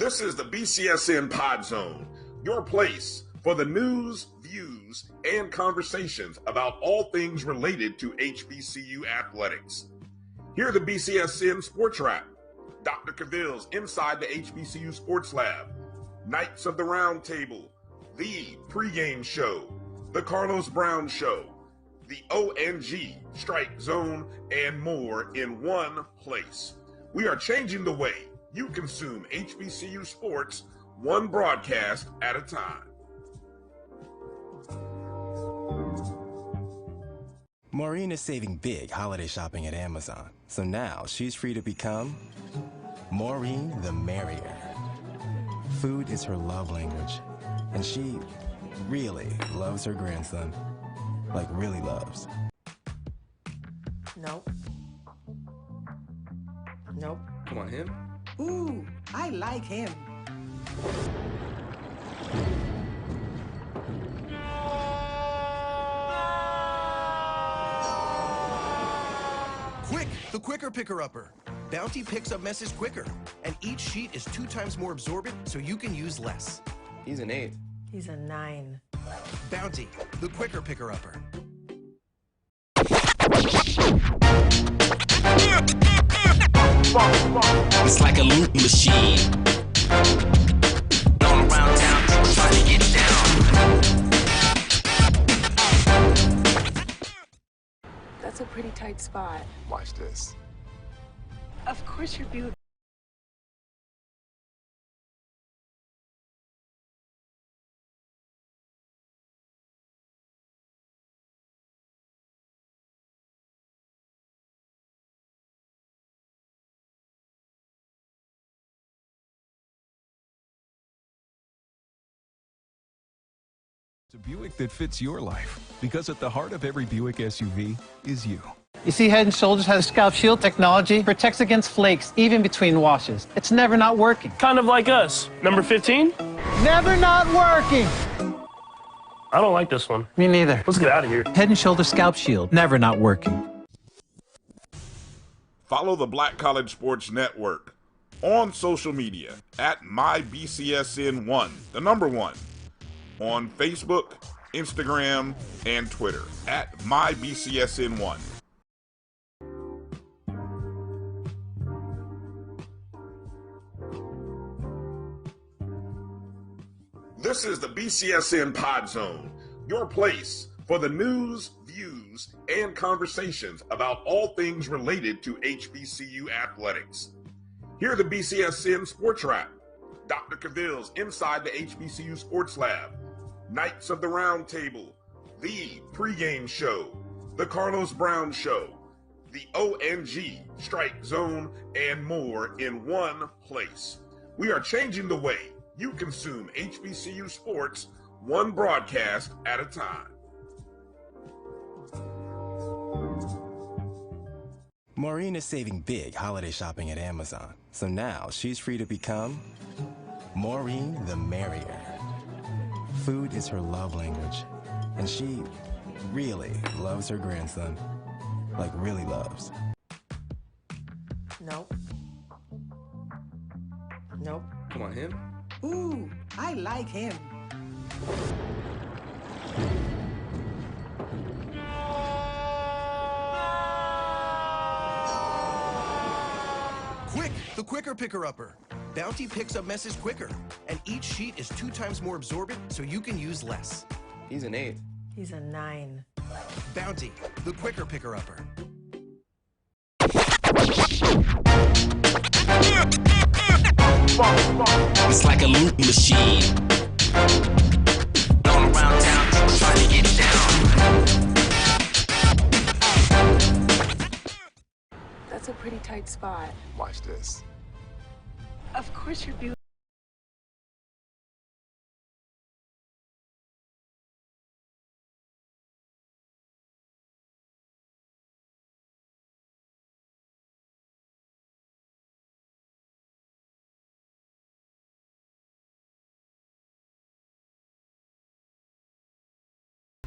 This is the BCSN Pod Zone, your place for the news, views, and conversations about all things related to HBCU athletics. Here are the BCSN SportsWrap, Dr. Cavill's Inside the HBCU Sports Lab, Knights of the Round Table, the pregame show, the Carlos Brown Show, the ONG Strike Zone, and more in one place. We are changing the way you consume HBCU sports, one broadcast at a time. Maureen is saving big holiday shopping at Amazon, so now she's free to become Maureen the Merrier. Food is her love language, and she really loves her grandson. Like, really loves. Nope. Nope. Come on, him? Ooh, I like him. Quick, the quicker picker-upper. Bounty picks up messes quicker, and each sheet is 2 times more absorbent, so you can use less. He's an 8. He's a 9. Bounty, the quicker picker-upper. It's like a loot machine. All around town, people trying to get down. That's a pretty tight spot. Watch this. Of course you're beautiful. A Buick that fits your life, because at the heart of every Buick SUV is you. You see, Head & Shoulders has Scalp Shield technology, protects against flakes, even between washes. It's never not working. Kind of like us. Number 15? Never not working! I don't like this one. Me neither. Let's get out of here. Head & Shoulders Scalp Shield, never not working. Follow the Black College Sports Network on social media at MyBCSN1, the number 1. On Facebook, Instagram, and Twitter at MyBCSN1. This is the BCSN Pod Zone, your place for the news, views, and conversations about all things related to HBCU athletics. Here are the BCSN SportsWrap, Dr. Cavill's Inside the HBCU Sports Lab, Knights of the Round Table, the pregame show, the Carlos Brown Show, the ONG Strike Zone, and more in one place. We are changing the way you consume HBCU sports, one broadcast at a time. Maureen is saving big holiday shopping at Amazon, so now she's free to become Maureen the Merrier. Food is her love language, and she really loves her grandson. Like, really loves. Nope. Nope. Come on, him? Ooh, I like him. Quick, the quicker picker-upper. Bounty picks up messes quicker, and each sheet is 2 times more absorbent, so you can use less. He's an 8. He's a 9. Bounty, the quicker picker-upper. It's like a loot machine. All around town, people trying to get down. That's a pretty tight spot. Watch this. Of course you're beautiful.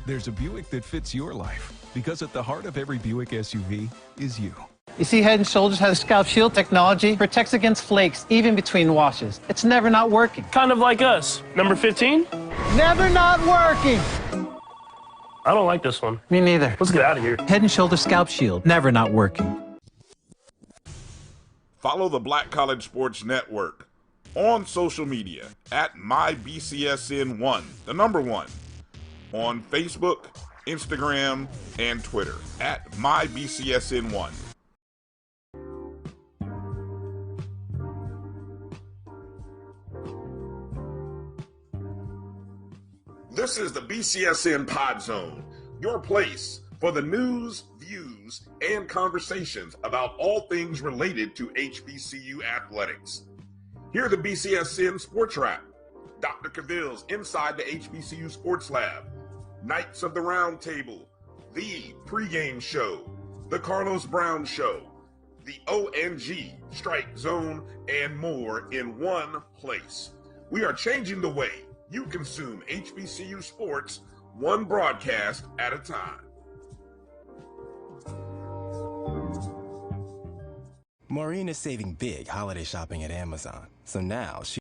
There's a Buick that fits your life, because at the heart of every Buick SUV is you. You see, Head & Shoulders has scalp shield technology, protects against flakes, even between washes. It's never not working. Kind of like us. Number 15? Never not working! I don't like this one. Me neither. Let's get out of here. Head & Shoulders scalp shield, never not working. Follow the Black College Sports Network on social media at MyBCSN1, the number 1, on Facebook, Instagram, and Twitter at MyBCSN1. This is the BCSN Pod Zone, your place for the news, views, and conversations about all things related to HBCU athletics. Here are the BCSN SportsWrap, Dr. Cavill's Inside the HBCU Sports Lab, Knights of the Round Table, the pregame show, the Carlos Brown Show, the ONG Strike Zone, and more in one place. We are changing the way you consume HBCU sports, one broadcast at a time. Maureen is saving big holiday shopping at Amazon. So now she...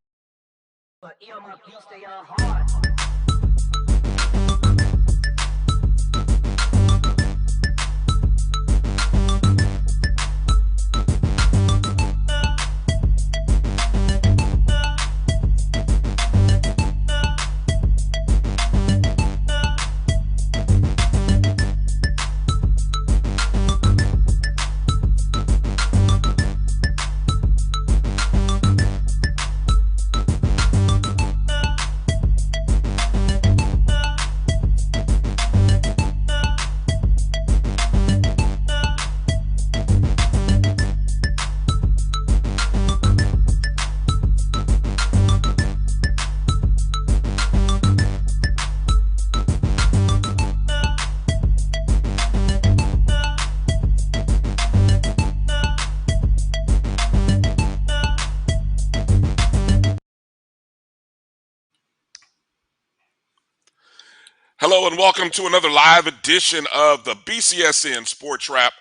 Hello and welcome to another live edition of the BCSN Sports Wrap.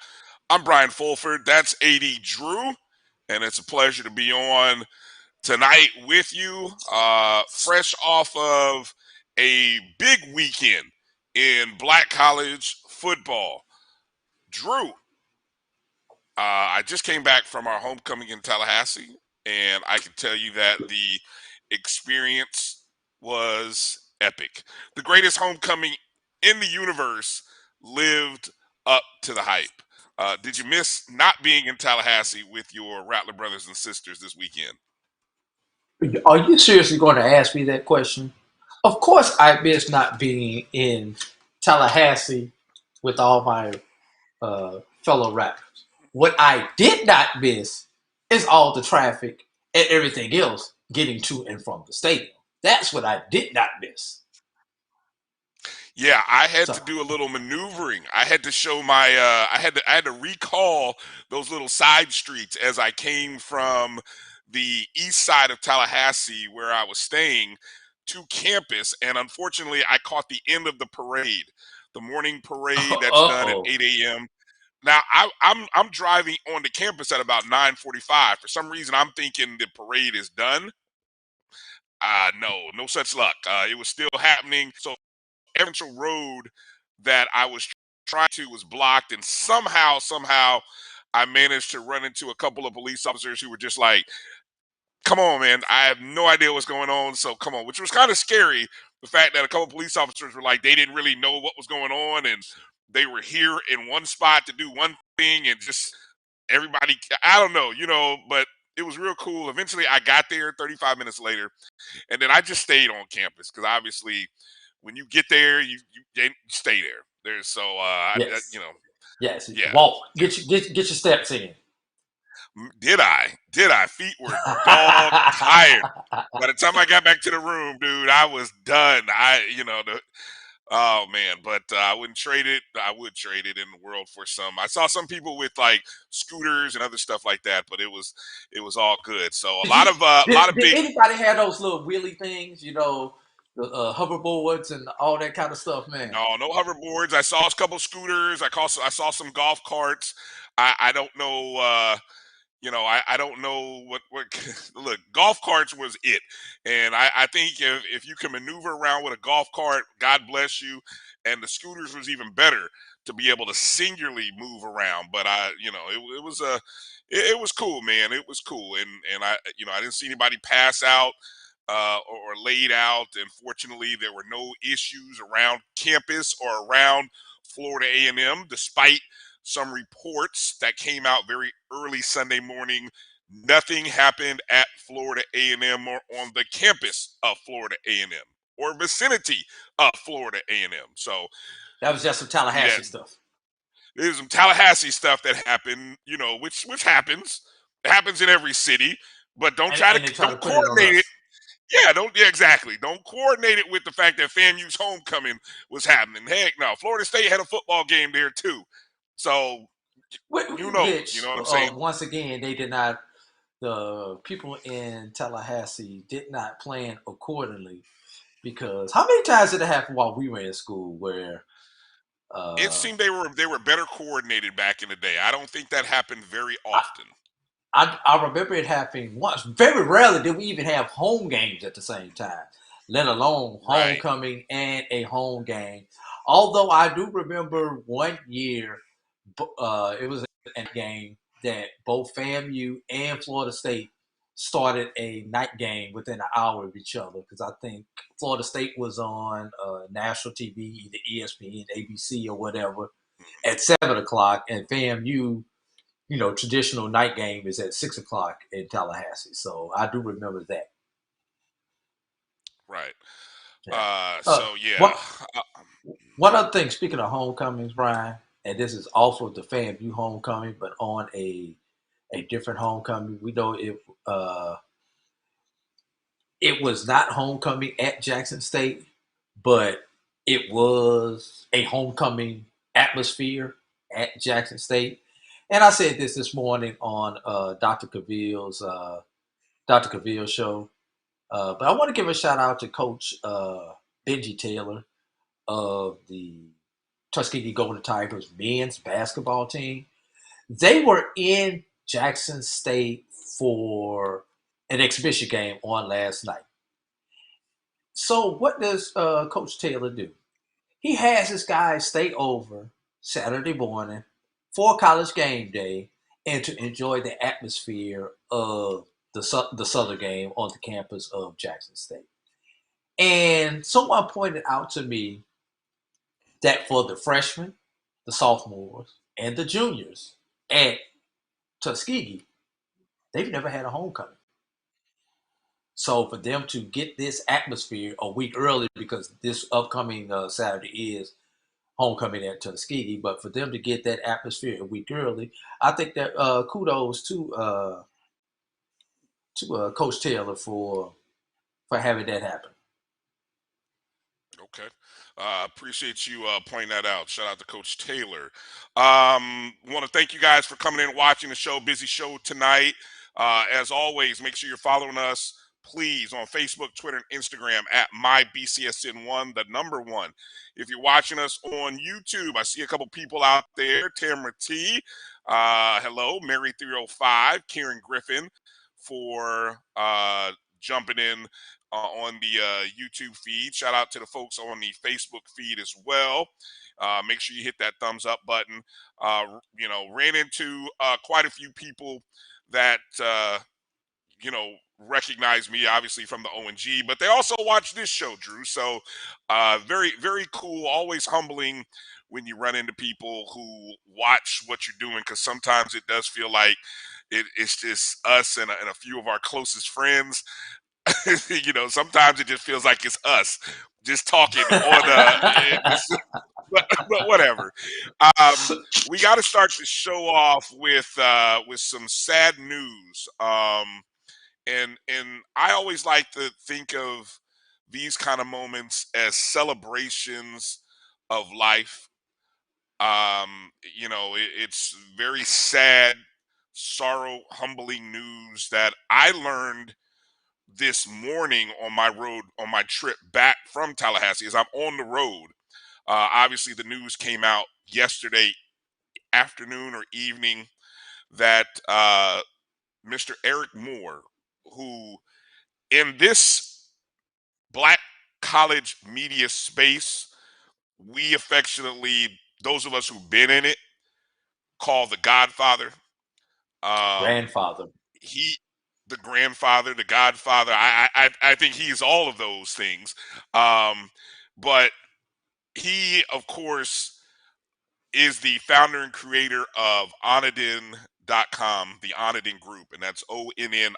I'm Brian Fulford, that's AD Drew, and it's a pleasure to be on tonight with you, fresh off of a big weekend in Black college football. Drew, I just came back from our homecoming in Tallahassee, and I can tell you that the experience was epic. The greatest homecoming in the universe lived up to the hype. Did you miss not being in Tallahassee with your Rattler brothers and sisters this weekend? Are you seriously going to ask me that question? Of course I miss not being in Tallahassee with all my fellow rappers. What I did not miss is all the traffic and everything else getting to and from the stadium. That's what I did not miss. Yeah, I had to do a little maneuvering. I had to show my I had to recall those little side streets as I came from the east side of Tallahassee where I was staying to campus, and unfortunately I caught the end of the parade, the morning parade that's done at 8 a.m. Now I'm driving onto campus at about 9:45. For some reason I'm thinking the parade is done. No such luck. It was still happening. So every road that I was trying to was blocked, and somehow I managed to run into a couple of police officers who were just like, come on, man, I have no idea what's going on, so come on, which was kind of scary. The fact that a couple of police officers were like, they didn't really know what was going on, and they were here in one spot to do one thing, and just everybody, I don't know, but it was real cool. Eventually I got there 35 minutes later, and then I just stayed on campus because obviously when you get there, you stay there. There's yes. Yes. Yeah. Walk. Get your steps in. Did I? Feet were dog tired. By the time I got back to the room, dude, I was done. Oh man, but I wouldn't trade it. I would trade it in the world for some. I saw some people with like scooters and other stuff like that, but it was all good. So a lot of Did big. anybody have those little wheelie things? the hoverboards and all that kind of stuff, man? No hoverboards. I saw a couple scooters. I saw some golf carts. I don't know. I don't know what. Look, golf carts was it, and I think if you can maneuver around with a golf cart, God bless you. And the scooters was even better to be able to singularly move around. But it was it was cool, man. It was cool, and I didn't see anybody pass out or laid out. And fortunately, there were no issues around campus or around Florida A&M, despite some reports that came out very early Sunday morning. Nothing happened at Florida A&M or on the campus of Florida A&M or vicinity of Florida A&M. So that was just some Tallahassee stuff. There's some Tallahassee stuff that happened, which happens. It happens in every city, but don't coordinate it. Yeah, exactly. Don't coordinate it with the fact that FAMU's homecoming was happening. Heck no, Florida State had a football game there too. So, you know what I'm saying? Once again, they did not. The people in Tallahassee did not plan accordingly, because how many times did it happen while we were in school where it seemed they were better coordinated back in the day. I don't think that happened very often. I remember it happening once. Very rarely did we even have home games at the same time, let alone homecoming and a home game. Although I do remember one year, it was a game that both FAMU and Florida State started a night game within an hour of each other, because I think Florida State was on national TV, either ESPN, ABC, or whatever, at 7 o'clock, and FAMU, traditional night game is at 6 o'clock in Tallahassee. So I do remember that. Right. One other thing, speaking of homecomings, Brian, and this is also the FAMU homecoming, but on a different homecoming. We know it was not homecoming at Jackson State, but it was a homecoming atmosphere at Jackson State. And I said this morning on Dr. Cavill's show. But I want to give a shout out to Coach Benji Taylor of the Tuskegee Golden Tigers men's basketball team. They were in Jackson State for an exhibition game on last night. So what does Coach Taylor do? He has his guys stay over Saturday morning for college game day and to enjoy the atmosphere of the Southern game on the campus of Jackson State. And someone pointed out to me that for the freshmen, the sophomores, and the juniors at Tuskegee, they've never had a homecoming. So for them to get this atmosphere a week early, because this upcoming Saturday is homecoming at Tuskegee, but for them to get that atmosphere a week early, I think that kudos to Coach Taylor for having that happen. Okay. Appreciate you pointing that out. Shout out to Coach Taylor. Want to thank you guys for coming in and watching the show. Busy show tonight. As always, make sure you're following us, please, on Facebook, Twitter, and Instagram at MyBCSN1, the number 1. If you're watching us on YouTube, I see a couple people out there. Tamara T. Hello. Mary 305. Karen Griffin for jumping in on the YouTube feed. Shout out to the folks on the Facebook feed as well. Make sure you hit that thumbs up button. Ran into quite a few people that recognize me, obviously, from the ONG, but they also watch this show, Drew. So very, very cool. Always humbling when you run into people who watch what you're doing, because sometimes it does feel like it's just us and a few of our closest friends. Sometimes it just feels like it's us just talking but whatever. We got to start the show off with some sad news. And I always like to think of these kind of moments as celebrations of life. It's very sad, humbling news that I learned this morning on my trip back from Tallahassee as I'm on the road. Obviously, the news came out yesterday afternoon or evening that Mr. Eric Moore, who in this black college media space, we affectionately, those of us who've been in it, call the Godfather. Grandfather. He, the grandfather, the Godfather. I think he's all of those things. But he, of course, is the founder and creator of Onidin.com, the Onidin Group, and that's ONNIDAN.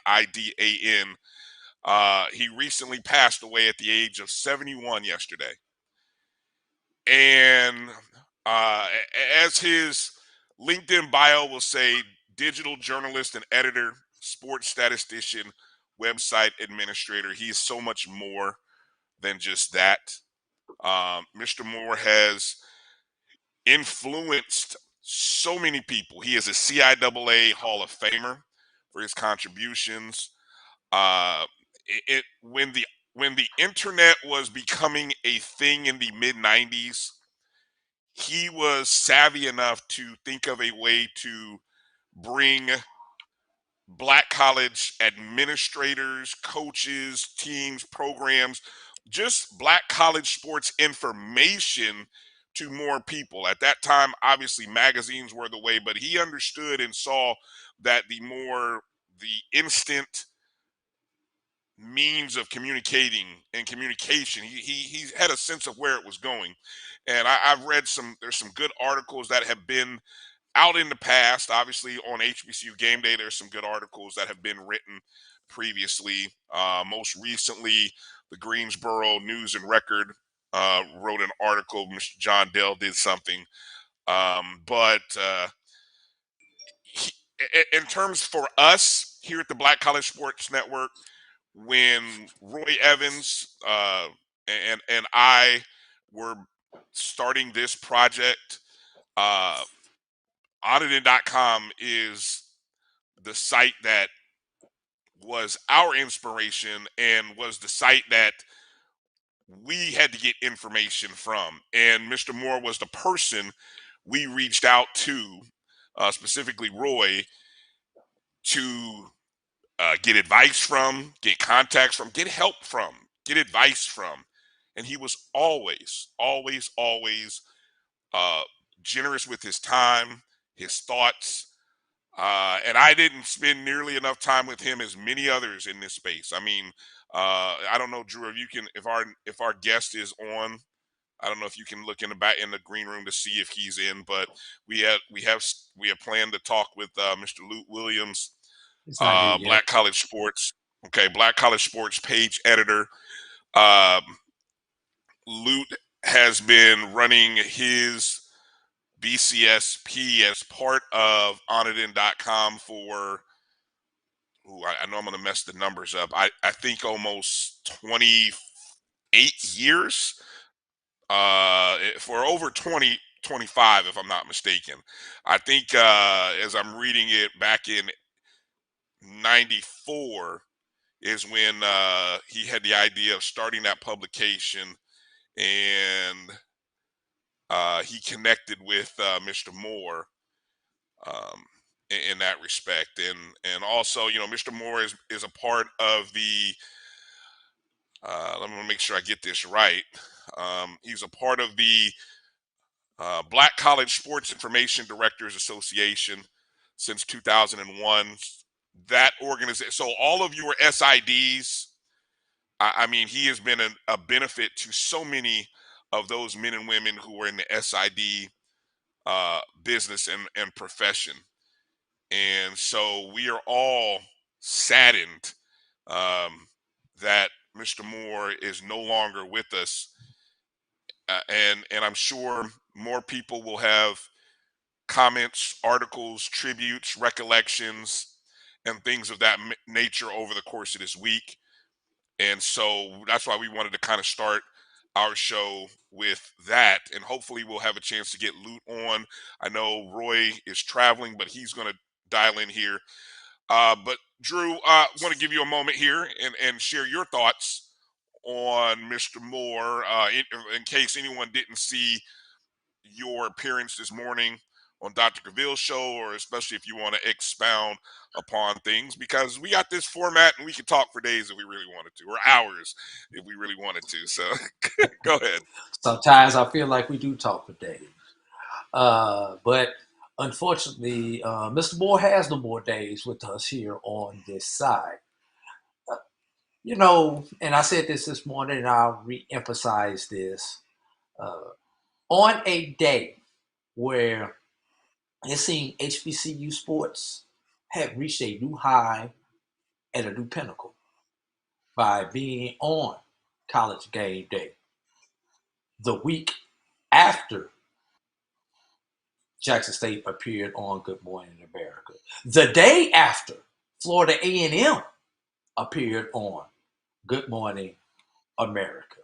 He recently passed away at the age of 71 yesterday. And as his LinkedIn bio will say, digital journalist and editor, sports statistician, website administrator. He is so much more than just that. Mr. Moore has influenced so many people. He is a CIAA Hall of Famer for his contributions. When the internet was becoming a thing in the mid 90s, he was savvy enough to think of a way to bring black college administrators, coaches, teams, programs, just black college sports information to more people. At that time, obviously magazines were the way, but he understood and saw that the instant means of communicating and communication, he had a sense of where it was going. And I've read there's some good articles that have been out in the past. Obviously on HBCU Game Day, there's some good articles that have been written previously. Most recently, the Greensboro News and Record wrote an article. Mr. John Dell did something. But in terms for us here at the Black College Sports Network, when Roy Eavins and I were starting this project, Onidin.com is the site that was our inspiration and was the site that we had to get information from. And Mr. Moore was the person we reached out to, specifically Roy, to get advice from, get contacts from, get help from, get advice from. And he was always, always, always generous with his time, his thoughts. And I didn't spend nearly enough time with him as many others in this space. I mean, I don't know, Drew, if our guest is on, I don't know if you can look in the green room to see if he's in, but we have planned to talk with Mr. Lute Williams, It's not here yet. Black College Sports. Okay, Black College Sports page editor. Lute has been running his BCSP as part of Onidin.com for, I know I'm going to mess the numbers up. I think almost 28 years, for over 25, if I'm not mistaken. I think as I'm reading it back in 94 is when he had the idea of starting that publication, and he connected with Mr. Moore in that respect, and also, Mr. Moore is a part of the. Let me make sure I get this right. He's a part of the Black College Sports Information Directors Association since 2001. That organization. So all of your SIDs. I mean, he has been a benefit to so many of those men and women who are in the SID business and profession. And so we are all saddened that Mr. Moore is no longer with us. And I'm sure more people will have comments, articles, tributes, recollections, and things of that nature over the course of this week. And so that's why we wanted to kind of start our show with that. And hopefully we'll have a chance to get Lute on. I know Roy is traveling, but he's going to dial in here. But Drew, want to give you a moment here and share your thoughts on Mr. Moore, in case anyone didn't see your appearance this morning on Dr. Cavill's show, or especially if you want to expound upon things, because we got this format and we can talk for days if we really wanted to, or hours if we really wanted to. So go ahead. Sometimes I feel like we do talk for days. But unfortunately, Mr. Moore has no more days with us here on this side. You know, and I said this morning, and I'll re-emphasize this. On a day where it seemed HBCU sports had reached a new high and a new pinnacle by being on College Game Day, the week after Jackson State appeared on Good Morning America, the day after Florida A&M appeared on Good Morning America.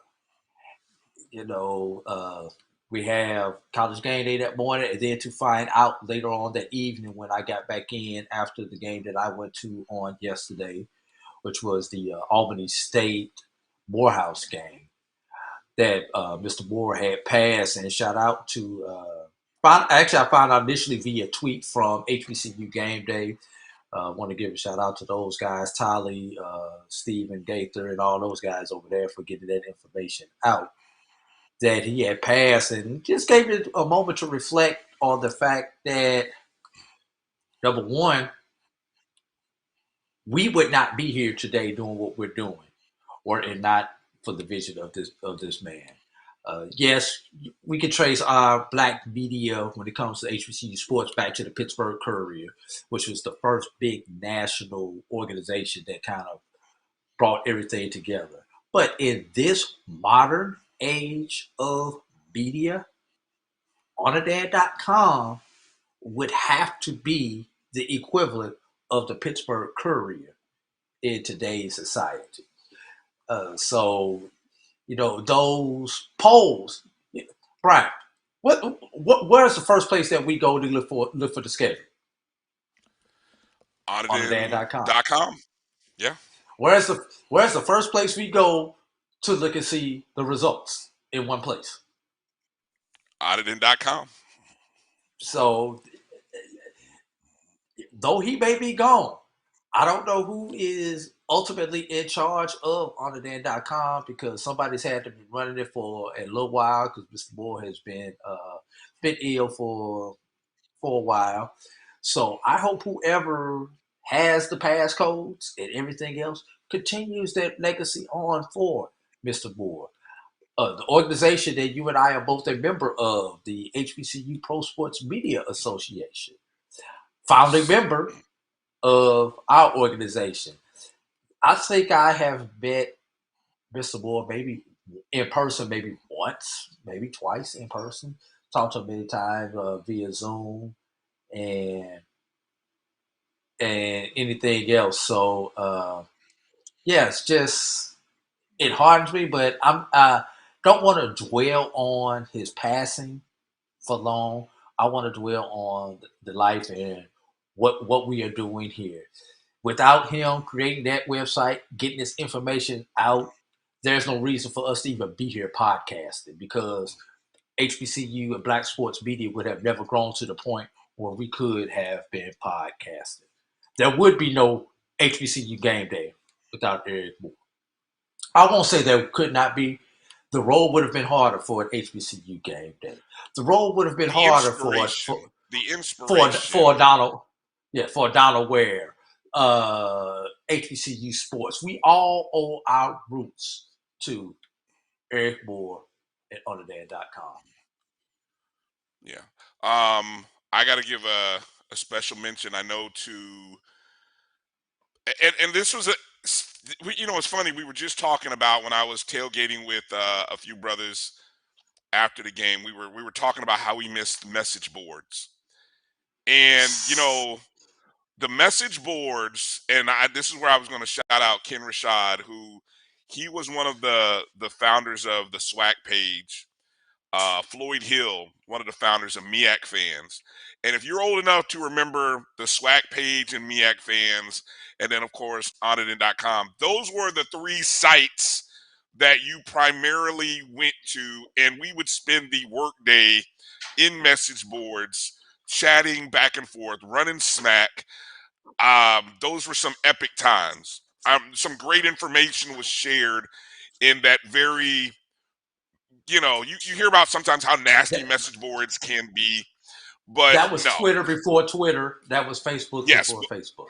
You know, we have College Game Day that morning, and then to find out later on that evening when I got back in after the game that I went to on yesterday, which was the Albany State Morehouse game, that Mr. Moore had passed. And shout out to I found out initially via tweet from HBCU Game Day. Want to give a shout out to those guys, Tolly, Stephen Gaither, and all those guys over there for getting that information out, that he had passed, and just gave it a moment to reflect on the fact that, number one, we would not be here today doing what we're doing were it not for the vision of this man. Yes, we can trace our black media when it comes to HBCU sports back to the Pittsburgh Courier, which was the first big national organization that kind of brought everything together. But in this modern age of media, onadad.com would have to be the equivalent of the Pittsburgh Courier in today's society. So, you know, those polls, Brian, where's the first place that we go to look for the schedule? Onadad.com. Yeah. Where's the first place we go to look and see the results in one place? Onadad.com. So, though he may be gone, I don't know who is ultimately in charge of onadad.com, because somebody's had to be running it for a little while, because Mr. Moore has been ill for a while. So I hope whoever has the passcodes and everything else continues that legacy on for Mr. Moore. The organization that you and I are both a member of, the HBCU Pro Sports Media Association, founding member of our organization. I think I have met Mr. Moore maybe in person, maybe once, maybe twice in person. Talked to him many times via Zoom and anything else. So yeah, it's just, it hardens me, but I don't want to dwell on his passing for long. I want to dwell on the life and what we are doing here. Without him creating that website, getting this information out, there's no reason for us to even be here podcasting, because HBCU and Black sports media would have never grown to the point where we could have been podcasting. There would be no HBCU Game Day without Eric Moore. I won't say there could not be. The road would have been harder for an HBCU Game Day. The road would have been harder for Donald. Yeah, for Donald Ware, HBCU sports. We all owe our roots to Eric Moore at onadad.com. Yeah. I got to give a special mention, I know, to, and this was you know, it's funny. We were just talking about when I was tailgating with a few brothers after the game. We were talking about how we missed message boards, and you know, the message boards. And this is where I was going to shout out Ken Rashad, who he was one of the founders of the SWAC page. Floyd Hill, one of the founders of MEAC Fans. And if you're old enough to remember the SWAC page and MEAC Fans, and then, of course, Onit.com, those were the 3 sites that you primarily went to, and we would spend the workday in message boards, chatting back and forth, running smack. Those were some epic times. Some great information was shared in that very, you hear about sometimes how nasty message boards can be, but that was no. Twitter before Twitter. That was Facebook before Facebook.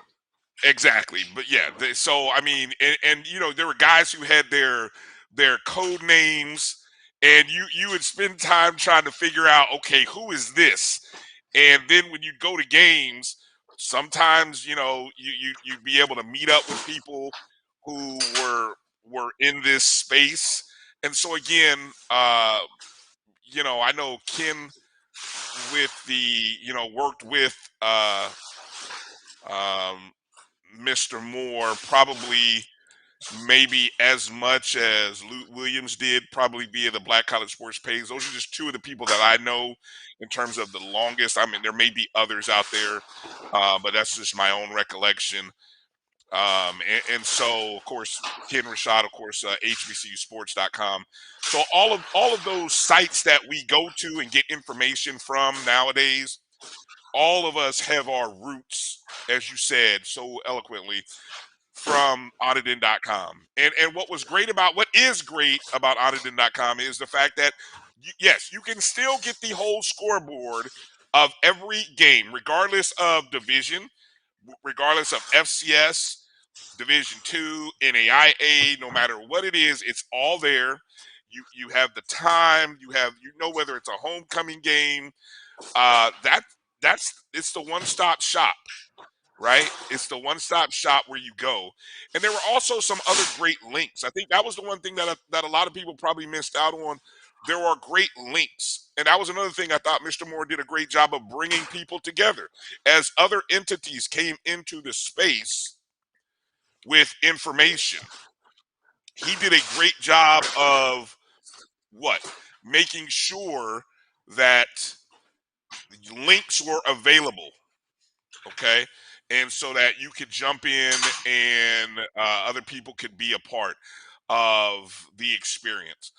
Exactly. But yeah, so I mean, and there were guys who had their code names, and you would spend time trying to figure out, okay, who is this? And then when you go to games, sometimes you'd be able to meet up with people who were in this space. And so again, I know Ken with worked with Mr. Moore probably maybe as much as Luke Williams did, probably via the Black College Sports page. Those are just 2 of the people that I know in terms of the longest. I mean, there may be others out there, but that's just my own recollection. And so, of course, Ken Rashad, of course, HBCUsports.com. So all of those sites that we go to and get information from nowadays, all of us have our roots, as you said so eloquently, from Onit.com. And what is great about Onit.com is the fact that, yes, you can still get the whole scoreboard of every game, regardless of division, regardless of FCS, Division II, NAIA, no matter what it is, it's all there. You have the time, whether it's a homecoming game. It's the one-stop shop, right? It's the one-stop shop where you go. And there were also some other great links. I think that was the one thing that a lot of people probably missed out on. There are great links. And that was another thing I thought Mr. Moore did a great job of bringing people together. As other entities came into the space with information, he did a great job of making sure that links were available, okay? And so that you could jump in and other people could be a part of the experience.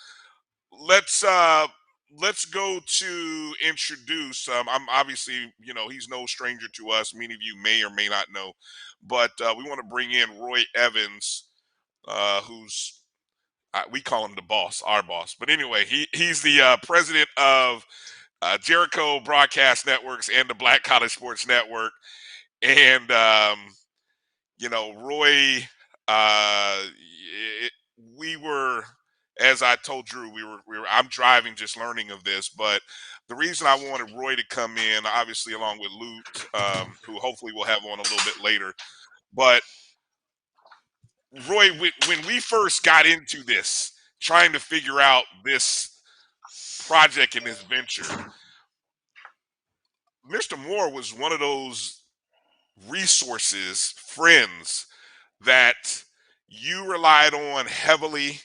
Let's go to introduce. I'm obviously, he's no stranger to us. Many of you may or may not know, but we want to bring in Roy Eavins, who's we call him the boss, our boss. But anyway, he's the president of Jericho Broadcast Networks and the Black College Sports Network. And Roy, we were, as I told Drew, I'm driving, just learning of this. But the reason I wanted Roy to come in, obviously along with Luke, who hopefully we'll have on a little bit later. But Roy, when we first got into this, trying to figure out this project and this venture, Mr. Moore was one of those resources, friends that you relied on heavily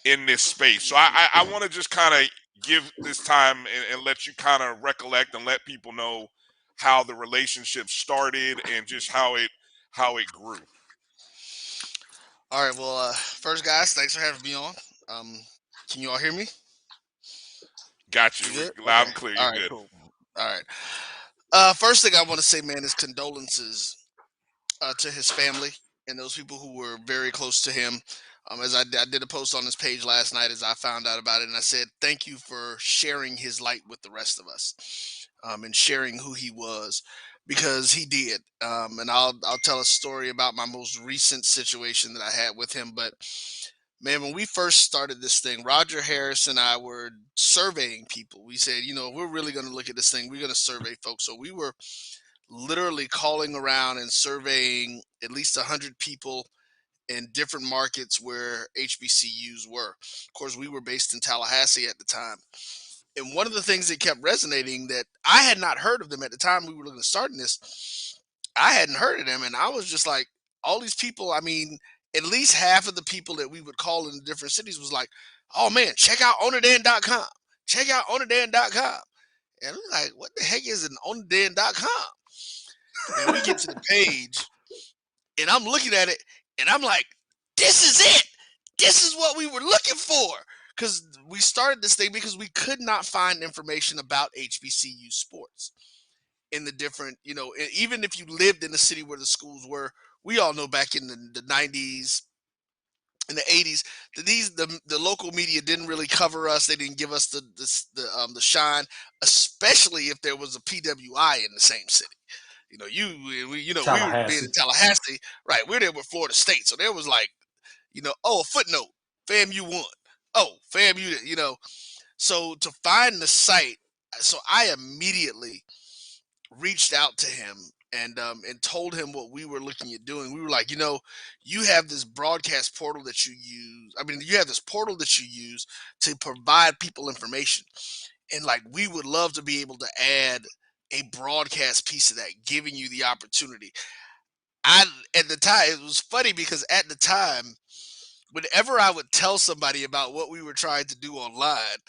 in this space. So I want to just kind of give this time and let you kind of recollect and let people know how the relationship started and just how it grew. All right. Well, first, guys, thanks for having me on. Can you all hear me? Got you. You Loud and clear. You're all right, good. cool. All right. First thing I want to say, man, is condolences to his family and those people who were very close to him. As I did a post on his page last night as I found out about it, and I said, thank you for sharing his light with the rest of us, and sharing who he was, because he did. And I'll tell a story about my most recent situation that I had with him. But man, when we first started this thing, Roger Harris and I were surveying people. We said, we're really going to look at this thing. We're going to survey folks. So we were literally calling around and surveying at least 100 people in different markets where HBCUs were. Of course, we were based in Tallahassee at the time. And one of the things that kept resonating, that I had not heard of them at the time we were looking to start this, I hadn't heard of them. And I was just like, all these people, I mean, at least half of the people that we would call in the different cities was like, oh man, check out Onit.com. check out onthedan.com. And I'm like, what the heck is an onthedan.com? And we get to the page, and I'm looking at it, and I'm like, this is it. This is what we were looking for. Because we started this thing because we could not find information about HBCU sports in the different, even if you lived in the city where the schools were. We all know back in the 90s, in the 80s, the local media didn't really cover us. They didn't give us the shine, especially if there was a PWI in the same city. We were being in Tallahassee, right? We're there with Florida State, so there was like, a footnote, FAMU won. Oh, FAMU, So to find the site, so I immediately reached out to him and told him what we were looking at doing. We were like, you have this broadcast portal that you use. I mean, you have this portal that you use to provide people information, and like we would love to be able to add a broadcast piece of that, giving you the opportunity. At the time, it was funny because at the time, whenever I would tell somebody about what we were trying to do online,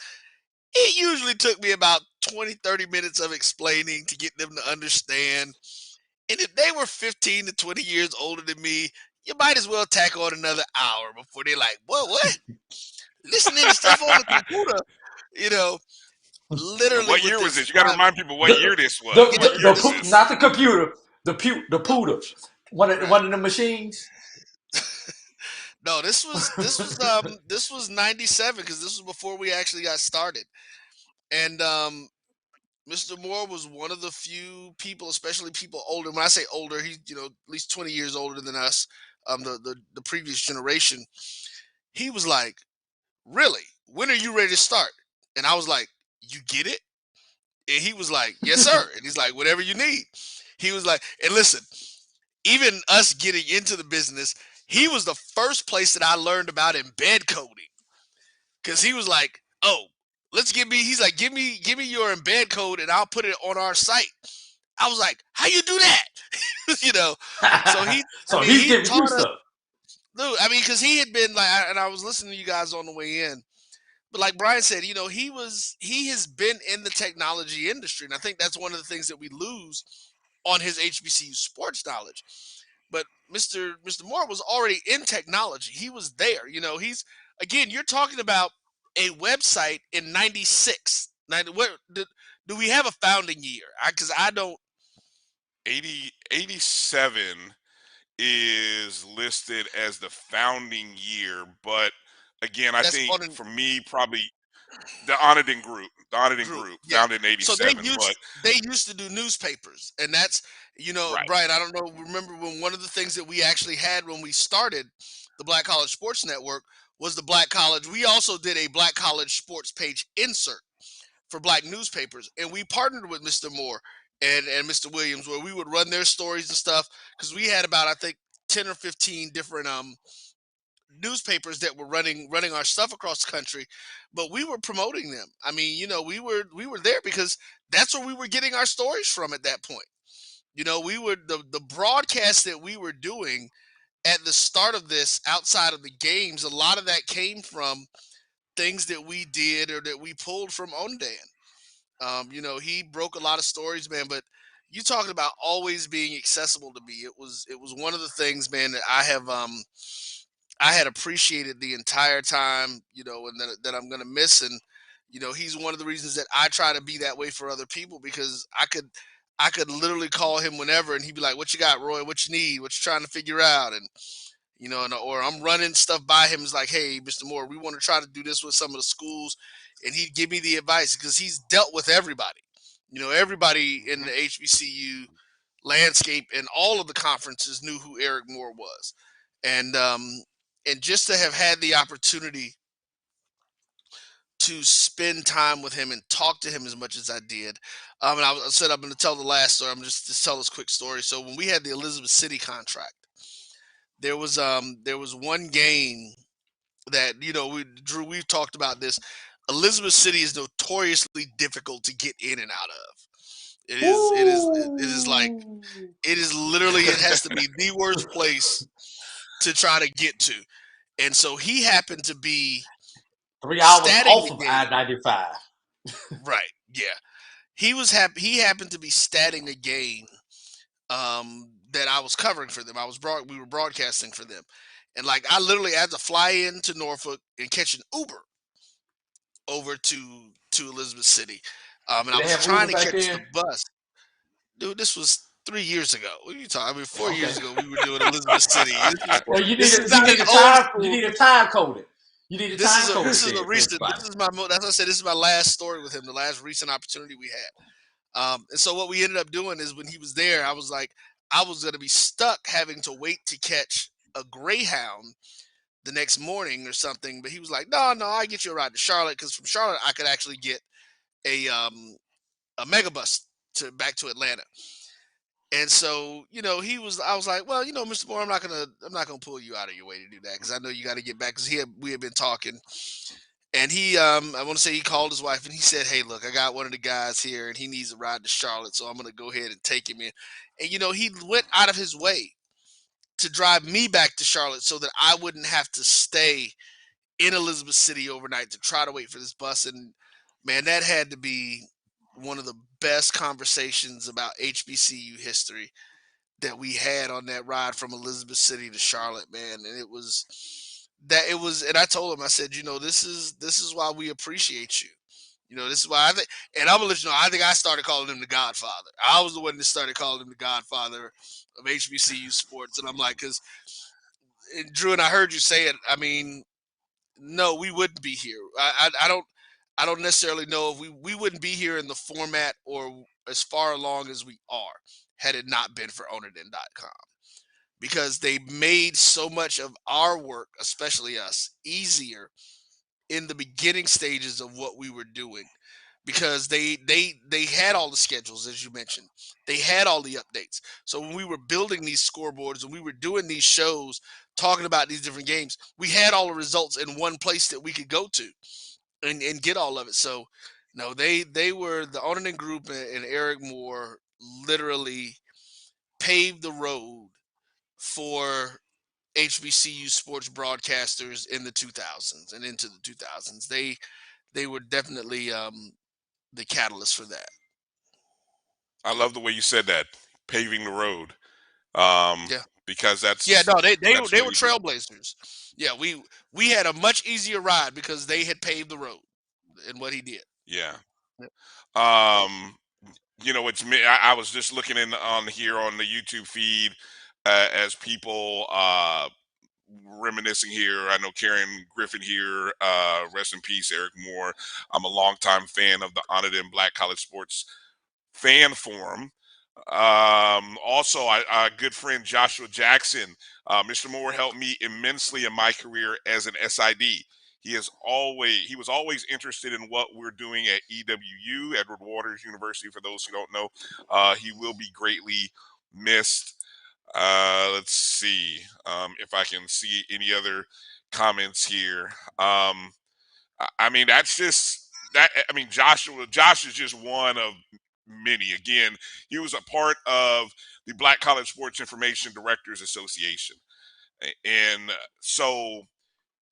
it usually took me about 20, 30 minutes of explaining to get them to understand. And if they were 15 to 20 years older than me, you might as well tack on another hour before they're like, what? Listening to stuff on the computer, literally. What year was this? You got to remind people what year this was. Not the computer, the pooter. One of the machines. No, this was 97 because this was before we actually got started. And Mr. Moore was one of the few people, especially people older. When I say older, he's at least 20 years older than us, the previous generation. He was like, really? When are you ready to start? And I was like, you get it? And he was like, yes, sir. And he's like, whatever you need. He was like, and listen, even us getting into the business, he was the first place that I learned about embed coding. Because he was like, oh, he's like, give me your embed code and I'll put it on our site. I was like, how you do that? So he giving you us stuff. Dude, I mean, because he had been like, and I was listening to you guys on the way in. But like Bryan said, he has been in the technology industry. And I think that's one of the things that we lose on his HBCU sports knowledge. But Mr. Moore was already in technology. He was there. You're talking about a website in 96. Do we have a founding year? Because I don't. 87 is listed as the founding year. But again, I think for me, probably the Onedin Group. The Onedin Group, founded in 87. So they used to do newspapers. And that's, right. Bryan, I don't know, remember when one of the things that we actually had when we started the Black College Sports Network was the Black College. We also did a Black College Sports page insert for Black newspapers. And we partnered with Mr. Moore and Mr. Williams, where we would run their stories and stuff. Because we had about, I think, 10 or 15 different newspapers that were running our stuff across the country, but we were promoting them. I mean, we were there because that's where we were getting our stories from at that point. We were the broadcast that we were doing at the start of this outside of the games. A lot of that came from things that we did or that we pulled from Ondan. He broke a lot of stories, man, but you talking about always being accessible to me. It was one of the things, man, that I had appreciated the entire time, and that I'm going to miss. And, he's one of the reasons that I try to be that way for other people, because I could literally call him whenever and he'd be like, what you got, Roy? What you need? What you trying to figure out? And, or I'm running stuff by him. It's like, hey, Mr. Moore, we want to try to do this with some of the schools. And he'd give me the advice because he's dealt with everybody. Everybody in the HBCU landscape and all of the conferences knew who Eric Moore was. And just to have had the opportunity to spend time with him and talk to him as much as I did. And I said I'm going to tell the last story. I'm just tell this quick story. So when we had the Elizabeth City contract, there was one game that, we've talked about this. Elizabeth City is notoriously difficult to get in and out of. It is literally, it has to be the worst place to try to get to. And so he happened to be 3 hours off of I-95. Right. Yeah. He was happy. He happened to be statting a game that I was covering for them. We were broadcasting for them, and like I literally had to fly into Norfolk and catch an Uber over to Elizabeth City, and I Did they was have trying Uber to back catch the then? bus. Dude, this was 3 years ago. What are you talking? I mean, 4 years Okay. ago we were doing Elizabeth City. Well, This is not an old you school. need a time code it. You need a This time is a code this it is a there, recent. everybody. This is my. That's what I said. This is my last story with him. The last recent opportunity we had. And so what we ended up doing is when he was there, I was like, I was going to be stuck having to wait to catch a Greyhound the next morning or something. But he was like, no, I get you a ride to Charlotte, because from Charlotte I could actually get a megabus to back to Atlanta. And so, I was like, well, Mr. Moore, I'm not gonna pull you out of your way to do that, because I know you got to get back. Because we had been talking, and I want to say he called his wife and he said, hey, look, I got one of the guys here and he needs a ride to Charlotte, so I'm gonna go ahead and take him in. And he went out of his way to drive me back to Charlotte so that I wouldn't have to stay in Elizabeth City overnight to try to wait for this bus. And man, that had to be one of the best conversations about HBCU history that we had on that ride from Elizabeth City to Charlotte, man. And and I told him, I said, this is why we appreciate you. This is why I think, and I'm gonna let you know, I think I started calling him the Godfather. I was the one that started calling him the Godfather of HBCU sports. And I'm like, because Drew, and I heard you say it. I mean, no, we wouldn't be here. I don't necessarily know if we wouldn't be here in the format or as far along as we are had it not been for Onerden.com, because they made so much of our work, especially us, easier in the beginning stages of what we were doing, because they had all the schedules, as you mentioned. They had all the updates. So when we were building these scoreboards and we were doing these shows talking about these different games, we had all the results in one place that we could go to and get all of it. So no, they were the Onerden Group, and Eric Moore literally paved the road for HBCU sports broadcasters in the 2000s and into the 2000s. They were definitely the catalyst for that. I love the way you said that, paving the road. Yeah. Because that's they that's were really good. trailblazers. Yeah, we had a much easier ride because they had paved the road in what he did. Yeah. Yeah. It's me. I was just looking on here on the YouTube feed as people reminiscing here. I know Karen Griffin here. Rest in peace, Eric Moore. I'm a longtime fan of the Onerden Black College Sports Fan Forum. Also, our good friend Joshua Jackson. Mr. Moore helped me immensely in my career as an SID. He was always interested in what we're doing at EWU, Edward Waters University. For those who don't know, he will be greatly missed. Let's see if I can see any other comments here. I mean, that's just that. I mean, Josh is just one of many. Again, he was a part of the Black College Sports Information Directors Association, and so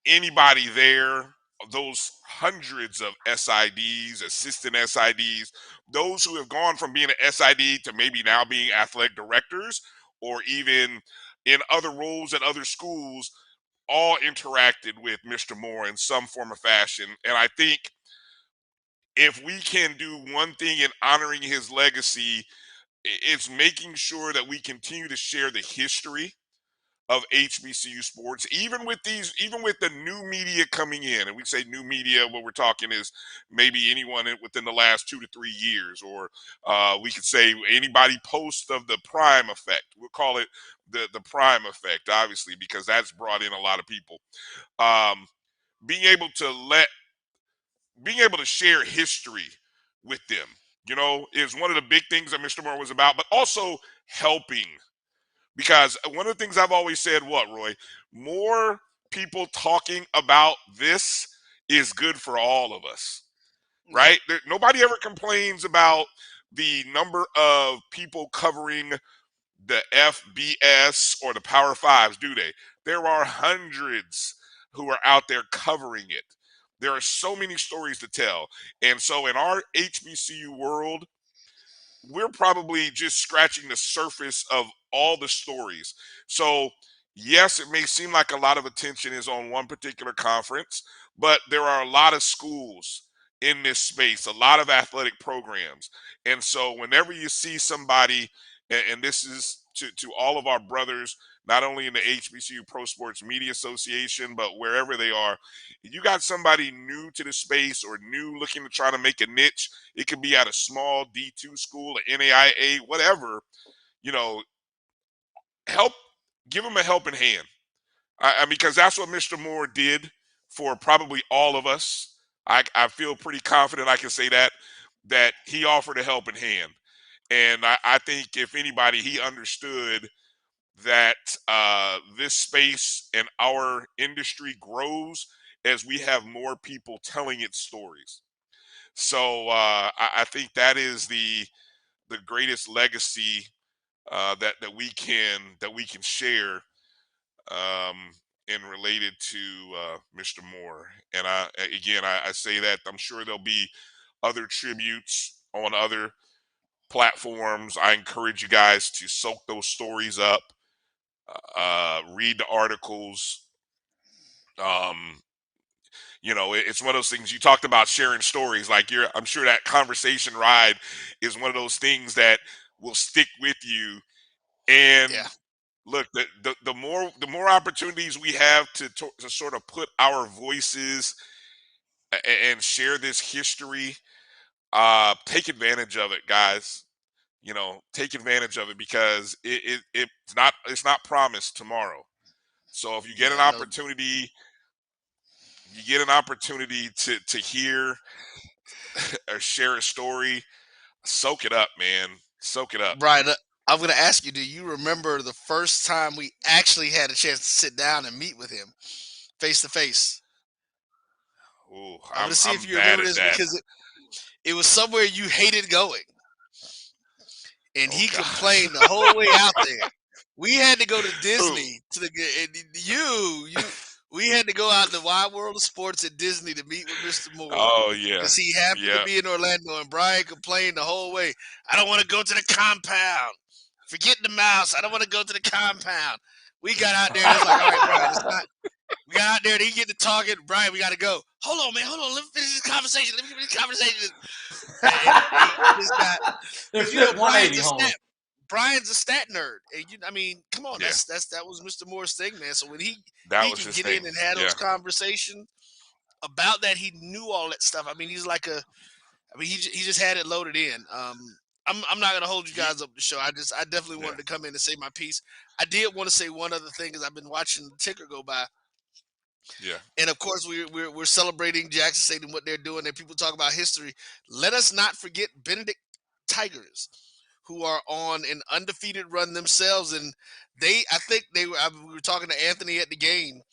anybody there, those hundreds of SIDs, assistant SIDs, those who have gone from being an SID to maybe now being athletic directors, or even in other roles at other schools, all interacted with Mr. Moore in some form or fashion. And I think if we can do one thing in honoring his legacy, it's making sure that we continue to share the history of HBCU sports, even with the new media coming in. And we say new media, what we're talking is maybe anyone within the last 2 to 3 years, or we could say anybody post of the Prime effect. We'll call it the Prime effect, obviously, because that's brought in a lot of people. Being able to share history with them, is one of the big things that Mr. Moore was about, but also helping. Because one of the things I've always said, Roy? More people talking about this is good for all of us, right? Nobody ever complains about the number of people covering the FBS or the Power Fives, do they? There are hundreds who are out there covering it. There are so many stories to tell. And so in our HBCU world, we're probably just scratching the surface of all the stories. So, yes, it may seem like a lot of attention is on one particular conference, but there are a lot of schools in this space, a lot of athletic programs. And so, whenever you see somebody, and this is to all of our brothers, not only in the HBCU Pro Sports Media Association, but wherever they are, you got somebody new to the space or new looking to try to make a niche. It could be at a small D2 school, a NAIA, whatever, you know, help, give them a helping hand. Because that's what Mr. Moore did for probably all of us. I feel pretty confident I can say that he offered a helping hand. And I think if anybody, he understood that this space and our industry grows as we have more people telling its stories. So I think that is the greatest legacy that we can share um, and related to Mr. Moore. And I say that I'm sure there'll be other tributes on other platforms. I encourage you guys to soak those stories up, read the articles. Um, it's one of those things you talked about sharing stories. Like I'm sure that conversation ride is one of those things that will stick with you. And Yeah. look, the more opportunities we have to sort of put our voices and share this history, take advantage of it, guys. Take advantage of it because it's not promised tomorrow. So if you get Yeah, an no, opportunity, to hear or share a story, soak it up, man. Soak it up. Brian, I'm going to ask you, do you remember the first time we actually had a chance to sit down and meet with him face to face? Ooh, I'm going to see I'm if you bad remember at this that. because it was somewhere you hated going. And Oh he gosh. complained the whole way out there. We had to go to Ooh. Disney we had to go out in the wide world of sports at Disney to meet with Mr. Moore. Oh yeah. Because he happened to be in Orlando, and Brian complained the whole way. I don't want to go to the compound. Forget the mouse. I don't want to go to the compound. We got out there, and it's like, all right, Brian, it's not. We got out there, and he get to talking. Brian, we got to go. Hold on, man. Hold on. Let me finish this conversation. And he just got. It You know, flipped 180 home. Brian's a stat nerd. And I mean, come on, Yeah. that was Mr. Moore's thing, man. So when he That was can his get thing. in and have those conversations about that, he knew all that stuff. I mean, he just had it loaded in. I'm not gonna hold you guys up the show. I definitely wanted to come in and say my piece. I did want to say one other thing, because I've been watching the ticker go by. Yeah. And of course, we're celebrating Jackson State and what they're doing. And people talk about history. Let us not forget Benedict Tigers, who are on an undefeated run themselves. And we were talking to Anthony at the game,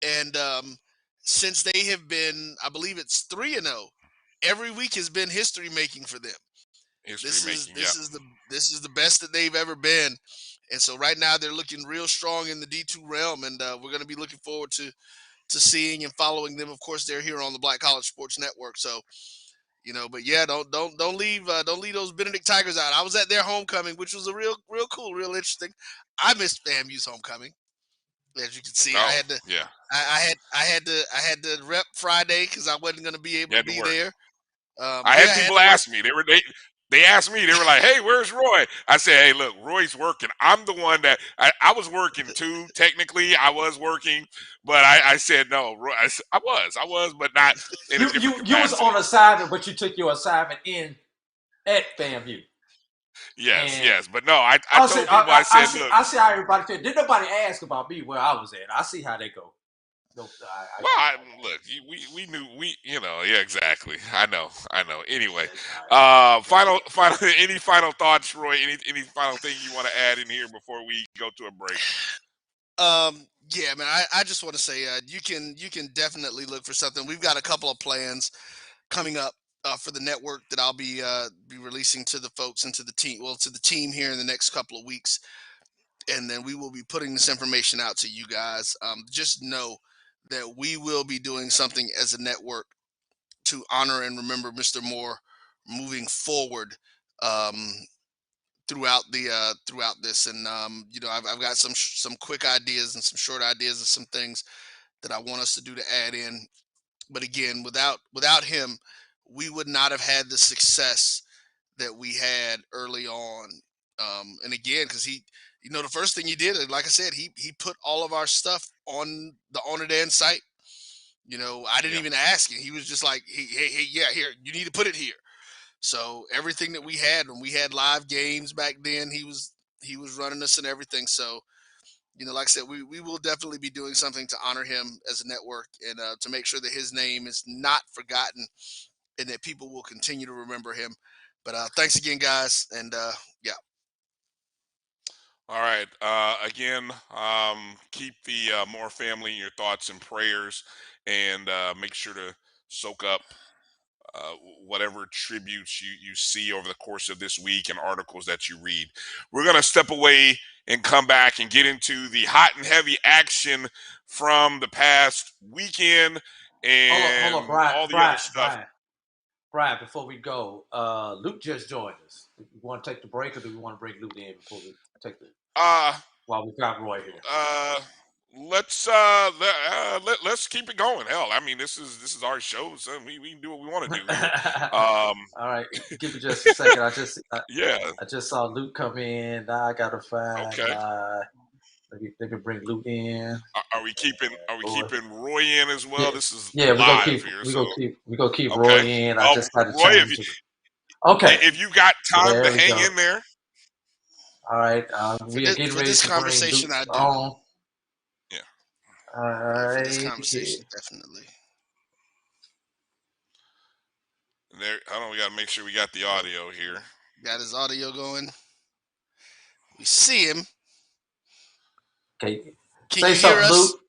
and since they have been, I believe it's 3-0, every week has been history making for them. This is the best that they've ever been. And so right now they're looking real strong in the D2 realm, and we're going to be looking forward to seeing and following them. Of course, they're here on the Black College Sports Network. So, but yeah, don't leave those Benedict Tigers out. I was at their homecoming, which was a real cool, real interesting. I missed FAMU's homecoming, as you can see. I had to rep Friday because I wasn't going to be able to be there. I had people ask me. They asked me. They were like, "Hey, where's Roy?" I said, "Hey, look, Roy's working. I'm the one that I was working too. Technically, I was working, but I said no. Roy, I was, but not in a different capacity. You was on assignment, but you took your assignment at FAMU. Yes, but no, I told people. I said, look, I see how everybody said. Didn't nobody ask about me where I was at? I see how they go. Look, we knew yeah, exactly. I know. Anyway, final any final thoughts, Roy? Any final thing you want to add in here before we go to a break? Yeah, man. I just want to say you can definitely look for something. We've got a couple of plans coming up for the network that I'll be releasing to the folks and to the team here in the next couple of weeks, and then we will be putting this information out to you guys. Just know that we will be doing something as a network to honor and remember Mr. Moore moving forward throughout this. And I've got some quick ideas and some short ideas of some things that I want us to do to add in. But again, without him, we would not have had the success that we had early on. And again, because the first thing he did, like I said, he put all of our stuff on the On It End site. I didn't even ask him. He was just like, hey, yeah, here, you need to put it here. So everything that we had when we had live games back then, he was running us and everything. So, like I said, we will definitely be doing something to honor him as a network and to make sure that his name is not forgotten and that people will continue to remember him. But thanks again, guys. And yeah. All right. Again, keep the Moore family in your thoughts and prayers, and make sure to soak up whatever tributes you see over the course of this week and articles that you read. We're going to step away and come back and get into the hot and heavy action from the past weekend and Hold on, Brian, all the other stuff. Brian, before we go, Luke just joined us. You want to take the break, or do we want to bring Luke in before we take the while we got Roy here? Let's keep it going. Hell, I mean, this is our show, so we can do what we want to do. All right, give me just a second. I just saw Luke come in. Now I gotta find. Okay. Let me bring Luke in. Are we keeping Roy in as well? Yeah. This is Yeah, live here. We gonna keep okay. Roy in. I just got to Roy, change it. Okay. If you got time There to we hang go. in there. All right. We are getting ready this to conversation. bring Luke I do. on. Yeah. All right. For this conversation, definitely. There. Hold on. We got to make sure we got the audio here. Got his audio going. We see him. Okay. Can you hear us? Luke?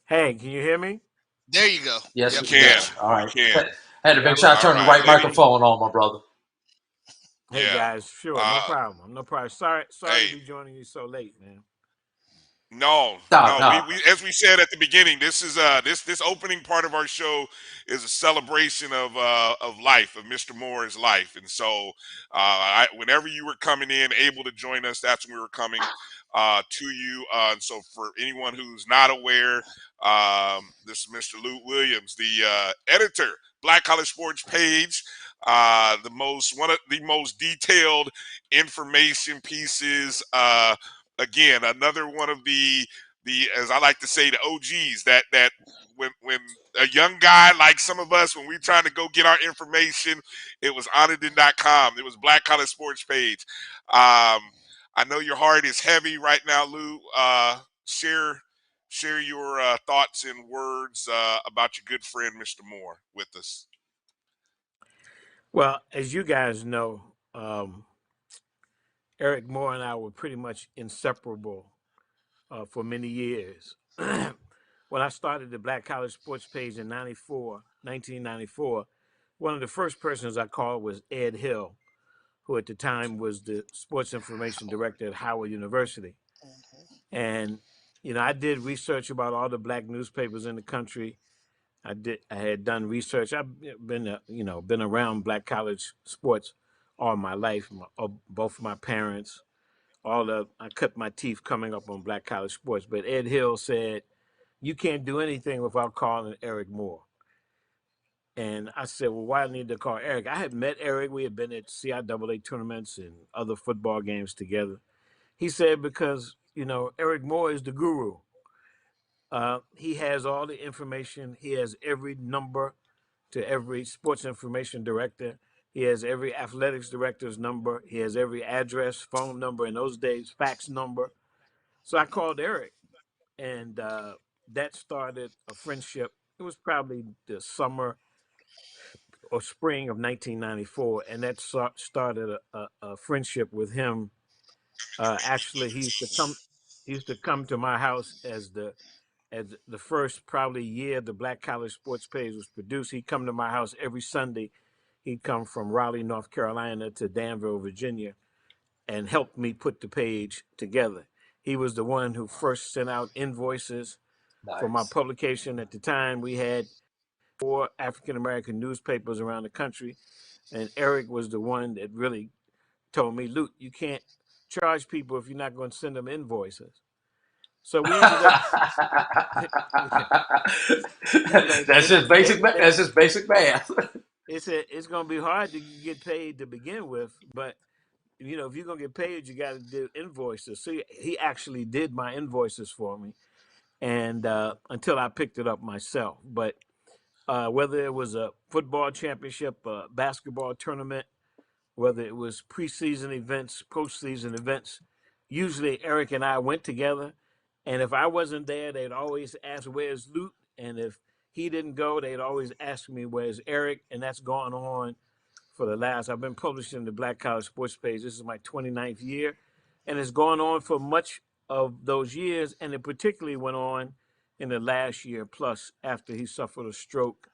Hey, can you hear me? There you go. Yes, we we can. All right. Can. Had to make sure I turned the right microphone on, my brother. Hey guys, sure, no problem. Sorry hey. to be joining you so late, man. No. We as we said at the beginning, this is this opening part of our show is a celebration of life, of Mr. Moore's life, and so whenever you were coming in, able to join us, that's when we were coming to you. And so for anyone who's not aware, this is Mr. Luke Williams, the editor, Black College Sports page. One of the most detailed information pieces. Again, another one of the as I like to say, the OGs that when a young guy like some of us, when we're trying to go get our information, it was onitden.com. It was Black College Sports page. I know your heart is heavy right now, Lou. Share your thoughts and words about your good friend, Mr. Moore, with us. Well, as you guys know, Eric Moore and I were pretty much inseparable for many years. When I started the Black College Sports page in 1994, one of the first persons I called was Ed Hill, who at the time was the sports information director at Howard University. And, I did research about all the black newspapers in the country. I had done research. I've been around black college sports all my life. Both of my parents, I cut my teeth coming up on black college sports. But Ed Hill said, "You can't do anything without calling Eric Moore." And I said, "Well, why do I need to call Eric?" I had met Eric. We had been at CIAA tournaments and other football games together. He said, "Because Eric Moore is the guru. He has all the information. He has every number to every sports information director. He has every athletics director's number. He has every address, phone number, in those days, fax number." So I called Eric, and that started a friendship. It was probably the summer or spring of 1994, and that started a friendship with him. Actually, he used to come to my house as the first probably year the Black College Sports page was produced. He'd come to my house every Sunday. He'd come from Raleigh, North Carolina to Danville, Virginia, and helped me put the page together. He was the one who first sent out invoices For my Nice. publication at the time, we had 4 African American newspapers around the country, and Eric was the one that really told me, "Luke, you can't charge people if you're not going to send them invoices." So we ended up. He's like, That's just basic. That's just basic math. it's going to be hard to get paid to begin with, but if you're going to get paid, you got to do invoices. So he actually did my invoices for me, and until I picked it up myself. But whether it was a football championship, a basketball tournament, whether it was preseason events, postseason events, usually Eric and I went together. And if I wasn't there, they'd always ask, "Where's Luke?" And if he didn't go, they'd always ask me, "Where's Eric?" And that's gone on for I've been publishing the Black College Sports Page. This is my 29th year. And it's gone on for much of those years. And it particularly went on in the last year plus after he suffered a stroke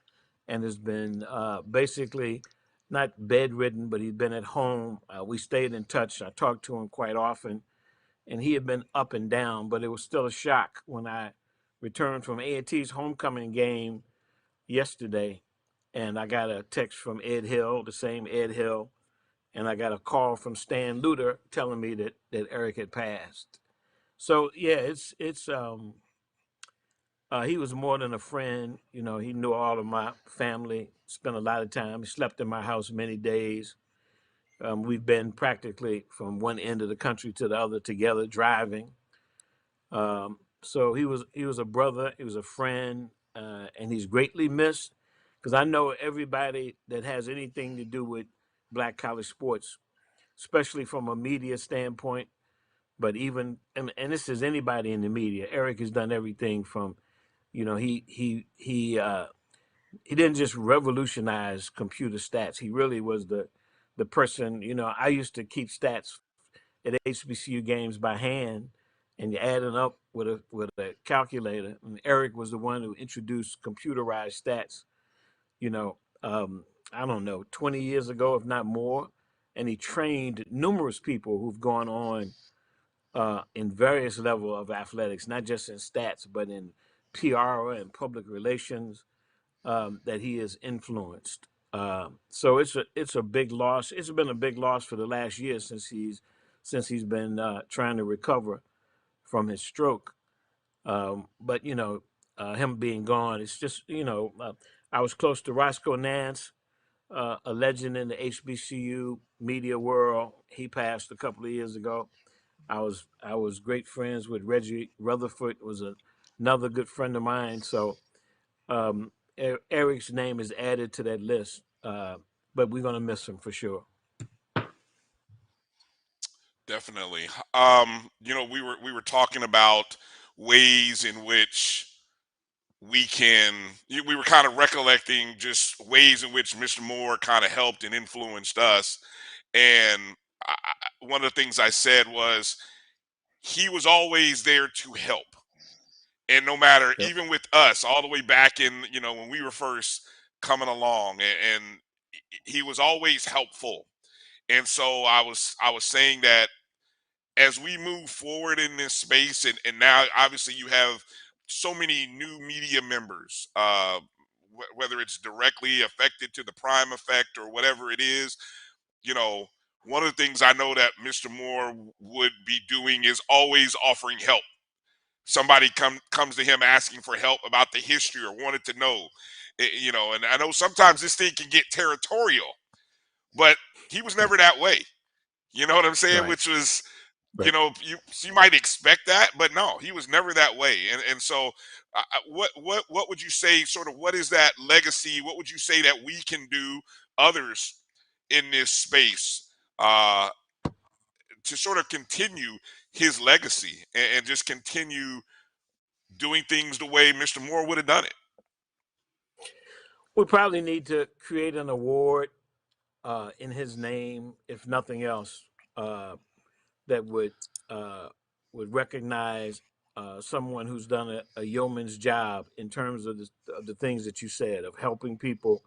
and has been basically not bedridden, but he'd been at home. We stayed in touch. I talked to him quite often, and he had been up and down, but it was still a shock when I returned from A&T's homecoming game yesterday, and I got a text from Ed Hill, the same Ed Hill, and I got a call from Stan Luter telling me that Eric had passed. So yeah, he was more than a friend. He knew all of my family, spent a lot of time. He slept in my house many days. We've been practically from one end of the country to the other together driving. So he was a brother, he was a friend, and he's greatly missed because I know everybody that has anything to do with Black college sports, especially from a media standpoint, but even, and this is anybody in the media, Eric has done everything from, he didn't just revolutionize computer stats. He really was the person. I used to keep stats at HBCU games by hand, and you add it up with a calculator. And Eric was the one who introduced computerized stats. I don't know, 20 years ago, if not more, and he trained numerous people who've gone on in various levels of athletics, not just in stats, but in PR and public relations. That he has influenced. So it's a big loss. It's been a big loss for the last year since he's been trying to recover from his stroke. But him being gone, it's just I was close to Roscoe Nance, a legend in the HBCU media world. He passed a couple of years ago. I was great friends with Reggie Rutherford. Was another good friend of mine. So. Eric's name is added to that list, but we're going to miss him for sure. Definitely. We were talking about ways in which we were kind of recollecting just ways in which Mr. Moore kind of helped and influenced us. And one of the things I said was he was always there to help. And no matter, even with us, all the way back in, when we were first coming along, and he was always helpful. And so I was saying that as we move forward in this space, and now obviously you have so many new media members, whether it's directly affected to the prime effect or whatever it is, one of the things I know that Mr. Moore would be doing is always offering help. Somebody comes to him asking for help about the history or wanted to know, and I know sometimes this thing can get territorial, but he was never that way. You know what I'm saying? Right. Which was, Right. You might expect that, but no, he was never that way. And so, what would you say? Sort of, what is that legacy? What would you say that we can do, others in this space, to sort of continue his legacy and just continue doing things the way Mr. Moore would have done it? We probably need to create an award in his name, if nothing else, that would recognize someone who's done a yeoman's job in terms of the things that you said, of helping people,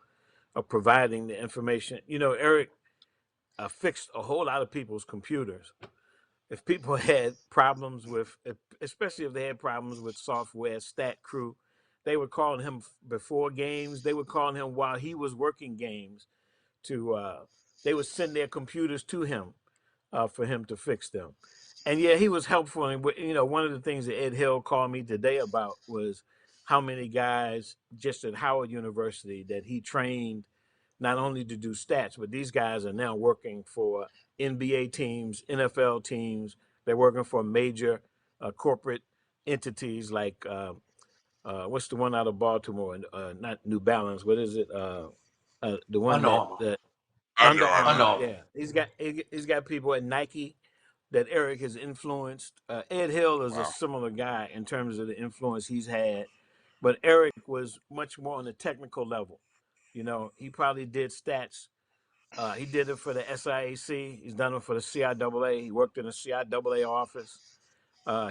of providing the information. Eric fixed a whole lot of people's computers. if people had problems with, especially if they had problems with software, stat crew, they would call him before games. They would call him while he was working games. To They would send their computers to him for him to fix them. And yeah, he was helpful. And one of the things that Ed Hill called me today about was how many guys just at Howard University that he trained not only to do stats, but these guys are now working for NBA teams, NFL teams. They're working for major corporate entities like what's the one out of Baltimore? Not New Balance. What is it? The one Under that Armour. Under Under Armour. Under Armour. Armour. Yeah, he's got people at Nike that Eric has influenced. Ed Hill is a similar guy in terms of the influence he's had, but Eric was much more on the technical level. He probably did stats. He did it for the SIAC. He's done it for the CIAA. He worked in the CIAA office.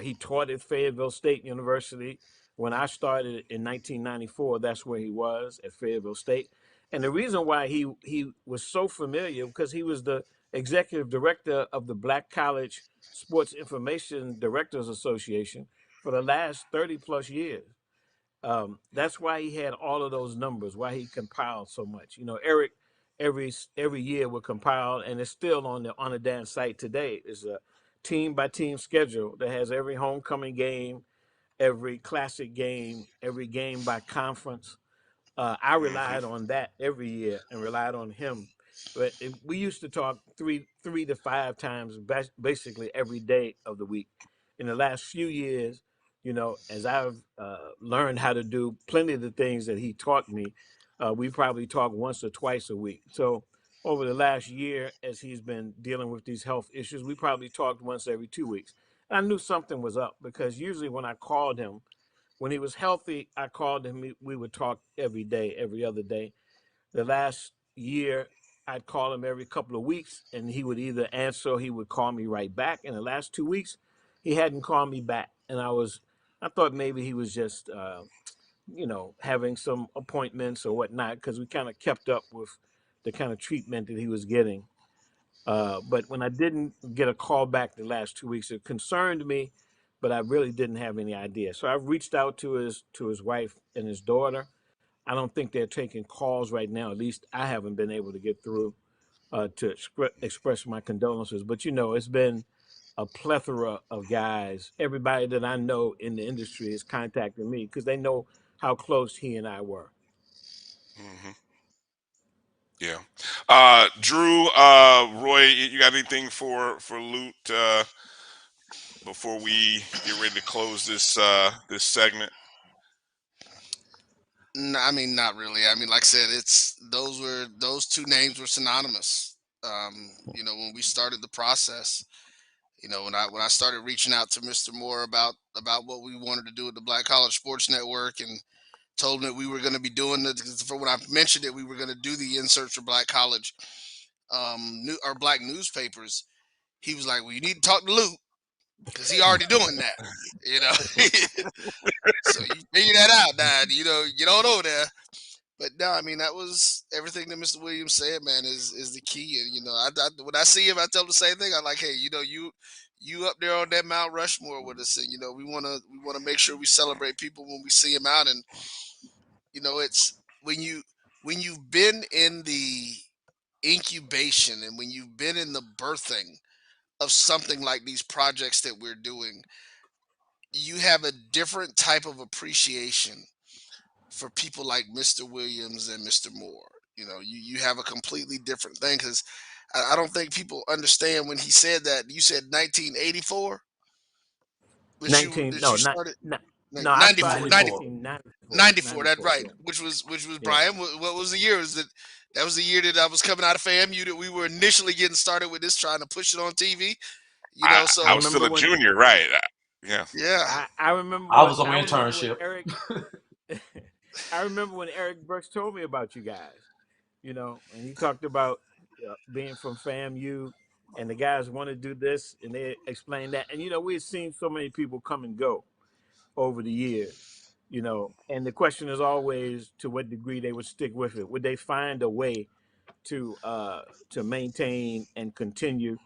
He taught at Fayetteville State University. When I started in 1994, that's where he was, at Fayetteville State. And the reason why he was so familiar, because he was the executive director of the Black College Sports Information Directors Association for the last 30 plus years. That's why he had all of those numbers, why he compiled so much. Eric every year would compile, and it's still on the dance site today. It's a team by team schedule that has every homecoming game, every classic game, every game by conference. I relied on that every year and relied on him. But we used to talk three to five times, basically every day of the week. In the last few years, as I've learned how to do plenty of the things that he taught me, we probably talk once or twice a week. So over the last year, as he's been dealing with these health issues, we probably talked once every 2 weeks. And I knew something was up because usually when I called him, when he was healthy, I called him. We would talk every day, every other day. The last year, I'd call him every couple of weeks, and he would either answer or he would call me right back. In the last 2 weeks, he hadn't called me back, and I thought maybe he was just, having some appointments or whatnot, because we kind of kept up with the kind of treatment that he was getting. But when I didn't get a call back the last 2 weeks, it concerned me, but I really didn't have any idea. So I've reached out to his wife and his daughter. I don't think they're taking calls right now. At least I haven't been able to get through to express my condolences. But it's been a plethora of guys. Everybody that I know in the industry is contacting me because they know how close he and I were. Mm-hmm. Yeah. Drew, Roy, you got anything for Lute before we get ready to close this segment? No, I mean, not really. I mean, like I said, those two names were synonymous. When we started the process, when I started reaching out to Mr. Moore about what we wanted to do with the Black College Sports Network, and told him that we were going to be doing it. For when I mentioned it, we were going to do the inserts for Black College, or Black newspapers. He was like, "Well, you need to talk to Luke because he already doing that." So you figure that out now. Get on over there. But no, I mean, that was everything that Mr. Williams said, man, is the key. And when I see him, I tell him the same thing. I'm like, hey, you up there on that Mount Rushmore with us, and we wanna make sure we celebrate people when we see them out. And it's when you've been in the incubation and when you've been in the birthing of something like these projects that we're doing, you have a different type of appreciation for people like Mr. Williams and Mr. Moore. You have a completely different thing, because I don't think people understand when he said that. You said 1984, which you started. No, I started in 94. 1994. 94, that's right. Yeah. Which was Yeah. Brian. What was the year? That was the year that I was coming out of FAMU, that we were initially getting started with this, trying to push it on TV. So I was still a junior, right? Yeah. Yeah. I remember. I was on internship. I remember when Eric Brooks told me about you guys. And he talked about being from FAMU, and the guys want to do this, and they explained that. And we had seen so many people come and go over the years. And the question is always to what degree they would stick with it. Would they find a way to maintain and continue?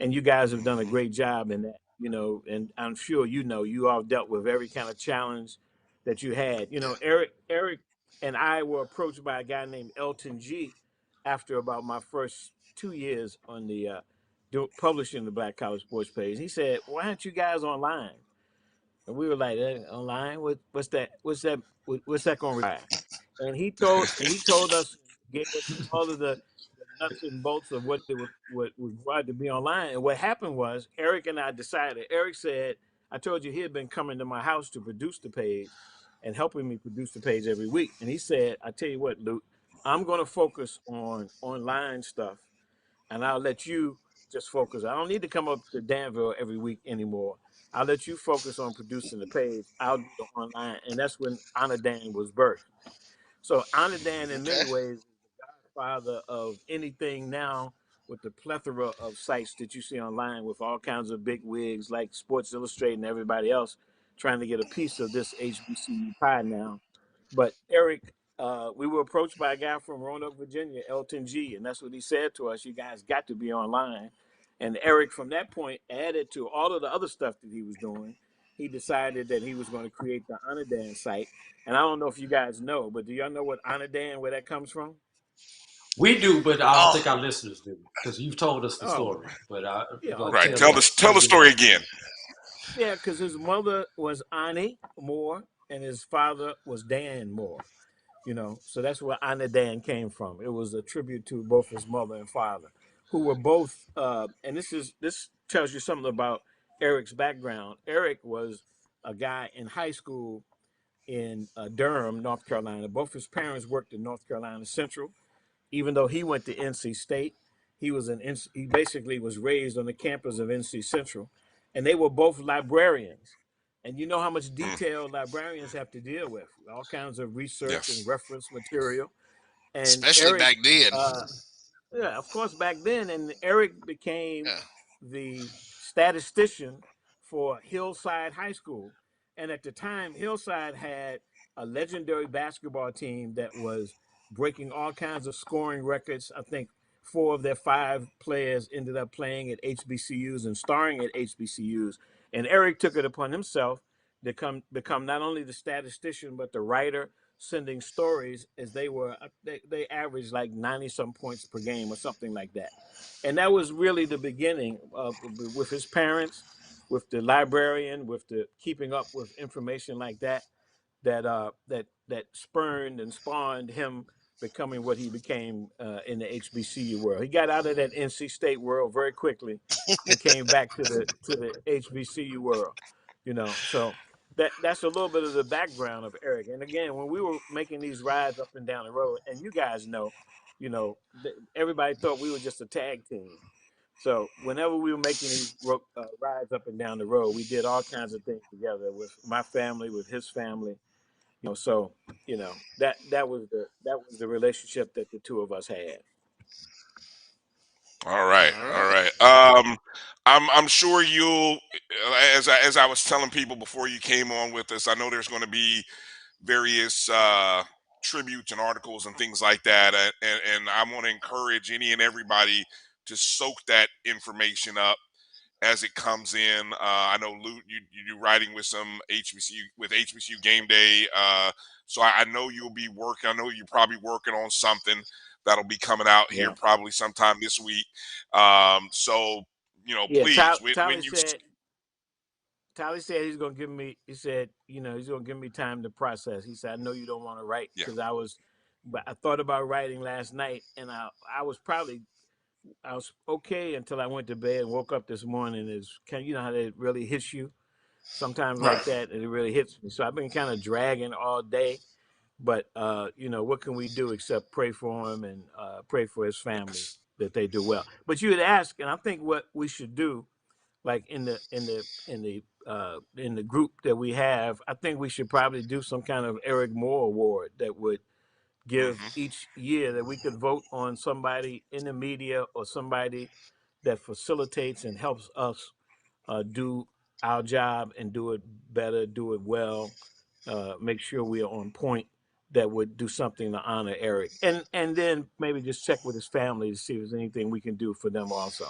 and you guys have done a great job in that. And I'm sure you all dealt with every kind of challenge that you had. Eric and I were approached by a guy named Elton G after about my first 2 years on the publishing the Black College Sports page. He said, "Why aren't you guys online?" And we were like, "Online? What's that? What's that going to require?" And he told us, gave us all of the nuts and bolts of what what was required to be online. And what happened was Eric and I decided. Eric said, "I told you he had been coming to my house to produce the page and helping me produce the page every week." And he said, "I tell you what, Luke, I'm going to focus on online stuff, and I'll let you just focus. I don't need to come up to Danville every week anymore. I'll let you focus on producing the page. I'll do the online." And that's when Honor Dan was birthed. So Honor Dan, in many ways, is the godfather of anything now, with the plethora of sites that you see online with all kinds of big wigs like Sports Illustrated and everybody else trying to get a piece of this HBCU pie now. But Eric, we were approached by a guy from Roanoke, Virginia, Elton G, and that's what he said to us: "You guys got to be online." And Eric, from that point, added to all of the other stuff that he was doing. He decided that he was going to create the Honor Dan site. And I don't know if you guys know, but do y'all know what Honor Dan, where that comes from? We do, but I don't think our listeners do, because you've told us the story. But right, tell the story again. Yeah, because his mother was Annie Moore and his father was Dan Moore. So that's where Honor Dan came from. It was a tribute to both his mother and father, who were both. And this tells you something about Eric's background. Eric was a guy in high school in Durham, North Carolina. Both his parents worked in North Carolina Central. Even though he went to NC State, he basically was raised on the campus of NC Central, and they were both librarians. And you know how much detail librarians have to deal with, all kinds of research and reference material. And especially Eric, back then. Yeah, of course, back then. And Eric became the statistician for Hillside High School. And at the time, Hillside had a legendary basketball team that was breaking all kinds of scoring records. I think 4 of their 5 players ended up playing at HBCUs and starring at HBCUs. And Eric took it upon himself to become not only the statistician, but the writer, sending stories, as they averaged like 90 some points per game or something like that. And that was really the beginning with his parents, with the librarian, with the keeping up with information like that that spurned and spawned him becoming what he became in the HBCU world. He got out of that NC State world very quickly and came back to the HBCU world. So that's a little bit of the background of Eric. And again, when we were making these rides up and down the road, and you guys know, everybody thought we were just a tag team. So whenever we were making these rides up and down the road, we did all kinds of things together with my family, with his family. So that was the relationship that the two of us had. All right. I'm sure you'll, as I was telling people before you came on with us, I know there's going to be various tributes and articles and things like that, and I want to encourage any and everybody to soak that information up as it comes in. I know Luke, you're writing with some HBCU Game Day, so I know you'll be working. I know you're probably working on something that'll be coming out here probably sometime this week. So please, Tally said he's gonna give me. He said, he's gonna give me time to process. He said, "I know you don't want to write because but I thought about writing last night, and I was okay until I went to bed and woke up this morning. How that really hits you sometimes like that, and it really hits me. So I've been kind of dragging all day, but what can we do except pray for him and pray for his family that they do well. But you had asked, and I think what we should do, like in the group that we have, I think we should probably do some kind of Eric Moore Award that would give each year, that we could vote on somebody in the media or somebody that facilitates and helps us do our job and do it better, do it well, make sure we are on point, that would do something to honor Eric. And then maybe just check with his family to see if there's anything we can do for them also.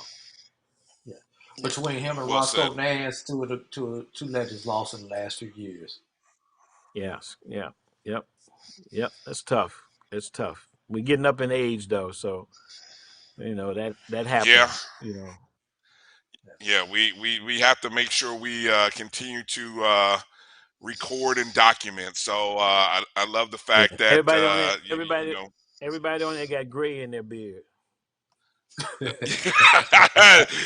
between him and Well said. Roscoe Nance, two legends lost in the last few years. Yes. Yeah. Yep. Yep. That's tough. It's tough. We're getting up in age though, so that happens. Yeah. Yeah, we have to make sure we continue to record and document. So I love the fact that everybody on there, everybody on there got gray in their beard.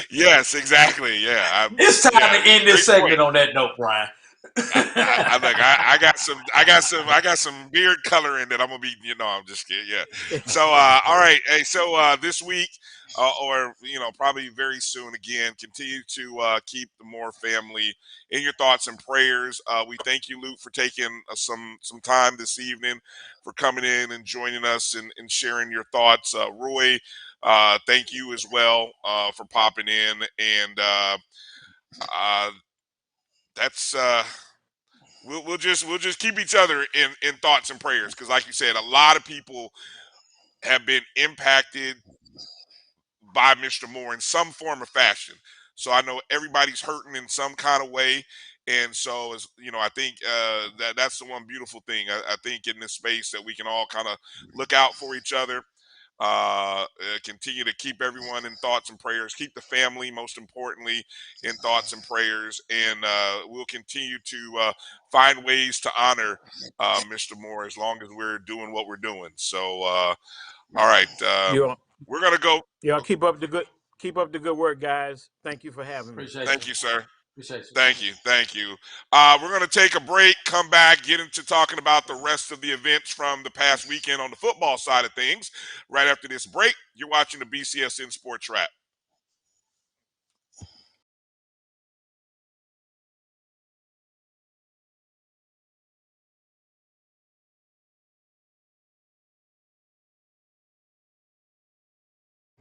Yes, exactly. Yeah, it's time to end this segment on that note, Brian. I got some beard coloring that I'm gonna be. I'm just kidding. Yeah. So all right. Hey, so this week, or probably very soon again, continue to keep the Moore family in your thoughts and prayers. We thank you, Luke, for taking some time this evening, for coming in and joining us and sharing your thoughts. Roy, thank you as well for popping in, and that's. We'll just keep each other in thoughts and prayers, because like you said, a lot of people have been impacted by Mr. Moore in some form or fashion. So I know everybody's hurting in some kind of way. And so, I think that's the one beautiful thing. I think in this space that we can all kind of look out for each other, continue to keep everyone in thoughts and prayers, keep the family, most importantly, in thoughts and prayers, and we'll continue to find ways to honor Mr. Moore as long as we're doing what we're doing. So all right, we're gonna go. Keep up the good work, guys. Thank you for having me. Thank you, sir. Appreciate you. Thank you. We're going to take a break, come back, get into talking about the rest of the events from the past weekend on the football side of things. Right after this break, you're watching the BCSN SportsWrap.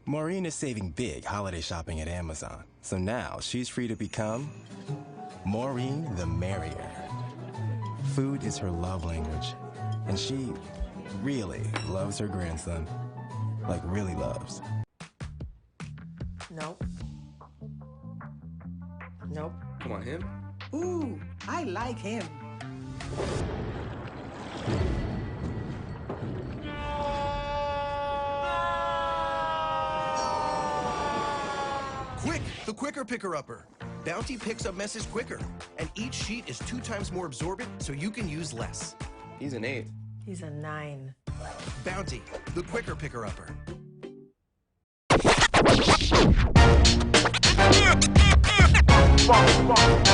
Maureen is saving big holiday shopping at Amazon, so now she's free to become Maureen the Merrier. Food is her love language, and she really loves her grandson. Like, really loves. Nope. Nope. Come on, him? Ooh, I like him. Quick, the quicker picker-upper. Bounty picks up messes quicker, and each sheet is 2 times more absorbent, so you can use less. He's an 8. He's a 9. Bounty, the quicker picker-upper.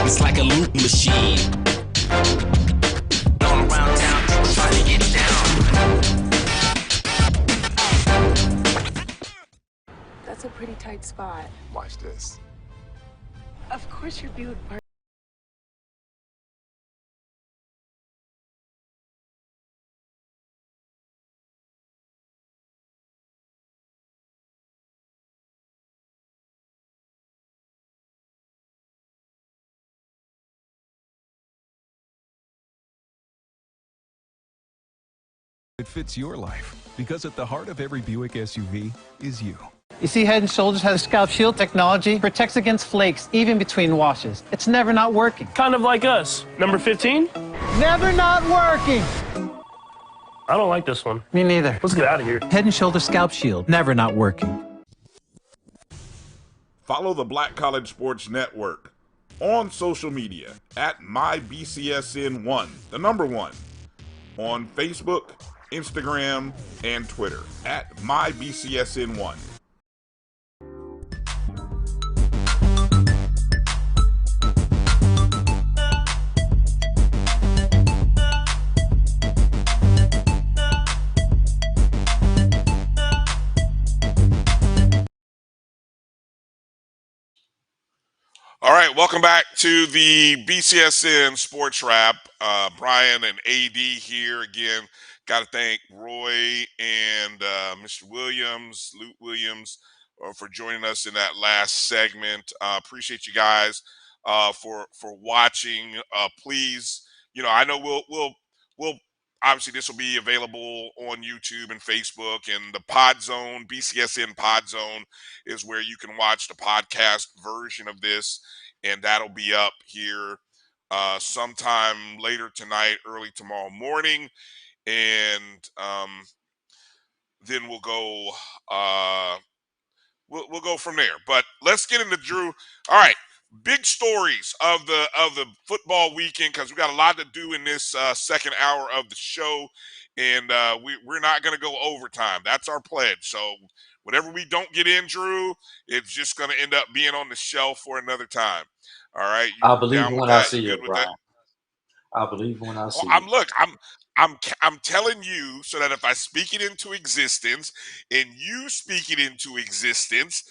It's like a loot machine. All around town, people trying to get down. That's a pretty tight spot. Watch this. Of course your Buick part. It fits your life, because at the heart of every Buick SUV is you. You see, Head & Shoulders has scalp shield technology, protects against flakes, even between washes. It's never not working. Kind of like us. Number 15? Never not working. I don't like this one. Me neither. Let's get out of here. Head & Shoulders scalp shield, never not working. Follow the Black College Sports Network on social media at MyBCSN1, the number 1, on Facebook, Instagram, and Twitter at MyBCSN1. All right, welcome back to the BCSN Sports Wrap. Bryan and AD here again. Got to thank Roy and Mr. Williams, Luke Williams, for joining us in that last segment. Appreciate you guys for watching. Please, I know we'll obviously this will be available on YouTube and Facebook, and the Pod Zone, BCSN Pod Zone, is where you can watch the podcast version of this, and that'll be up here sometime later tonight, early tomorrow morning, and then we'll go we'll go from there. But let's get into Drew. All right, big stories of the football weekend, because we got a lot to do in this second hour of the show, and we're not going to go overtime. That's our pledge. So whatever we don't get in, Drew, it's just going to end up being on the shelf for another time. All right, I you believe down with when I that? see You it, good with that? Brian. I believe when I see I'm it. I'm telling you so that if I speak it into existence and you speak it into existence,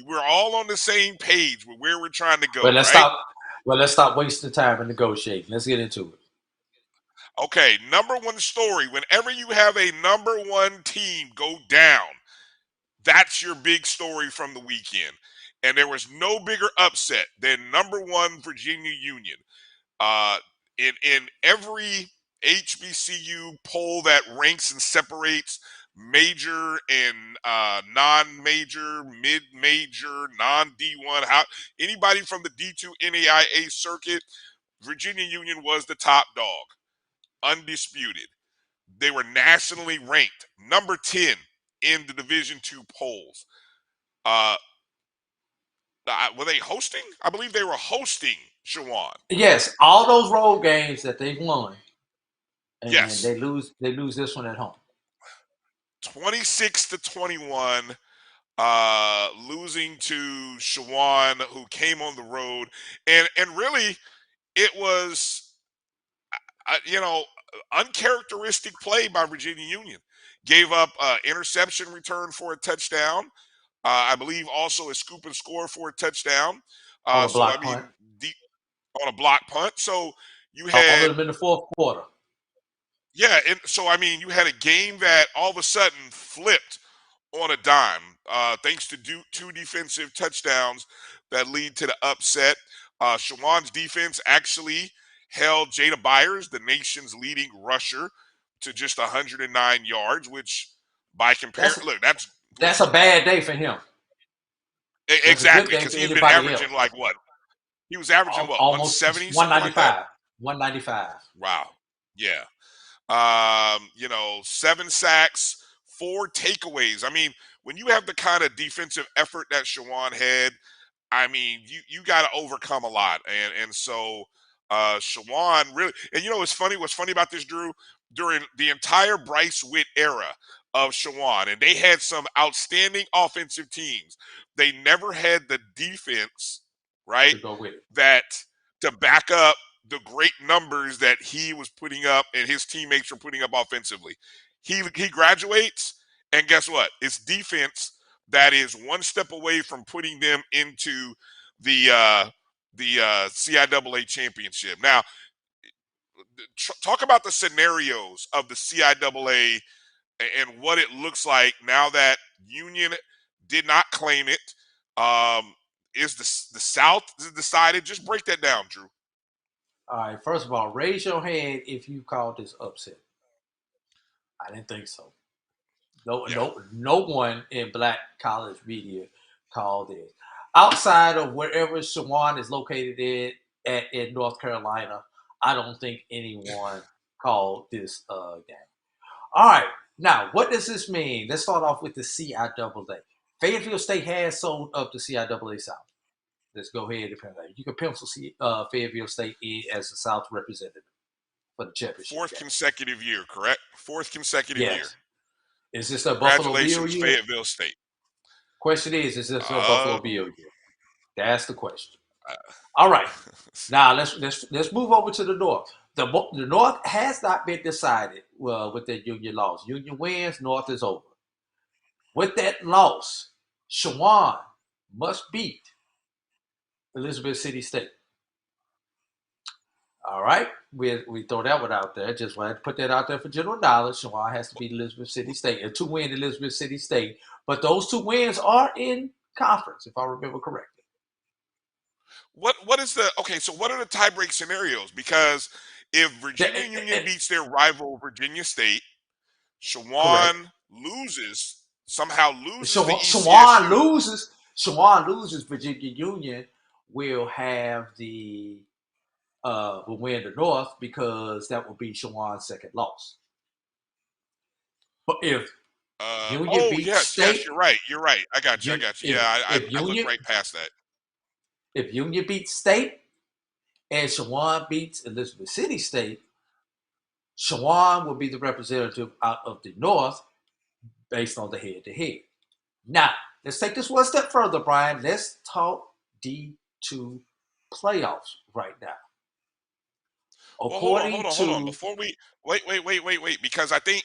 we're all on the same page with where we're trying to go, Well, let's right? stop. Well, let's stop wasting time and negotiating. Let's get into it. Okay, number one story. Whenever you have a number one team go down, that's your big story from the weekend. And there was no bigger upset than number one Virginia Union. In every HBCU poll that ranks and separates major and non-major, mid-major, non-D1, anybody from the D2 NAIA circuit, Virginia Union was the top dog, undisputed. They were nationally ranked number 10 in the Division II polls. Were they hosting? I believe they were hosting Shawan. Yes, all those road games that they won, and Yes. they lose this one at home. 26-21, losing to Shawan, who came on the road, and really, it was uncharacteristic play by Virginia Union. Gave up interception return for a touchdown. I believe also a scoop and score for a touchdown. On a block punt. On a block punt. So you All had of them in the fourth quarter. Yeah, and so I mean, you had a game that all of a sudden flipped on a dime, thanks to two defensive touchdowns that lead to the upset. Shawan's defense actually held Jada Byers, the nation's leading rusher, to just 109 yards, which by comparison, that's a bad day for him. Exactly, because he's been averaging like what? He was averaging what? Almost 170, 195. 195. Wow. Yeah. 7 sacks, 4 takeaways. I mean, when you have the kind of defensive effort that Shawan had, I mean, you got to overcome a lot. And so Shawan really, and what's funny about this, Drew, during the entire Bryce Witt era of Shawan, and they had some outstanding offensive teams, they never had the defense, right, to back up the great numbers that he was putting up and his teammates were putting up offensively. He graduates, and guess what? It's defense that is one step away from putting them into the CIAA championship. Now, talk about the scenarios of the CIAA and what it looks like now that Union did not claim it. Is the South decided? Just break that down, Drew. All right, first of all, raise your hand if you called this upset. I didn't think so. No one in black college media called it. Outside of wherever Shawan is located in North Carolina, I don't think anyone called this game. All right, now what does this mean? Let's start off with the CIAA. Fayetteville State has sold up the CIAA South. Let's go ahead and pencil. You can pencil Fayetteville State in as the South representative for the championship. Fourth consecutive year, correct? Fourth consecutive year. Is this a Buffalo Bill year? Congratulations, Fayetteville State. Question is this a Buffalo Bill year? That's the question. All right. Now let's move over to the North. The North has not been decided with that Union loss. Union wins, North is over. With that loss, Shawan must beat Elizabeth City State. All right, we throw that one out there. Just wanted to put that out there for general knowledge. Shawan has to beat Elizabeth City State, and 2 win Elizabeth City State. But those 2 wins are in conference, if I remember correctly. What is the okay? So what are the tiebreak scenarios? Because If Virginia Union beats their rival Virginia State, Correct. Shawan somehow loses the Shawan ECSU. loses. Virginia Union will have will win the North because that will be Shawan's second loss. But if Union beats yes, State, you're right. You're right. I got you. Yeah, I looked right past that. If Union beats State and Shawan beats Elizabeth City State, Shawan will be the representative out of the North based on the head-to-head. Now, let's take this one step further, Brian. Let's talk D2 playoffs right now. Well, hold on. Before we wait, because I think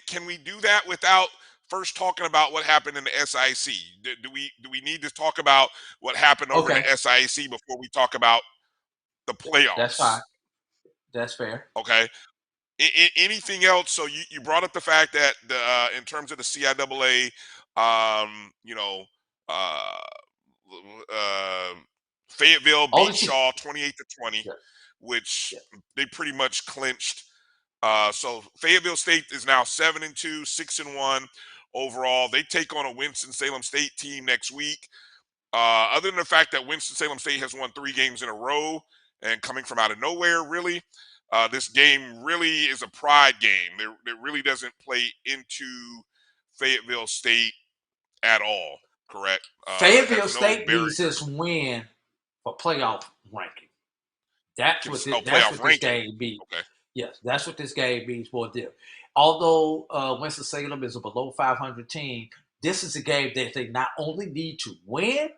can we do that without first talking about what happened in the SIAC? Do we need to talk about what happened over in the SIAC before we talk about the playoffs? That's fine. That's fair. Okay. Anything else? So you brought up the fact that in terms of the CIAA, Fayetteville beat Shaw 28-20, which they pretty much clinched. So Fayetteville State is now 7-2, 6-1 overall. They take on a Winston-Salem State team next week. Other than the fact that Winston-Salem State has won 3 games in a row and coming from out of nowhere, really, this game really is a pride game. It really doesn't play into Fayetteville State at all, correct? Fayetteville State needs this win for playoff ranking. That's what this game means. Okay. Yes, that's what this game means for them. Although Winston-Salem is a below 500 team, this is a game that they not only need to win,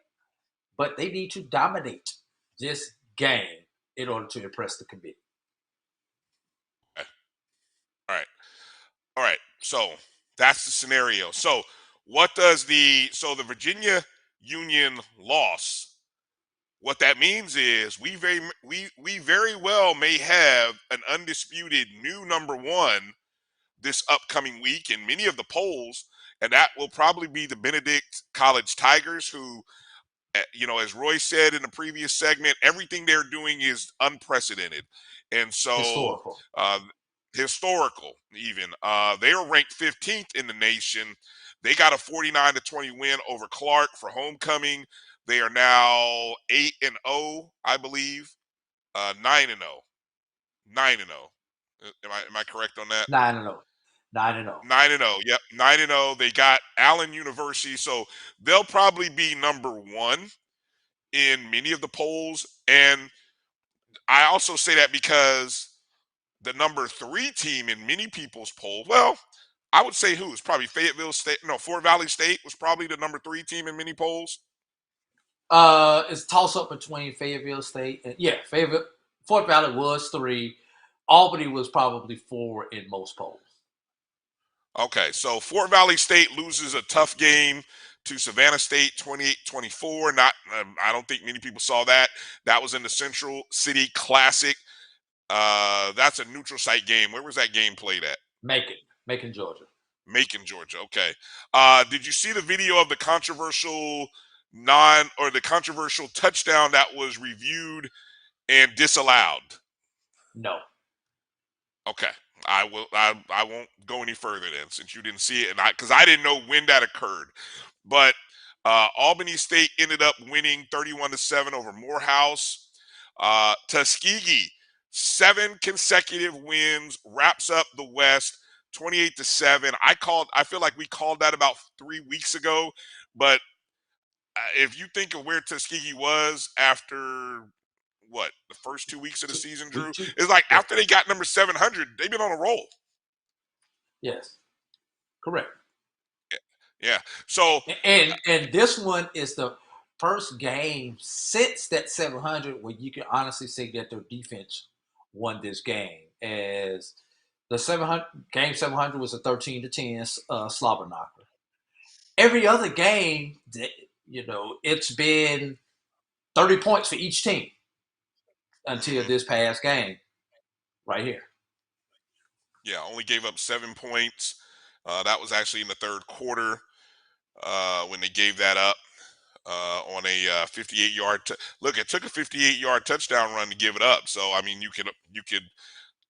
but they need to dominate this game in order to impress the committee. Okay. All right. So that's the scenario. So what does the Virginia Union loss? What that means is we very well may have an undisputed new number 1 this upcoming week in many of the polls, and that will probably be the Benedict College Tigers, who, as Roy said in the previous segment, everything they're doing is unprecedented, and so historical even. They are ranked 15th in the nation. They got a 49-20 win over Clark for homecoming. They are now 8-0, I believe. 9-0. 9-0. Am I correct on that? 9-0. 9-0. 9-0. Yep, 9-0. They got Allen University, so they'll probably be number 1 in many of the polls. And I also say that because the number 3 team in many people's polls, well, I would say who? It's probably Fayetteville State. No, Fort Valley State was probably the number 3 team in many polls. It's a toss-up between Fayetteville State and Fort Valley was 3. Albany was probably 4 in most polls. Okay, so Fort Valley State loses a tough game to Savannah State 28-24. I don't think many people saw that. That was in the Central City Classic. That's a neutral site game. Where was that game played at? Macon, Georgia. Macon, Georgia. Okay. Did you see the video of the controversial touchdown that was reviewed and disallowed? No. Okay. I won't go any further then, since you didn't see it, and because I didn't know when that occurred. But Albany State ended up winning 31-7 over Morehouse. Tuskegee, 7 consecutive wins, wraps up the West 28-7. I feel like we called that about 3 weeks ago, but if you think of where Tuskegee was after the first 2 weeks of the season, Drew, it's like after they got number 700, they've been on a roll. Yes, correct. Yeah. So and this one is the first game since that 700 where you can honestly say that their defense won this game, as the 700 was a 13-10 slobber knocker. Every other game, it's been 30 points for each team until this past game right here. Yeah, only gave up 7 points. That was actually in the third quarter when they gave that up on a 58-yard. Look, it took a 58-yard touchdown run to give it up. So I mean, you could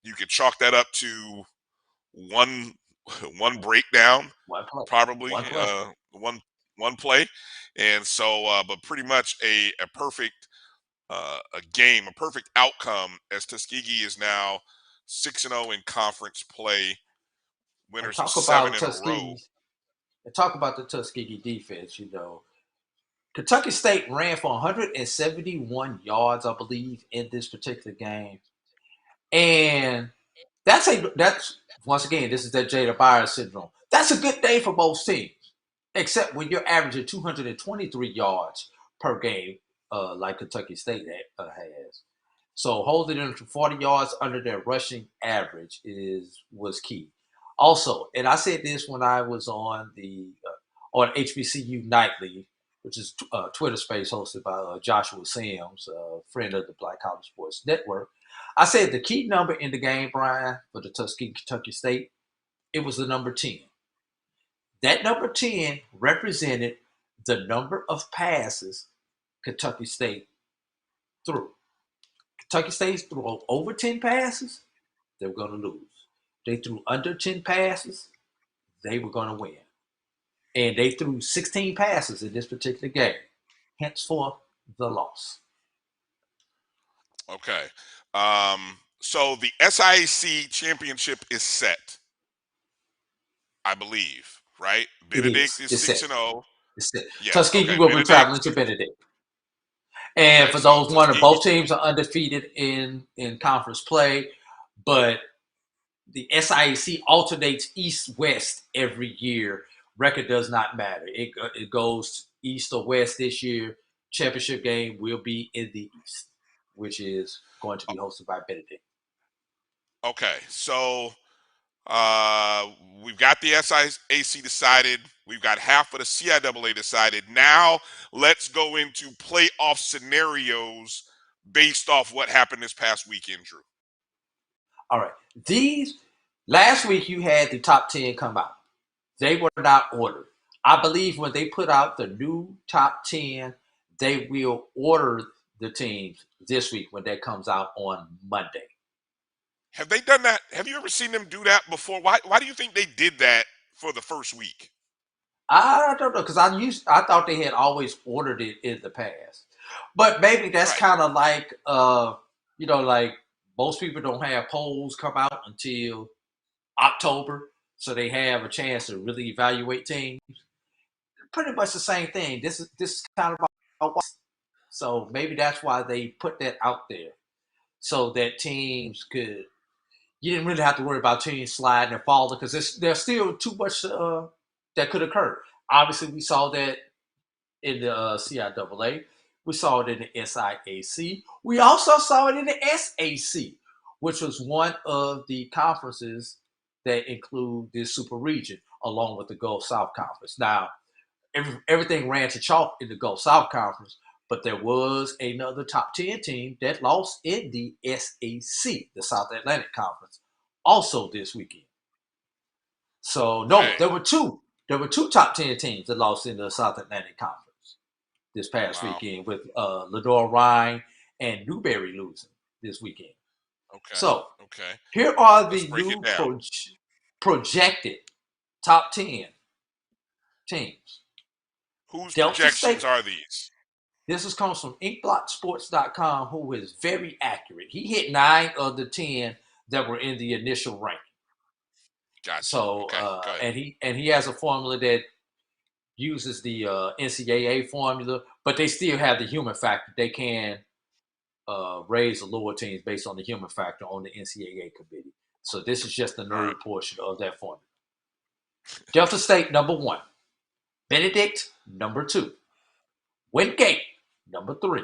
You could chalk that up to one breakdown, One play. probably One play. one play, and so but pretty much a perfect a game, a perfect outcome, as Tuskegee is now 6-0 in conference play, And winners of talk 7 about in a row. Tuskegee. And talk about the Tuskegee defense. Kentucky State ran for 171 yards, I believe, in this particular game. And that's once again, this is that Jada Byers syndrome. That's a good day for both teams, except when you're averaging 223 yards per game, like Kentucky State has. So holding them to 40 yards under their rushing average was key. Also, and I said this when I was on on HBCU Nightly, which is a Twitter space hosted by Joshua Sims, a friend of the Black College Sports Network. I said the key number in the game, Brian, for the Tuskegee Kentucky State, it was the number 10. That number 10 represented the number of passes Kentucky State threw. Kentucky State threw over 10 passes, they were going to lose. They threw under 10 passes, they were going to win. And they threw 16 passes in this particular game. Henceforth, the loss. Okay. So the SIAC championship is set, I believe, right? Benedict is 6-0. It's set. Yes. Tuskegee Okay. will be traveling to Benedict. And okay, for so those wondering, Tuskegee, both teams are undefeated in conference play, but the SIAC alternates east-west every year. Record does not matter. It goes east or west this year. Championship game will be in the east, which is going to be hosted by Benedict. Okay, so we've got the SIAC decided. We've got half of the CIAA decided. Now let's go into playoff scenarios based off what happened this past weekend, Drew. All right. Last week you had the top 10 come out. They were not ordered. I believe when they put out the new top 10, they will order the teams this week when that comes out on Monday. Have they done that? Have you ever seen them do that before? Why do you think they did that for the first week? I don't know, because I thought they had always ordered it in the past. But maybe that's kind of like, like most people don't have polls come out until October, so they have a chance to really evaluate teams. Pretty much the same thing. This is kind of so maybe that's why they put that out there, so that teams could. You didn't really have to worry about teams sliding and falling because there's still too much that could occur. Obviously, we saw that in the CIAA. We saw it in the SIAC. We also saw it in the SAC, which was one of the conferences that include this super region, along with the Gulf South Conference. Now, everything ran to chalk in the Gulf South Conference, but there was another top 10 team that lost in the SAC, the South Atlantic Conference, also this weekend. So, no, there were two. There were two top 10 teams that lost in the South Atlantic Conference this past weekend, with Lador-Rhine and Newberry losing this weekend. Okay. So, okay. Here are the new projected top 10 teams. Whose Delta projections State, are these? This comes from inkblotsports.com, who is very accurate. He hit 9 of the 10 that were in the initial ranking. Gotcha. So, okay, and he has a formula that uses the NCAA formula, but they still have the human factor. They can raise the lower teams based on the human factor on the NCAA committee. So this is just the nerd portion of that formula. Delta State, number 1. Benedict, number 2. Wingate, number 3.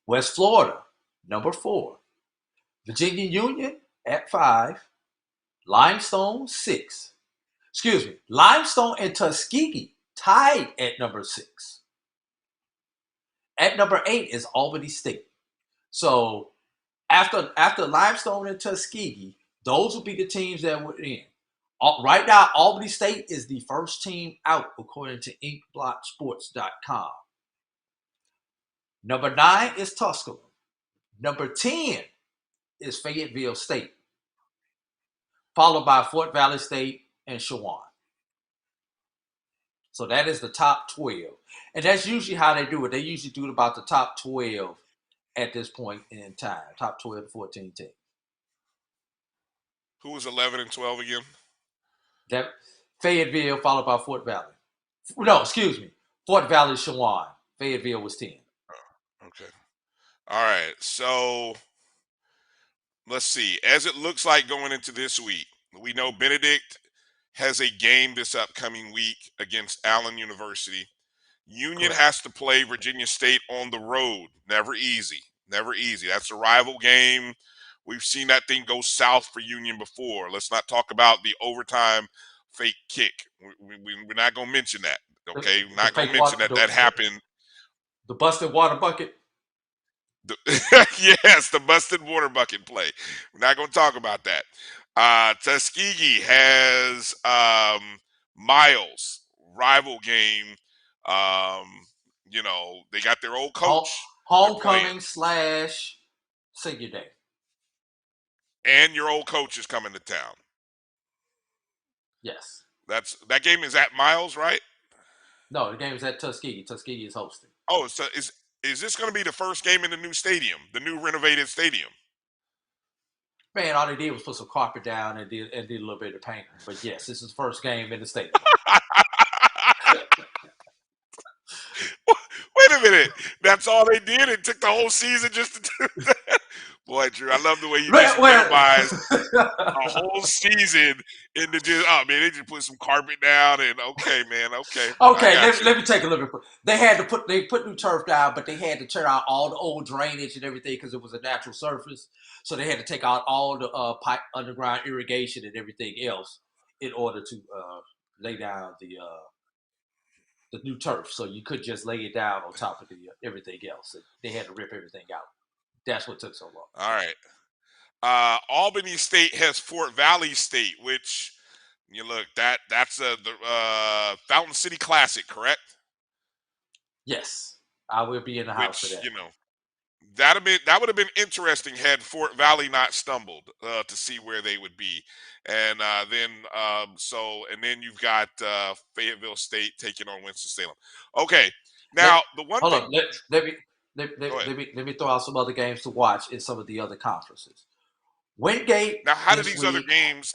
West Florida, number 4. Virginia Union at 5. Limestone, 6. Limestone and Tuskegee tied at number 6. At number 8 is Albany State. So after Limestone and Tuskegee, those will be the teams that were in. Right now, Albany State is the first team out, according to inkblotsports.com. Number 9 is Tusculum. Number 10 is Fayetteville State. followed by Fort Valley State and Shawan. So that is the top 12. And that's usually how they do it. They usually do it about the top 12 at this point in time, top 12 to 14 teams. Who was 11 and 12 again? That Fayetteville followed by Fort Valley. No, excuse me. Fort Valley, Shawan. Fayetteville was 10. Okay. All right. So let's see. As it looks like going into this week, we know Benedict has a game this upcoming week against Allen University. Union has to play Virginia State on the road. Never easy. Never easy. That's a rival game. We've seen that thing go south for Union before. Let's not talk about the overtime fake kick. We're not going to mention that. Okay? We're not going to mention that happened. The busted water bucket. Yes, the busted water bucket play. We're not going to talk about that. Tuskegee has Miles, rival game. They got their old coach. Homecoming / senior day. And your old coach is coming to town. Yes. That game is at Miles, right? No, the game is at Tuskegee. Tuskegee is hosting. Oh, so is this going to be the first game in the new stadium, the new renovated stadium? Man, all they did was put some carpet down and did a little bit of painting. But yes, this is the first game in the stadium. Wait a minute. That's all they did? It took the whole season just to do that? Boy, Drew, I love the way you just minimized a whole season into just, they just put some carpet down and okay, man, okay. Okay, let me take a look. They put new turf down, but they had to turn out all the old drainage and everything because it was a natural surface. So they had to take out all the pipe, underground irrigation and everything else in order to lay down the new turf. So you could just lay it down on top of everything else. They had to rip everything out. That's what took so long. All right. Albany State has Fort Valley State, which that's the Fountain City Classic, correct? Yes, I will be in the house for that. That would have been interesting had Fort Valley not stumbled to see where they would be, and then you've got Fayetteville State taking on Winston-Salem. Okay, now the one hold thing. On, let me throw out some other games to watch in some of the other conferences. Wingate. Now, how do these other games?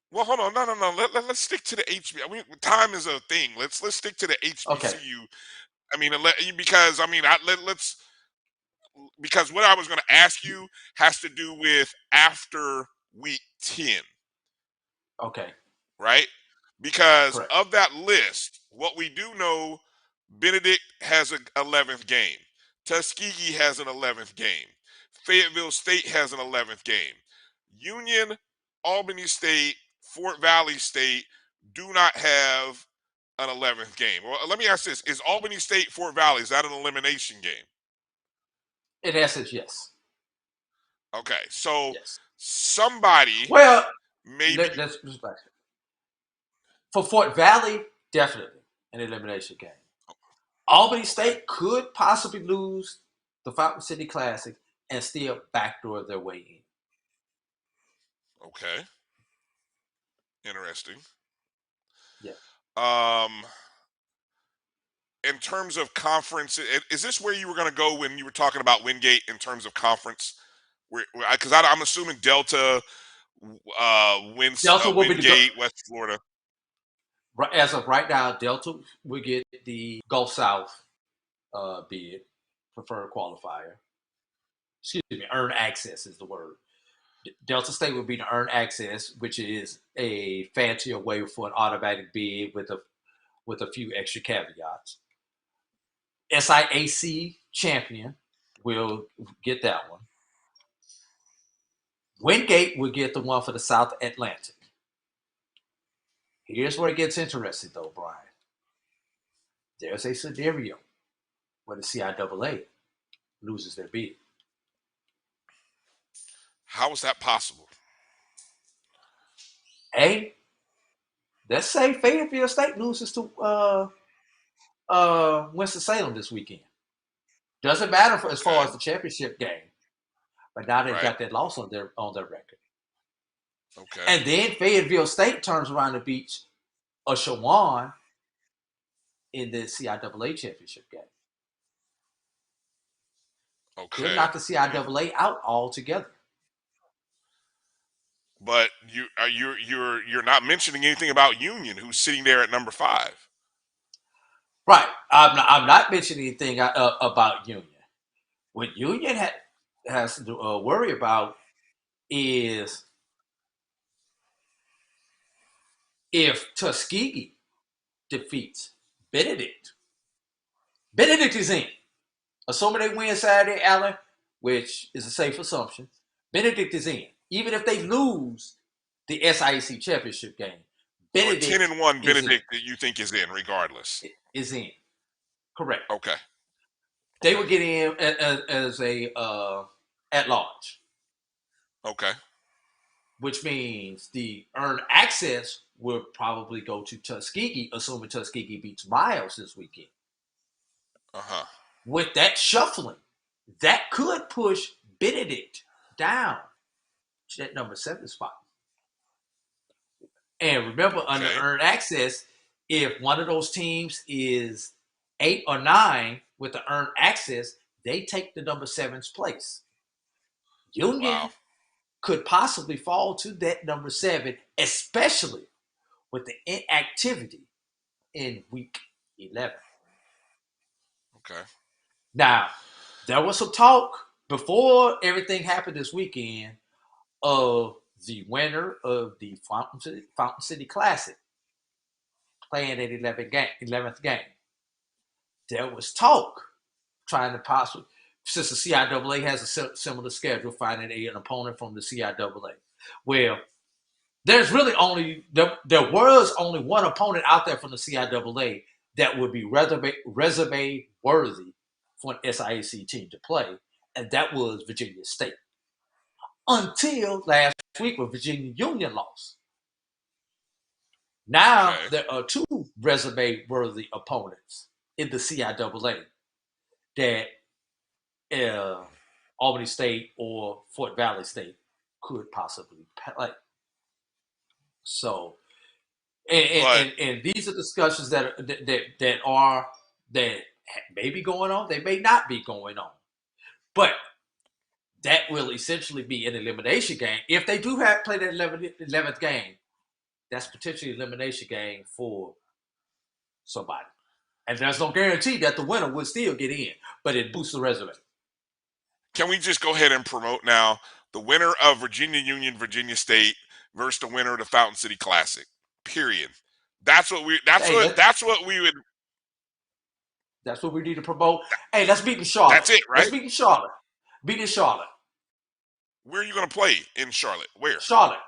Well, hold on, no. Let's stick to the HBCU. I mean, time is a thing. Let's stick to the HBCU. Okay. I mean, because what I was going to ask you has to do with after week 10. Okay. Right? Because Correct. of that list, what we do know, Benedict has an 11th game. Tuskegee has an 11th game. Fayetteville State has an 11th game. Union, Albany State, Fort Valley State do not have an 11th game. Well, let me ask this. Is Albany State, Fort Valley, is that an elimination game? In essence, yes. Okay, so yes. Somebody maybe let's for Fort Valley, definitely an elimination game. Albany State could possibly lose the Fountain City Classic and still backdoor their way in. Okay. Interesting. Yeah. In terms of conference, is this where you were going to go when you were talking about Wingate in terms of conference? Because I'm assuming Delta wins Wingate, West Florida. As of right now, Delta will get the Gulf South bid, preferred qualifier. Excuse me, earn access is the word. Delta State will be the earn access, which is a fancier way for an automatic bid with a few extra caveats. SIAC champion will get that one. Wingate will get the one for the South Atlantic. Here's where it gets interesting, though, Brian. There's a scenario where the CIAA loses their bid. How is that possible? Let's say Fayetteville State loses to Winston-Salem this weekend. Doesn't matter as far as the championship game, but now they've got that loss on their record. Okay. And then Fayetteville State turns around and beats Shawan in the CIAA championship game. Okay. They'll knock the CIAA out altogether. But you're not mentioning anything about Union, who's sitting there at number 5. Right. I'm not mentioning anything about Union. What Union has to worry about is if Tuskegee defeats Benedict. Benedict is in. Assuming they win Saturday, Allen, which is a safe assumption, Benedict is in. Even if they lose the SIAC championship game, Benedict 10-1 Benedict that you think is in, regardless. Is in. Correct. Okay. They would get in as a at large. Okay. Which means the earned access will probably go to Tuskegee, assuming Tuskegee beats Miles this weekend. Uh-huh. With that shuffling, that could push Benedict down to that number 7 spot. And remember, under earned access, if one of those teams is 8 or 9 with the earned access, they take the number 7's place. Union could possibly fall to that number 7, especially with the inactivity in week 11. Okay. Now, there was some talk before everything happened this weekend of the winner of the Fountain City Classic playing at 11th game. There was talk trying to possibly, since the CIAA has a similar schedule, finding an opponent from the CIAA. Well, there's really there was only one opponent out there from the CIAA that would be resume worthy for an SIAC team to play, and that was Virginia State. Until last week when Virginia Union lost. Now there are 2 resume-worthy opponents in the CIAA that Albany State or Fort Valley State could possibly play. So, and these are discussions that may be going on, they may not be going on, but that will essentially be an elimination game. If they do play that 11th game, that's potentially an elimination game for somebody. And there's no guarantee that the winner would still get in, but it boosts the resume. Can we just go ahead and promote now the winner of Virginia Union, Virginia State versus the winner of the Fountain City Classic? Period. That's what we need to promote. Hey, let's beat in Charlotte. That's it, right? Let's beat in Charlotte. Beat in Charlotte. Where are you going to play in Charlotte? Where? Charlotte.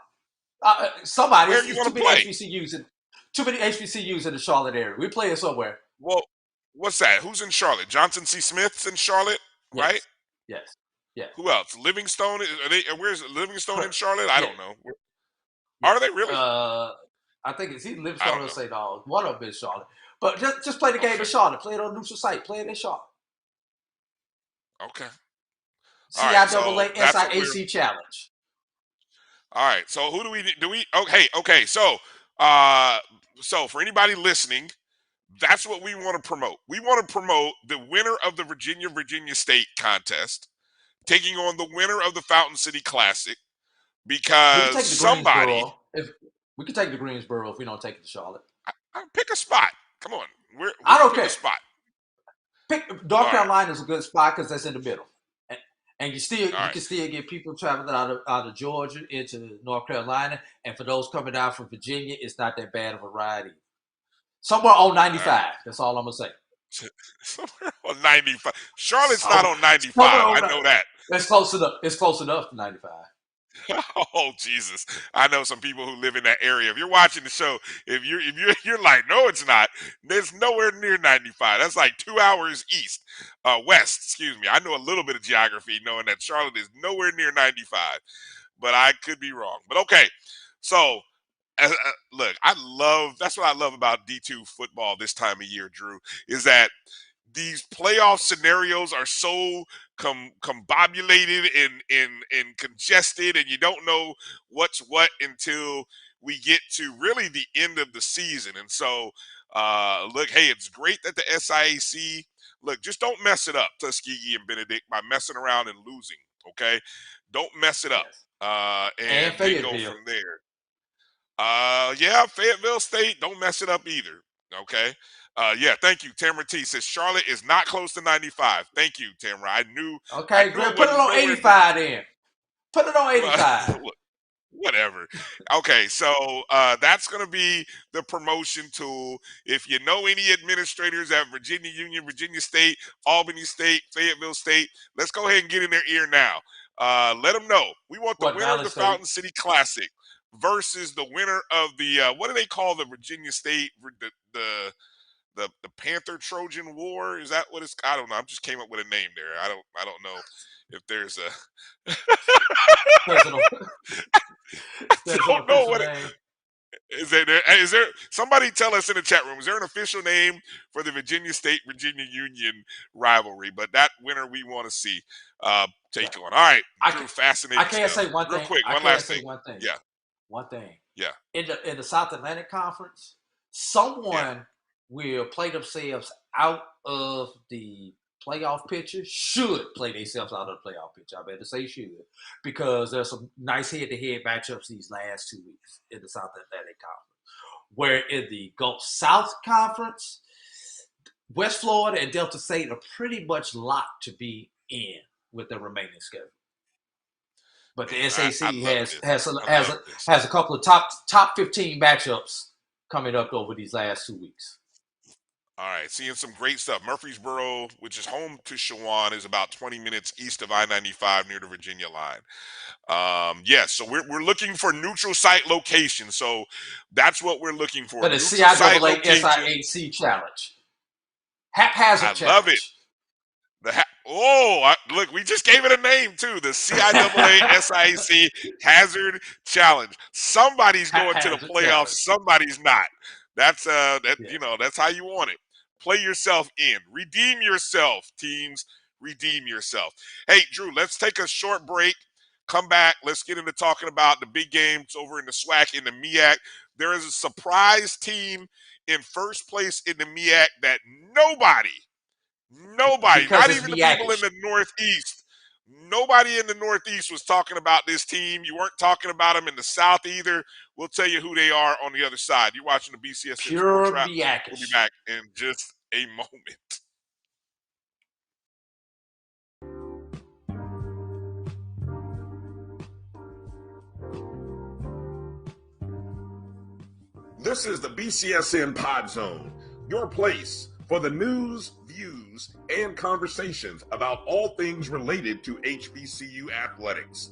Somebody. Where are you going to play? Too many HBCUs in the Charlotte area. We play it somewhere. Well, what's that? Who's in Charlotte? Johnson C. Smith's in Charlotte, right? Yes. Yeah. Who else? Livingstone? Where's Livingstone in Charlotte? I don't know. Are they really? I think it's either Livingstone or St. Albans. One of them is Charlotte. But just play the game in Charlotte. Play it on a neutral site. Play it in Charlotte. Okay. CIAA SIAC Challenge. All right. So who do we? Okay. So for anybody listening, that's what we want to promote. We want to promote the winner of the Virginia State contest taking on the winner of the Fountain City Classic, because somebody. We can take the Greensboro if we don't take it to Charlotte. Pick a spot. Come on. I don't care. A spot. North Carolina is a good spot because that's in the middle. And you can still get people traveling out of Georgia into North Carolina. And for those coming down from Virginia, it's not that bad of a ride either. Somewhere on 95. Right. That's all I'm going to say. Somewhere on 95. Charlotte's not on 95. I know that. It's close enough. It's close enough to 95. Oh Jesus! I know some people who live in that area. If you're watching the show, if you're like, no, it's not. There's nowhere near 95. That's like 2 hours west. Excuse me. I know a little bit of geography, knowing that Charlotte is nowhere near 95, but I could be wrong. But okay, so look, that's what I love about D2 football this time of year, Drew, is that these playoff scenarios are so combobulated and congested, and you don't know what's what until we get to really the end of the season. And so, look, hey, it's great that the SIAC, look, just don't mess it up, Tuskegee and Benedict, by messing around and losing, okay? Don't mess it up. And they go from there. Yeah, Fayetteville State, don't mess it up either, okay? Yeah, thank you. Tamara T says Charlotte is not close to 95. Thank you, Tamara. I knew. Okay, Greg, put it on 85 then. Put it on 85. Whatever. Okay, so that's going to be the promotion tool. If you know any administrators at Virginia Union, Virginia State, Albany State, Fayetteville State, let's go ahead and get in their ear now. Let them know. We want the winner of the Fountain City Classic versus the winner of the, what do they call the Virginia State, the Panther Trojan War? Is that what it's? I don't know. I just came up with a name there. I don't know if there's a don't know what it is. There somebody tell us in the chat room? Is there an official name for the Virginia State Virginia Union rivalry? But that winner we want to see take on. All right, Drew, fascinating. I can't stuff. say one Real thing. quick, one last thing. Yeah, one thing. Yeah. In the South Atlantic Conference, someone will play themselves out of the playoff picture, should play themselves out of the playoff picture. I better say should, because there's some nice head-to-head matchups these last 2 weeks in the South Atlantic Conference. Where in the Gulf South Conference, West Florida and Delta State are pretty much locked to be in with the remaining schedule. But the SAC has a couple of top 15 matchups coming up over these last 2 weeks. All right, seeing some great stuff. Murfreesboro, which is home to Shawan, is about 20 minutes east of I-95 near the Virginia line. Yes, so we're looking for neutral site location. So that's what we're looking for. But it's CIAA SIAC challenge. Haphazard challenge. I love it. Look, we just gave it a name too. The CIAA SIAC Hazard Challenge. Somebody's going to the playoffs. Somebody's not. That's that's how you want it. Play yourself in. Redeem yourself, teams. Redeem yourself. Hey, Drew, let's take a short break. Come back. Let's get into talking about the big games over in the SWAC in the MEAC. There is a surprise team in first place in the MEAC that nobody, not even the people in the Northeast, nobody in the Northeast was talking about this team. You weren't talking about them in the South either. We'll tell you who they are on the other side. You're watching the BCSN SportsWrap. We'll be back in just a moment. This is the BCSN Pod Zone, your place for the news, views, and conversations about all things related to HBCU athletics.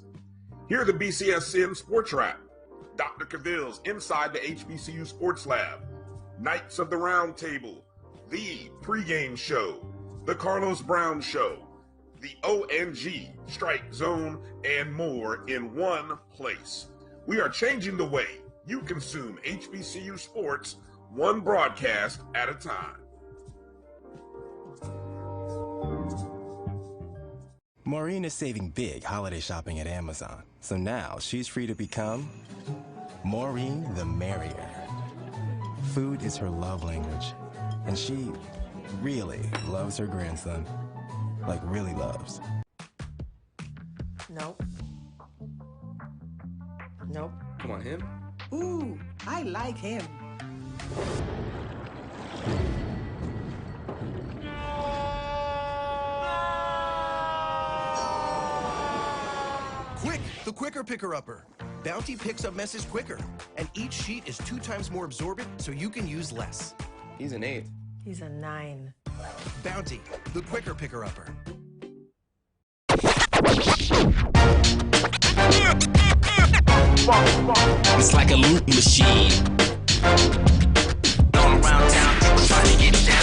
Here are the BCSN SportsWrap, Dr. Cavill's Inside the HBCU Sports Lab, Knights of the Round Table, the pregame show, the Carlos Brown Show, the ONG, Strike Zone, and more in one place. We are changing the way you consume HBCU sports, one broadcast at a time. Maureen is saving big holiday shopping at Amazon, so now she's free to become Maureen the Merrier. Food is her love language, and she really loves her grandson. Like, really loves. Nope. Nope. Come on, him? Ooh, I like him. Quick, the quicker picker-upper. Bounty picks up messes quicker, and each sheet is 2 times more absorbent, so you can use less. He's an 8. He's a 9. Bounty, the quicker picker-upper. It's like a loot machine. All around town, people trying to get down.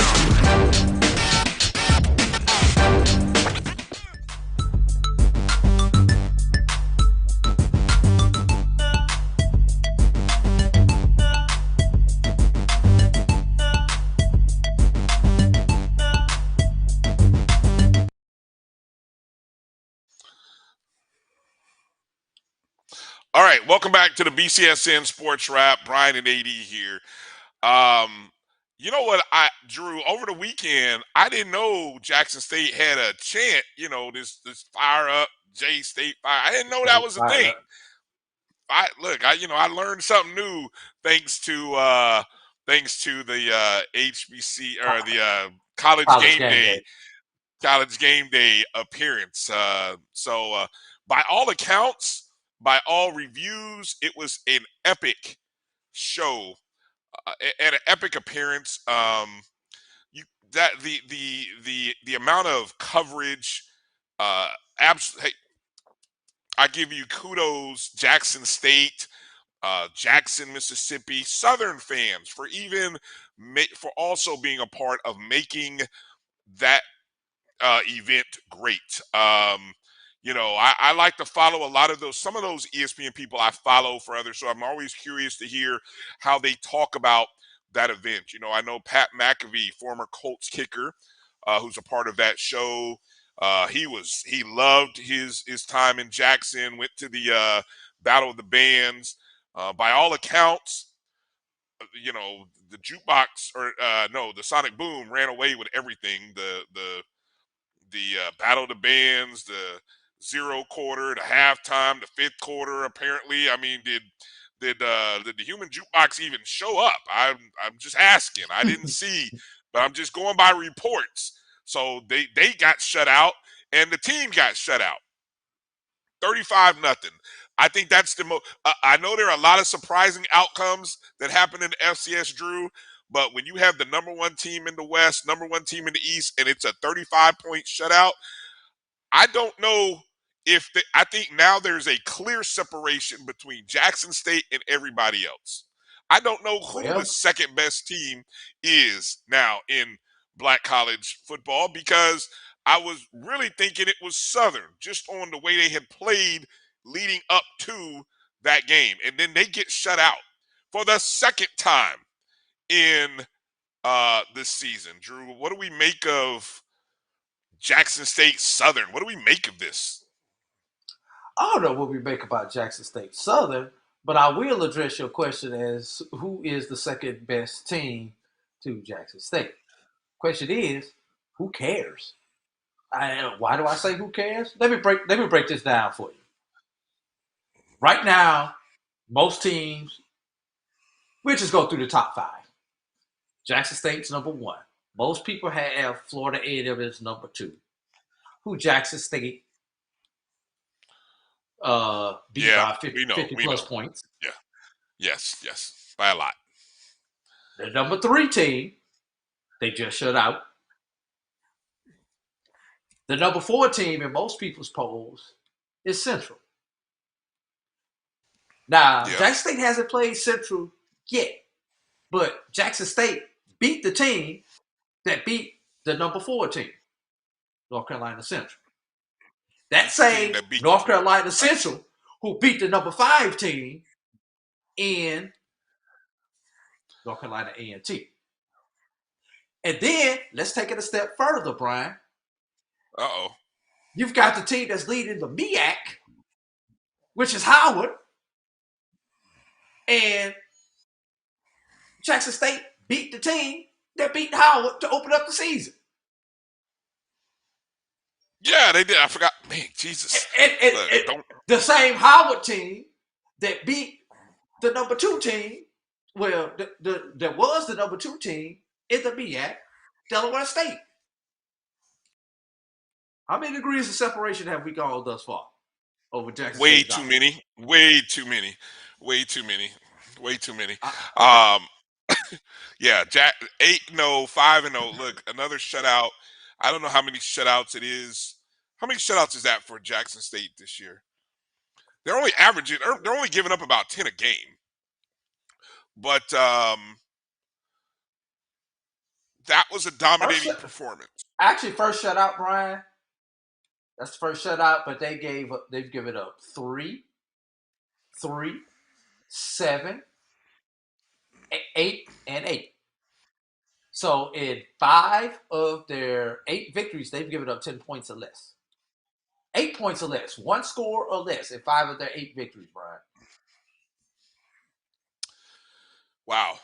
right, welcome back to the BCSN Sports Wrap. Bryan and AD here. You know what, Drew, over the weekend, I didn't know Jackson State had a chant, this fire up J State fire. I didn't know that was a thing. I learned something new thanks to the HBC or the college game day appearance. So by all accounts, by all reviews, it was an epic show and an epic appearance. The amount of coverage, absolutely. Hey, I give you kudos, Jackson State, Jackson, Mississippi, Southern fans for for also being a part of making that event great. I like to follow a lot of some of those ESPN people I follow for others, so I'm always curious to hear how they talk about that event. I know Pat McAfee, former Colts kicker, who's a part of that show. He loved his time in Jackson. Went to the Battle of the Bands. By all accounts, the jukebox the Sonic Boom ran away with everything. The Battle of the Bands, the zero quarter, the halftime, the fifth quarter. Apparently, I mean, did the human jukebox even show up? I'm just asking. I didn't see, but I'm just going by reports. So they got shut out, and the team got shut out. 35-0. I think that's the most. I know there are a lot of surprising outcomes that happen in the FCS, Drew. But when you have the number one team in the West, number one team in the East, and it's a 35-point shutout, I don't know I think now there's a clear separation between Jackson State and everybody else. I don't know who the second best team is now in black college football, because I was really thinking it was Southern, just on the way they had played leading up to that game. And then they get shut out for the second time in this season. Drew, what do we make of Jackson State Southern? What do we make of this? I don't know what we make about Jackson State Southern, but I will address your question as who is the second best team to Jackson State. Question is, who cares? Why do I say who cares? Let me break this down for you. Right now, most teams, we'll just go through the top five. Jackson State's number one. Most people have Florida A&M as number two. Who Jackson State beat by 50 plus points. Yeah. Yes. By a lot. The number three team, they just shut out. The number four team in most people's polls is Central. Now, Jackson State hasn't played Central yet, but Jackson State beat the team that beat the number four team, North Carolina Central. That same North Carolina Central who beat the number five team in North Carolina A&T. And then let's take it a step further, Brian. Uh-oh. You've got the team that's leading the MEAC, which is Howard, and Jackson State beat the team that beat Howard to open up the season. Yeah, they did. I forgot. Man, Jesus. And the same Howard team that beat the number two team, well, that was the number two team in the MEAC, Delaware State. How many degrees of separation have we gone thus far over Jackson Way State? too many. Way too many. Yeah, 8-0, 5-0. Look, another shutout. I don't know how many shutouts it is. How many shutouts is that for Jackson State this year? They're only giving up about 10 a game. But that was a dominating performance. Actually, first shutout, Brian. That's the first shutout, but they've given up 3, 7, 8, and 8. So in 5 of their 8 victories, they've given up 10 points or less. 8 points or less, 1 score or less in 5 of their 8 victories, Brian. Wow.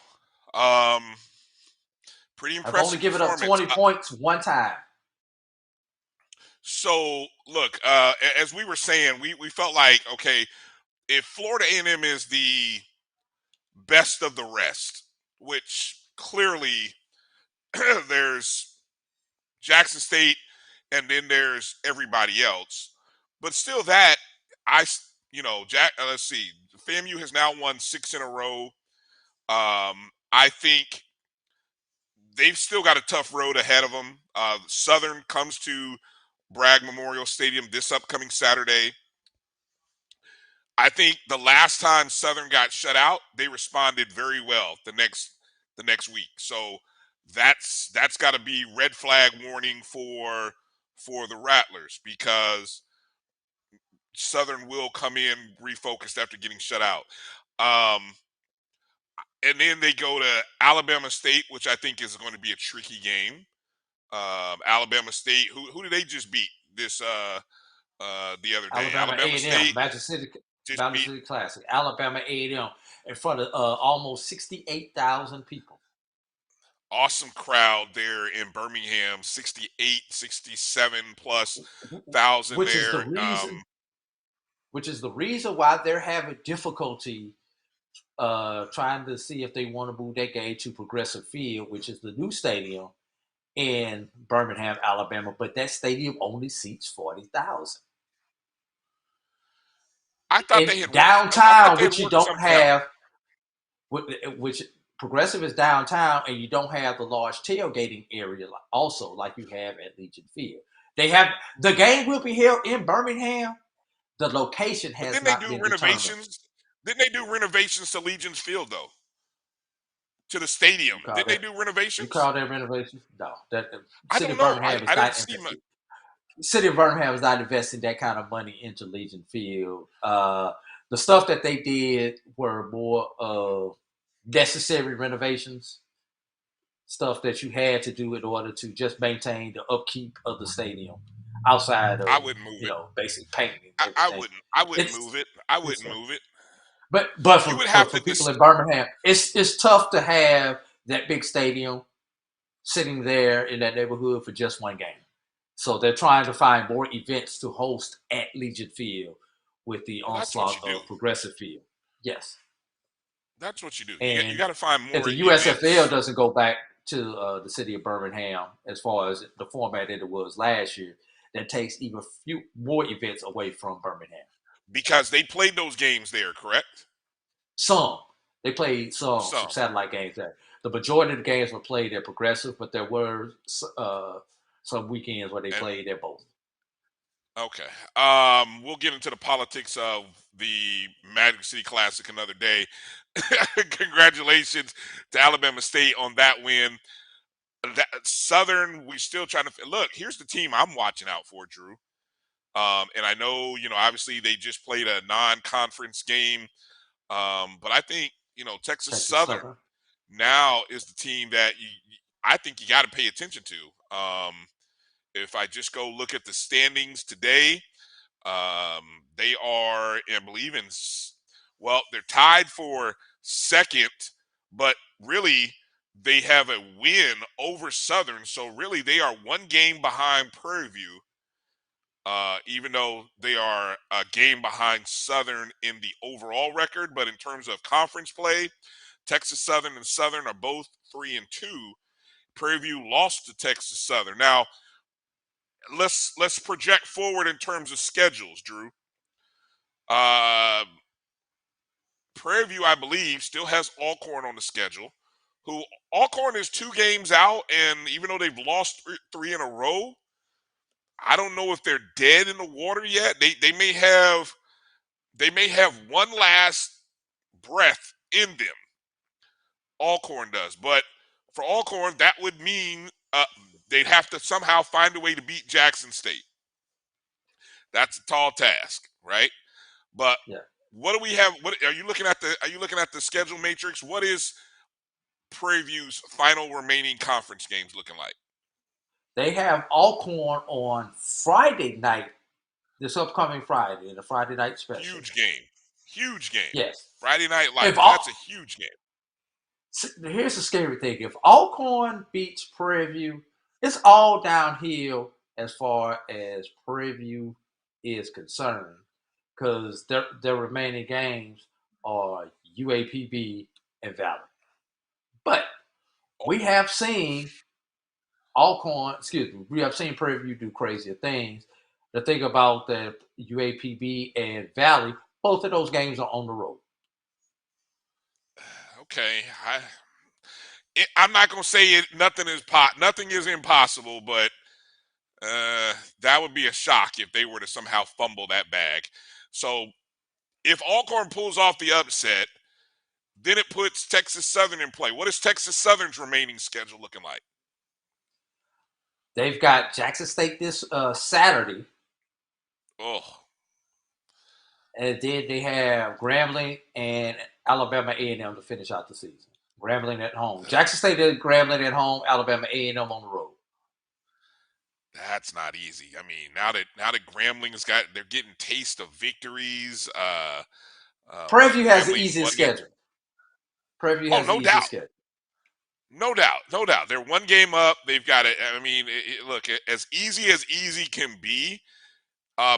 Um, Pretty I've only impressive given up performance. 20 points one time. So look, as we were saying, we felt like, okay, if Florida A&M is the best of the rest, which clearly there's Jackson State and then there's everybody else, but still that let's see, FAMU has now won 6 in a row. I think they've still got a tough road ahead of them. Southern comes to Bragg Memorial Stadium this upcoming Saturday. I think the last time Southern got shut out, they responded very well the next week. So that's got to be red flag warning for the Rattlers, because Southern will come in refocused after getting shut out. And then they go to Alabama State, which I think is going to be a tricky game. Alabama State, who did they just beat the other day? Alabama A&M, State Magic City, just Magic beat City Classic. Alabama A&M in front of almost 68,000 people. awesome crowd there in Birmingham, 68, 67 plus thousand Which there. Is the reason why they're having difficulty trying to see if they want to move that game to Progressive Field, which is the new stadium in Birmingham, Alabama. But that stadium only seats 40,000. I thought they had downtown, which you don't something out. have, which Progressive is downtown, and you don't have the large tailgating area also like you have at Legion Field. They have the game will be held in Birmingham. The location has not been determined. Didn't they do renovations to Legion's Field though? To the stadium? Didn't they do renovations? You call that renovations? No, that I don't know. I didn't see much. City of Birmingham is not investing that kind of money into Legion Field. The stuff that they did were more of necessary renovations, stuff that you had to do in order to just maintain the upkeep of the stadium outside of, I wouldn't move it. Basic painting. I wouldn't move it. I wouldn't move it. But for people in Birmingham, it's tough to have that big stadium sitting there in that neighborhood for just one game. So they're trying to find more events to host at Legion Field with the onslaught of Progressive Field. Yes. That's what you do. And you got to find more. If the USFL doesn't go back to the city of Birmingham as far as the format that it was last year, that takes even few more events away from Birmingham. Because they played those games there, correct? Some. They played some satellite games there. The majority of the games were played at Progressive, but there were some weekends where they played at both. Okay. We'll get into the politics of the Magic City Classic another day. Congratulations to Alabama State on that win. Southern, we're still trying to look. Here's the team I'm watching out for, Drew. And I know, obviously they just played a non-conference game, but I think Texas Southern now is the team that I think you got to pay attention to. If I just go look at the standings today, they are, I believe, they're tied for second, but really they have a win over Southern. So really they are one game behind Prairie View, even though they are a game behind Southern in the overall record. But in terms of conference play, Texas Southern and Southern are both 3-2. Prairie View lost to Texas Southern. Now, let's project forward in terms of schedules, Drew. Prairie View, I believe, still has Alcorn on the schedule. Alcorn is 2 games out, and even though they've lost 3 in a row, I don't know if they're dead in the water yet. They may have one last breath in them. Alcorn does, but for Alcorn, that would mean they'd have to somehow find a way to beat Jackson State. That's a tall task, right? But what do we have? What are you looking at the schedule matrix? What is Prairie View's final remaining conference games looking like? They have Alcorn on Friday night, this upcoming Friday, in the Friday night special. Huge game. Yes. Friday Night Live. That's a huge game. Here's the scary thing: if Alcorn beats Prairie View, it's all downhill as far as Prairie View is concerned, because their remaining games are UAPB and Valley. But we have seen we have seen Prairie View do crazier things. The thing about the UAPB and Valley, both of those games are on the road. Okay, I'm not gonna say it. Nothing is impossible, but that would be a shock if they were to somehow fumble that bag. So if Alcorn pulls off the upset, then it puts Texas Southern in play. What is Texas Southern's remaining schedule looking like? They've got Jackson State this Saturday. Oh. And then they have Grambling and Alabama A&M to finish out the season. Grambling at home. Jackson State did Grambling at home, Alabama A&M on the road. That's not easy. I mean, now that Grambling's they're getting taste of victories. Prairie View has the easiest schedule. Prairie View has the easiest schedule. No doubt. They're one game up. They've got it. I mean, look, as easy can be,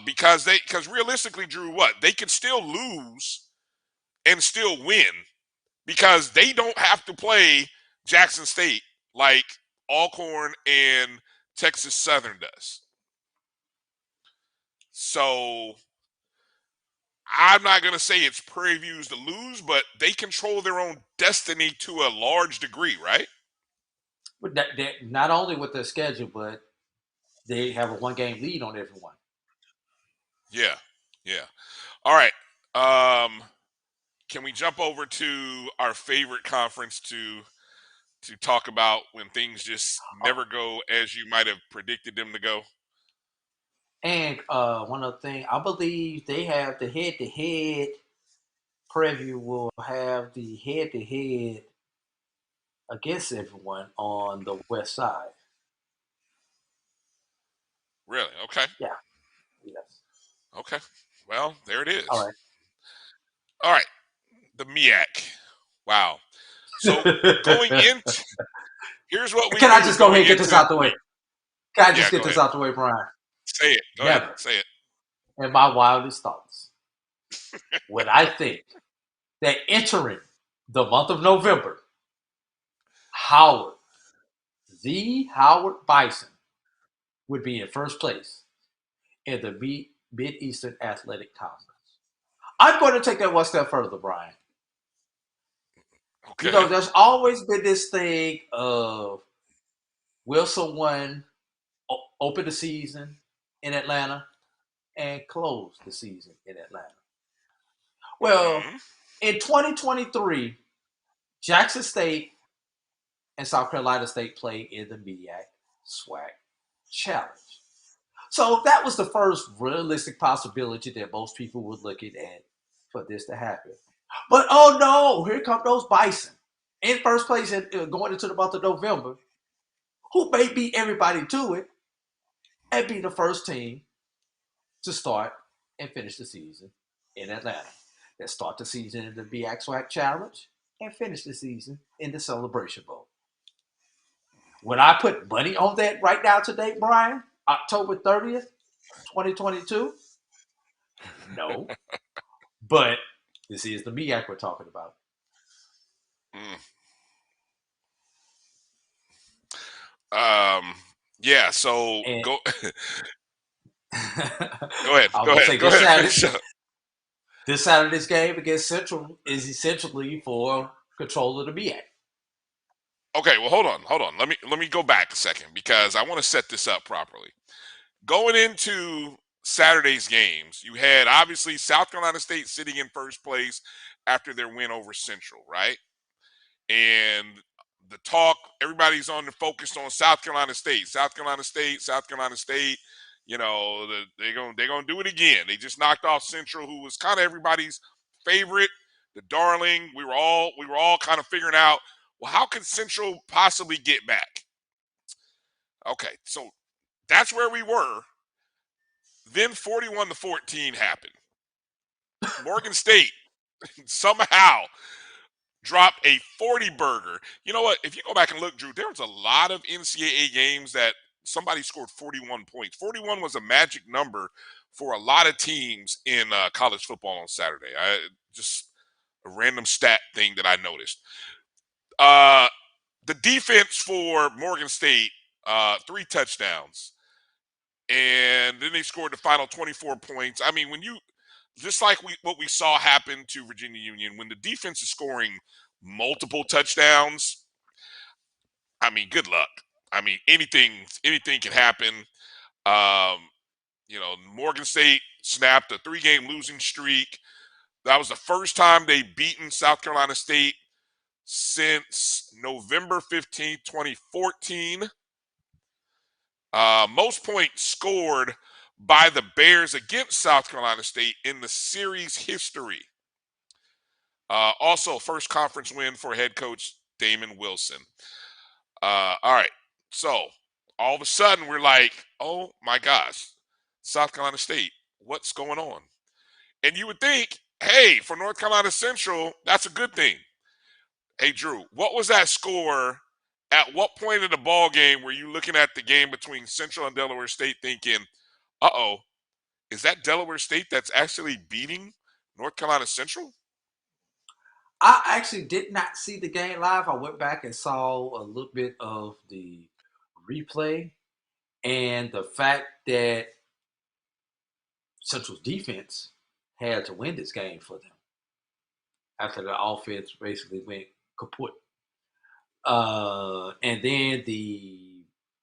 because realistically, Drew, they could still lose and still win, because they don't have to play Jackson State like Alcorn and Texas Southern does. So I'm not going to say it's Prairie View's to lose, but they control their own destiny to a large degree, right? But not only with their schedule, but they have a one-game lead on everyone. Yeah. All right. Can we jump over to our favorite conference to talk about when things just never go as you might have predicted them to go? And one other thing, I believe they have the head-to-head. Prairie View will have the head-to-head against everyone on the west side. Really? Okay. Yeah. Yes. Okay. Well, there it is. All right. The MEAC. Wow. So going into here's what we Can I just go ahead and get this out the way? Can I just get this out the way, Brian? Say it. Go ahead. Say it. In my wildest thoughts, when I think that entering the month of November, the Howard Bison would be in first place in the Mid-Eastern Athletic Conference. I'm going to take that one step further, Brian. Okay. There's always been this thing of, will someone open the season in Atlanta and close the season in Atlanta? Well, in 2023, Jackson State and South Carolina State played in the MEAC SWAC Challenge. So that was the first realistic possibility that most people were looking at for this to happen. But oh no, here come those Bison in first place going into the month of November, who may beat everybody to it and be the first team to start and finish the season in Atlanta. Let's start the season in the MEAC SWAC Challenge and finish the season in the Celebration Bowl. Would I put money on that right now today, Brian? October 30th, 2022? No. But this is the MEAC we're talking about. Yeah, so go ahead. Go ahead. This Saturday's game against Central is essentially for control of the MEAC. Okay, well, hold on. Let me go back a second, because I want to set this up properly. Going into Saturday's games, you had obviously South Carolina State sitting in first place after their win over Central, right? And the talk, everybody's focused on South Carolina State. You know, they're gonna do it again. They just knocked off Central, who was kind of everybody's favorite, the darling. We were all kind of figuring out, well, how can Central possibly get back? Okay, so that's where we were. Then 41-14 happened. Morgan State somehow dropped a 40 burger. You know what? If you go back and look, Drew, there was a lot of NCAA games that somebody scored 41 points. 41 was a magic number for a lot of teams in college football on Saturday. Just a random stat thing that I noticed. The defense for Morgan State, 3 touchdowns. And then they scored the final 24 points. I mean, when you just like what we saw happen to Virginia Union, when the defense is scoring multiple touchdowns, I mean, good luck. I mean, anything can happen. Morgan State snapped a 3-game losing streak. That was the first time they'd beaten South Carolina State since November 15th, 2014. Most points scored by the Bears against South Carolina State in the series history. Also, first conference win for head coach Damon Wilson. All right. So, all of a sudden, we're like, oh, my gosh, South Carolina State, what's going on? And you would think, hey, for North Carolina Central, that's a good thing. Hey, Drew, what was that score? At what point in the ball game were you looking at the game between Central and Delaware State thinking, uh-oh, is that Delaware State that's actually beating North Carolina Central? I actually did not see the game live. I went back and saw a little bit of the replay, and the fact that Central's defense had to win this game for them after the offense basically went kaput. And then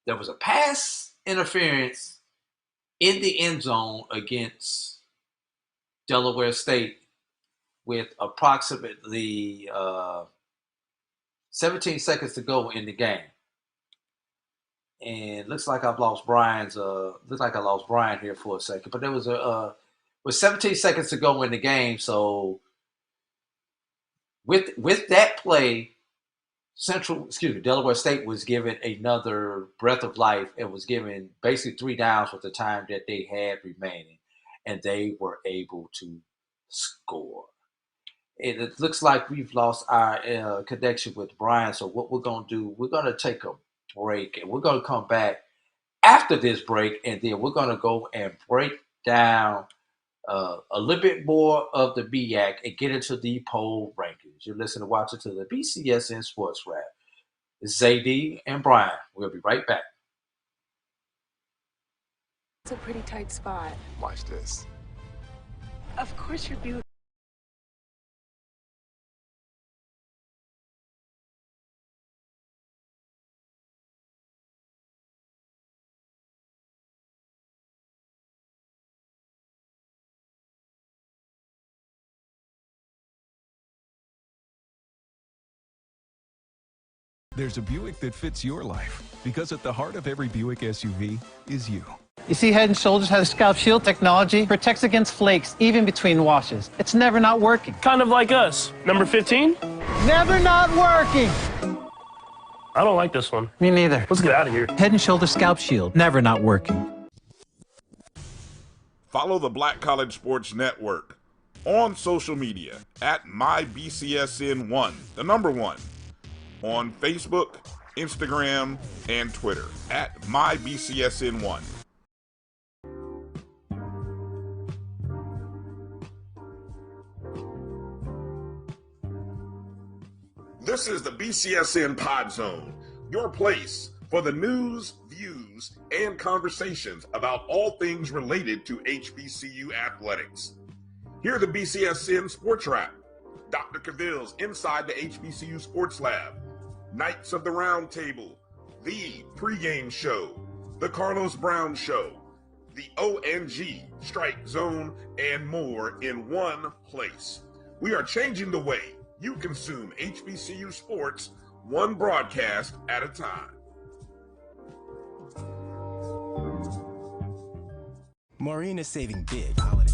there was a pass interference in the end zone against Delaware State with approximately 17 seconds to go in the game. And looks like I lost Bryan here for a second. But there was with 17 seconds to go in the game. So with that play, Delaware State was given another breath of life and was given basically 3 downs with the time that they had remaining, and they were able to score. And it looks like we've lost our connection with Bryan. So what we're going to do, we're going to take a break, and we're going to come back after this break, and then we're going to go and break down a little bit more of the MEAC and get into the poll rankings. You're listening to Watching to the BCSN Sports Wrap. It's ZD and Bryan. We'll be right back. It's a pretty tight spot. Watch this. Of course you're beautiful. There's a Buick that fits your life because at the heart of every Buick SUV is you. You see, Head & Shoulders has scalp shield technology, protects against flakes even between washes. It's never not working. Kind of like us. Number 15? Never not working. I don't like this one. Me neither. Let's get out of here. Head & Shoulders scalp shield, never not working. Follow the Black College Sports Network on social media at MyBCSN1, the number 1. On Facebook, Instagram, and Twitter at MyBCSN1. This is the BCSN Pod Zone, your place for the news, views, and conversations about all things related to HBCU athletics. Here are the BCSN SportsWrap, Dr. Cavill's Inside the HBCU Sports Lab, Knights of the Round Table, the pregame show, the Carlos Brown Show, the ONG Strike Zone, and more in one place. We are changing the way you consume HBCU sports, one broadcast at a time. Maureen is saving big holiday.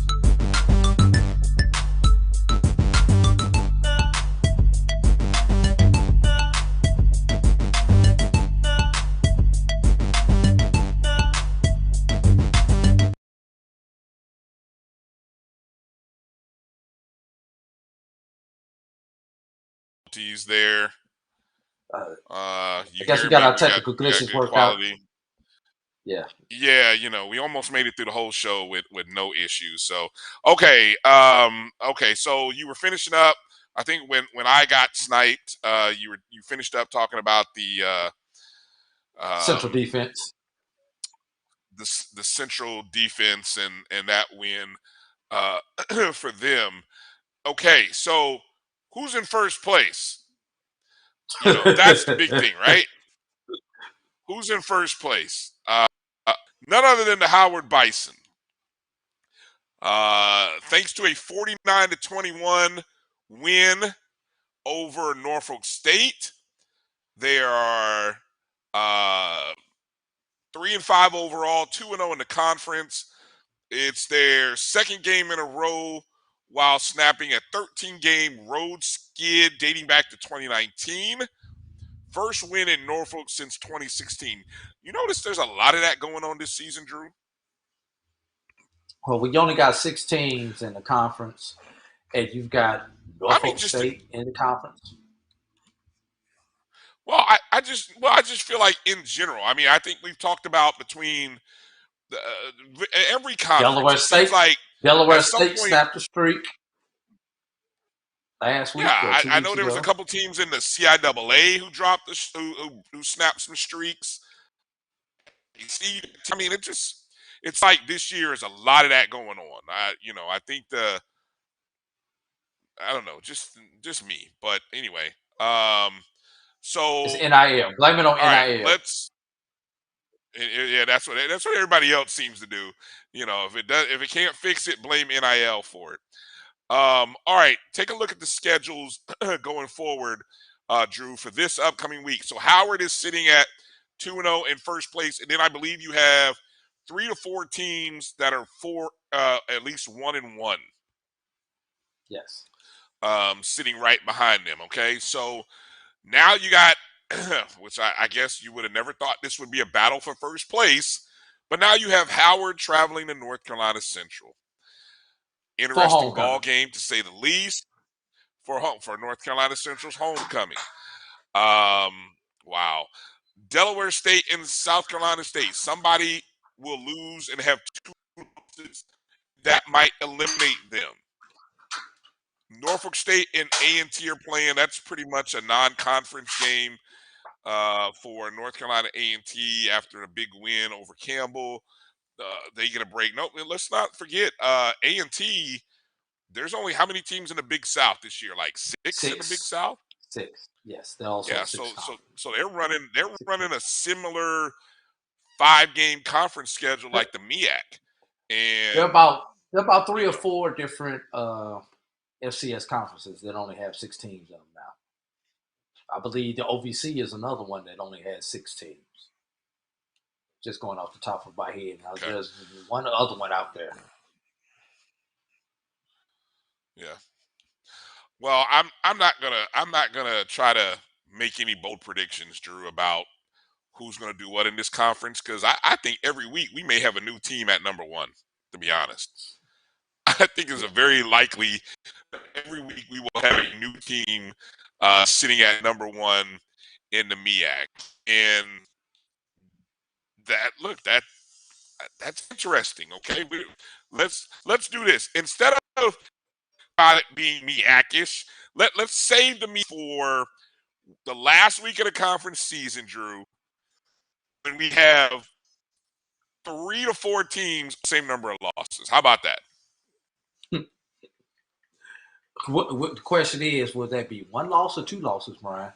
difficulties there. I You guess hear we got me? our We technical got glitches good worked out. quality. Yeah. Yeah, we almost made it through the whole show with no issues. So okay, so you were finishing up. I think when I got sniped, you finished up talking about the Central defense. the central defense and that win for them. Okay, so who's in first place? That's the big thing, right? Who's in first place? None other than the Howard Bison. Thanks to a 49-21 win over Norfolk State, they are 3-5 overall, 2-0 in the conference. It's their second game in a row while snapping a 13-game road skid dating back to 2019. First win in Norfolk since 2016. You notice there's a lot of that going on this season, Drew? Well, we only got 6 teams in the conference, and you've got Norfolk State in the conference. Well, I just feel like in general. I mean, I think we've talked about between every conference. Delaware State snapped the streak last week. Yeah, I know there was a couple teams in the CIAA who dropped who snapped some streaks. See, I mean, it's like this year is a lot of that going on. I think I don't know, just me, but anyway. So it's NIL. Blame it on NIL. Right, yeah, that's what everybody else seems to do. If it can't fix it, blame NIL for it. All right, take a look at the schedules going forward, Drew, for this upcoming week. So Howard is sitting at 2-0 in first place, and then I believe you have 3 to 4 teams that are at least 1-1. Yes. Sitting right behind them. Okay, so now you got, which I guess you would have never thought this would be a battle for first place, but now you have Howard traveling to North Carolina Central. Interesting ball game, to say the least, for North Carolina Central's homecoming. Wow. Delaware State and South Carolina State. Somebody will lose and have 2 losses that might eliminate them. Norfolk State and A&T are playing. That's pretty much a non-conference game for North Carolina A&T after a big win over Campbell. They get a break. No, let's not forget A&T. There's only how many teams in the Big South this year? Like 6 in the Big South. 6. Yes, they're also so they're running a similar 5-game conference schedule like the MEAC, and they're about 3 or 4 different FCS conferences that only have 6 teams in them now. I believe the OVC is another one that only has 6 teams. Just going off the top of my head. Now, there's one other one out there. Yeah. Well, I'm not gonna try to make any bold predictions, Drew, about who's gonna do what in this conference, because I think every week we may have a new team at number 1. To be honest, I think it's a very likely that every week we will have a new team sitting at number 1 in the MEAC, and that's interesting. Okay, let's do this instead of it being MEAC-ish. Let's save the MEAC for the last week of the conference season, Drew, when we have 3 to 4 teams, same number of losses. How about that? What the question is, would that be 1 loss or 2 losses, Bryan?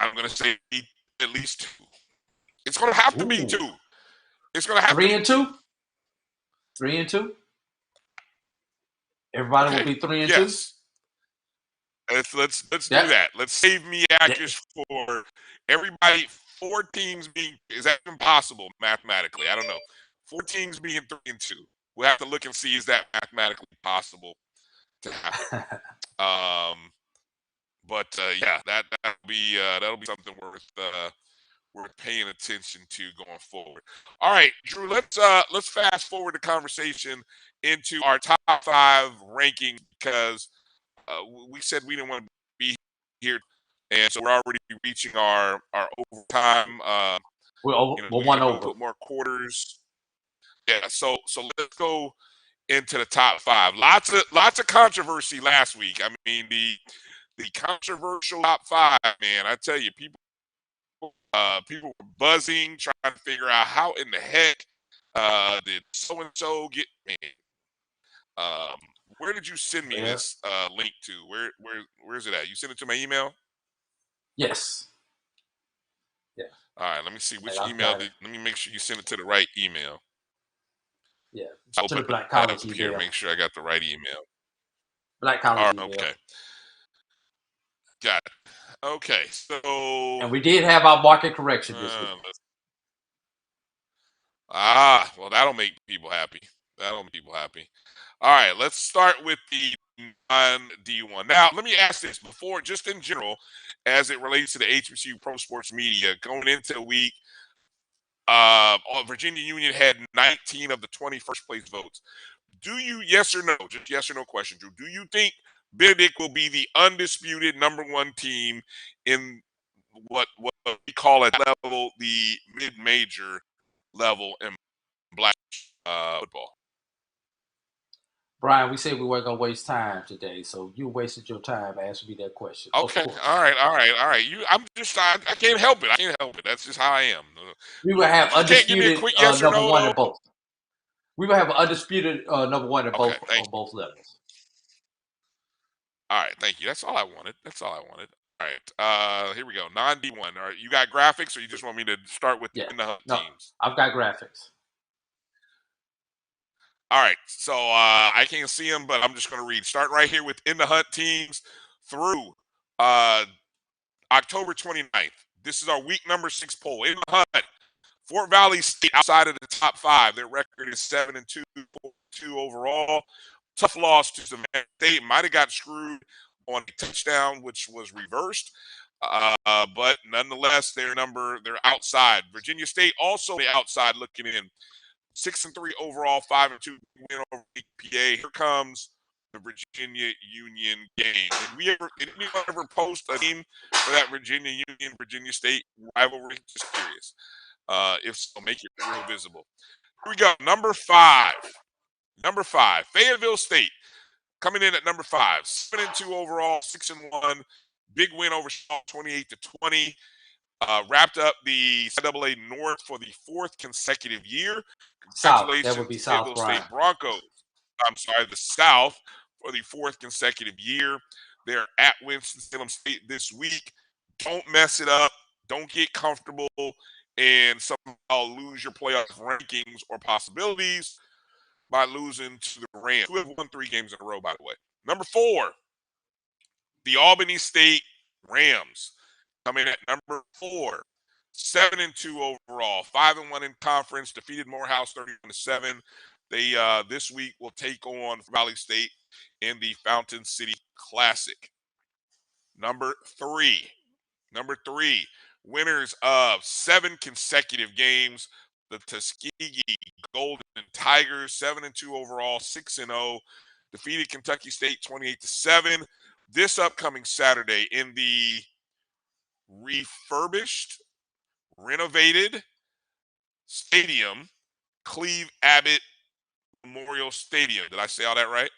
I'm going to say at least 2. It's going to have to be 2. It's going to have 3 and 2. 3 and 2. Everybody will be 3 and 2. Yes. Let's do that. Let's save MEAC-ish for everybody. 4 teams being, is that impossible mathematically? I don't know. 4 teams being 3 and 2. We'll have to look and see, is that mathematically possible to happen. Yeah, that'll be something worth paying attention to going forward. All right, Drew, let's fast forward the conversation into our top 5 ranking, because we said we didn't want to be here, and so we're already reaching our overtime. We're We one gotta over. put more quarters. Yeah, so let's go into the top 5. Lots of controversy last week. I mean, the controversial top 5, man. I tell you, people were buzzing, trying to figure out how in the heck did so and so get. Man, where did you send me this link to? Where is it at? You sent it to my email? Yes. Yeah. All right, let me see which I've email. got it. Let me make sure you send it to the right email. Yeah. I'll To the open Black it College up here, email. make sure I got the right email. Black All College right, email. okay. Got it. Okay, so And we did have our market correction this week. Well, that'll make people happy. That'll make people happy. All right, let's start with the non-D1. Now, let me ask this before, just in general, as it relates to the HBCU Pro Sports Media, going into the week, Virginia Union had 19 of the 20 first place votes. Do you, yes or no, just yes or no question, Drew, do you think Benedict will be the undisputed #1 team in what we call at level the mid-major level in black football? Brian, we said we weren't gonna waste time today, so you wasted your time asking me that question. Okay, all right. I can't help it. I can't help it. That's just how I am. We will have You can't give me a undisputed quick yes or no, #1 though? in both. We will have an undisputed #1 in both on both levels. All right, thank you. That's all I wanted. All right, here we go. Non-D1. All right, you got graphics, or you just want me to start with the teams? I've got graphics. All right, so I can't see them, but I'm just going to read. Starting right here with In the Hunt teams through October 29th. This is our week number 6 poll. In the Hunt, Fort Valley State outside of the top 5. Their record is 7-2, 4-2 overall. Tough loss to Savannah State. Might have got screwed on a touchdown, which was reversed. But nonetheless, they're outside. Virginia State also the outside looking in. 6-3 overall, 5-2 win over EPA. Here comes the Virginia Union game. Did anyone ever post a game for that Virginia Union Virginia State rivalry? Just curious. If so, make it real visible. Here we go. Number 5. Fayetteville State coming in at number 5. 7-2 overall, 6-1. Big win over Shaw, 28-20. Wrapped up the CIAA North for the 4th consecutive year. Congratulations South. That would be to South, Fayetteville Brian. State Broncos. I'm sorry, the South for the 4th consecutive year. They're at Winston-Salem State this week. Don't mess it up. Don't get comfortable and somehow lose your playoff rankings or possibilities by losing to the Rams, who have won 3 games in a row, by the way. Number 4, the Albany State Rams coming in at number 4. 7-2 overall, 5-1 in conference, defeated Morehouse 31-7. They this week will take on Valley State in the Fountain City Classic. Number 3, winners of 7 consecutive games, the Tuskegee Golden Tigers, 7-2 overall, 6-0, defeated Kentucky State 28-7. This upcoming Saturday in the refurbished, renovated stadium, Cleve Abbott Memorial Stadium. Did I say all that right?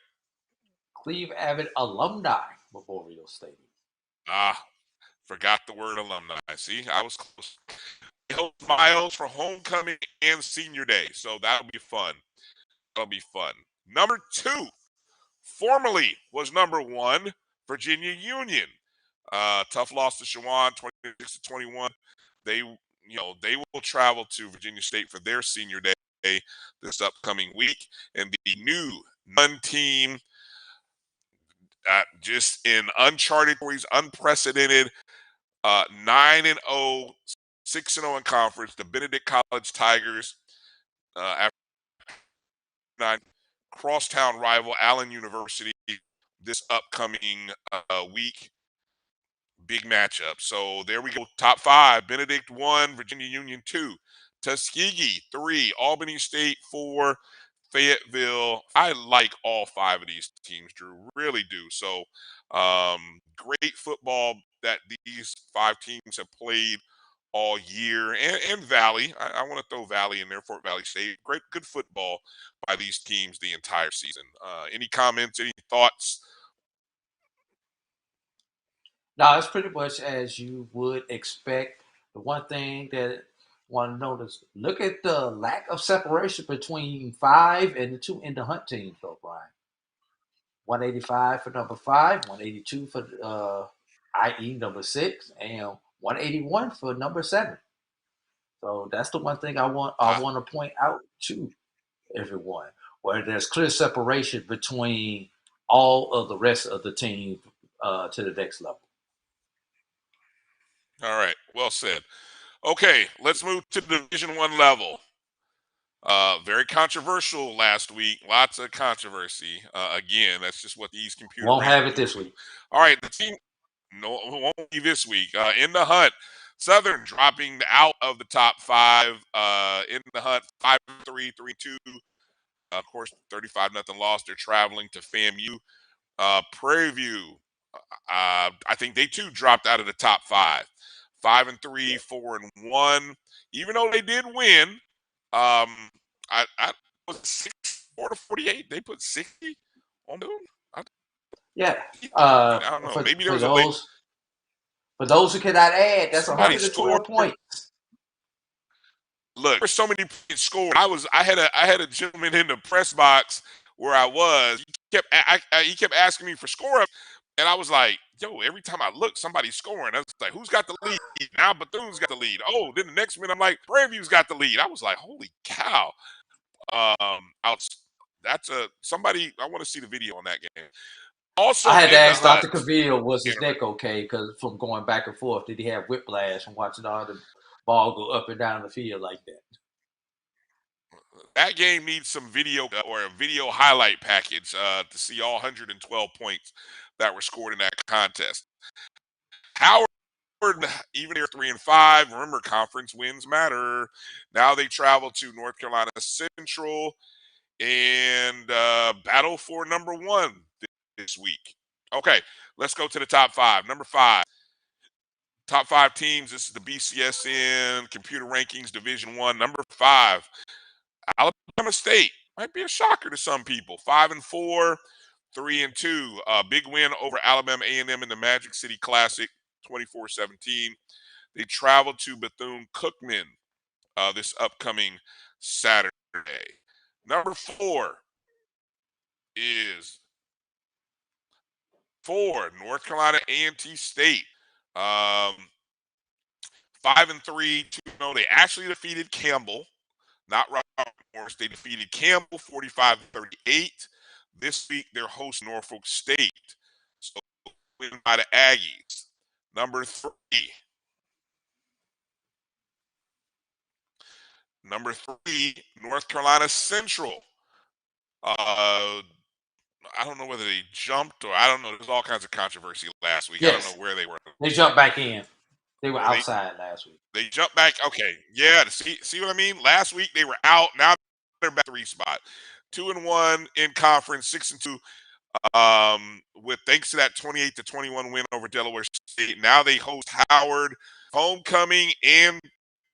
Cleve Abbott Alumni Memorial Stadium. Forgot the word alumni. See, I was close. Miles for homecoming and senior day, so that'll be fun. Number 2, formerly was number 1, Virginia Union. Tough loss to Shawan, 26-21. They will travel to Virginia State for their senior day this upcoming week, and the new team, just in uncharted stories, unprecedented, 9-0, 6-0 in conference, the Benedict College Tigers, after 9 crosstown rival Allen University this upcoming week. Big matchup. So there we go. Top 5. Benedict 1, Virginia Union 2, Tuskegee 3, Albany State 4, Fayetteville. I like all 5 of these teams, Drew, really do. So great football that these 5 teams have played all year, and Valley. I want to throw Valley in there, Fort Valley State. Great, good football by these teams the entire season. Any comments, any thoughts? No, it's pretty much as you would expect. The one thing that want to notice, look at the lack of separation between 5 and the 2 in the hunt teams, though, Brian. 185 for number 5, 182 for IE number 6, and 181 for number 7. So that's the one thing I want to point out to everyone, where there's clear separation between all of the rest of the team to the next level. All right, well said. Okay, let's move to the Division I level. Very controversial last week. Lots of controversy. Again, that's just what these computer Won't have it rankings this do. week. All right, the team. No, it won't be this week. In the hunt, Southern dropping out of the top 5. In the hunt, 5-3, 3-2. Of course, 35-0 loss. They're traveling to FAMU. Prairie View, I think they too dropped out of the top 5. 5-3, 4-1. Even though they did win, I was 64-48. They put 60 on them. Yeah. I don't know. Maybe there was a late. For those who cannot add, that's Somebody 112 points. Look, there's so many points scored. I had a gentleman in the press box where I was. He kept asking me for score up, and I was like, yo, every time I look, somebody's scoring. I was like, who's got the lead? Now Bethune's got the lead. Oh, then the next minute I'm like, Prairie View's got the lead. I was like, holy cow. That's somebody. I want to see the video on that game. Also, I had to ask Dr. Cavill, was his neck okay? Because from going back and forth, did he have whiplash from watching all the ball go up and down the field like that? That game needs some video or a video highlight package to see all 112 points that were scored in that contest. Howard, even they're 3-5. Remember, conference wins matter. Now they travel to North Carolina Central and battle for number 1 this week. Okay, let's go to the top 5. Number 5. Top 5 teams. This is the BCSN Computer Rankings Division I. Number 5. Alabama State might be a shocker to some people. 5-4, 3-2. Big win over Alabama A&M in the Magic City Classic, 24-17. They travel to Bethune-Cookman this upcoming Saturday. Number 4 is 4 North Carolina A&T State. 5-3, 2-0. They actually defeated Campbell. Not Robert Morris. They defeated Campbell 45-38. This week, they're hosting Norfolk State. So, win by the Aggies. Number 3. North Carolina Central. I don't know whether they jumped or I don't know. There's all kinds of controversy last week. Yes. I don't know where they were. They jumped back in. They were outside last week. They jumped back. Okay. Yeah. See what I mean? Last week they were out. Now they're back 3 spot. 2-1 in conference, 6-2. With thanks to that 28-21 win over Delaware State. Now they host Howard, homecoming, and